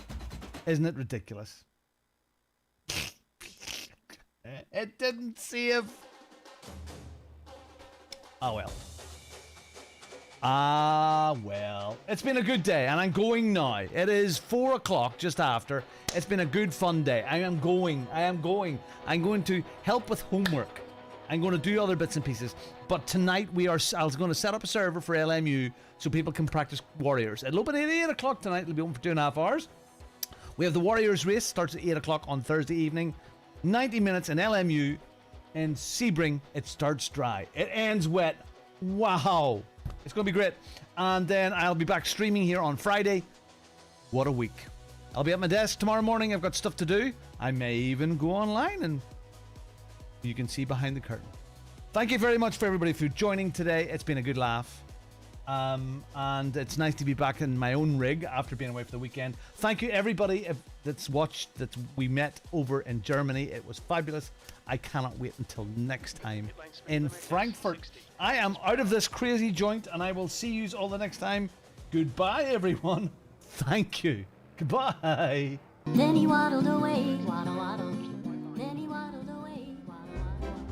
Isn't it ridiculous? It didn't save. Ah, well. Ah, well. It's been a good day, and I'm going now. It is 4 o'clock, just after. It's been a good, fun day. I am going. I'm going to help with homework. I'm going to do other bits and pieces. But tonight, I was going to set up a server for LMU so people can practice Warriors. It'll open at 8 o'clock tonight. It'll be open for 2.5 hours. We have the Warriors race. Starts at 8 o'clock on Thursday evening. 90 minutes in LMU. In Sebring, it starts dry. It ends wet. Wow. It's going to be great. And then I'll be back streaming here on Friday. What a week. I'll be at my desk tomorrow morning. I've got stuff to do. I may even go online and you can see behind the curtain. Thank you very much for everybody for joining today. It's been a good laugh. And it's nice to be back in my own rig after being away for the weekend. Thank you everybody that's watched, that we met over in Germany. It was fabulous. I cannot wait until next time in Frankfurt. I am out of this crazy joint and I will see you all the next time. Goodbye everyone. Thank you. Goodbye. Then he waddled away, waddle, waddle. Then he waddled away, waddle, waddle.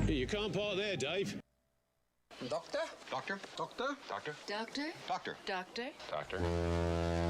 You can't park there, Dave. Doctor? Doctor? Doctor? Doctor? Doctor? Doctor? Doctor? Doctor?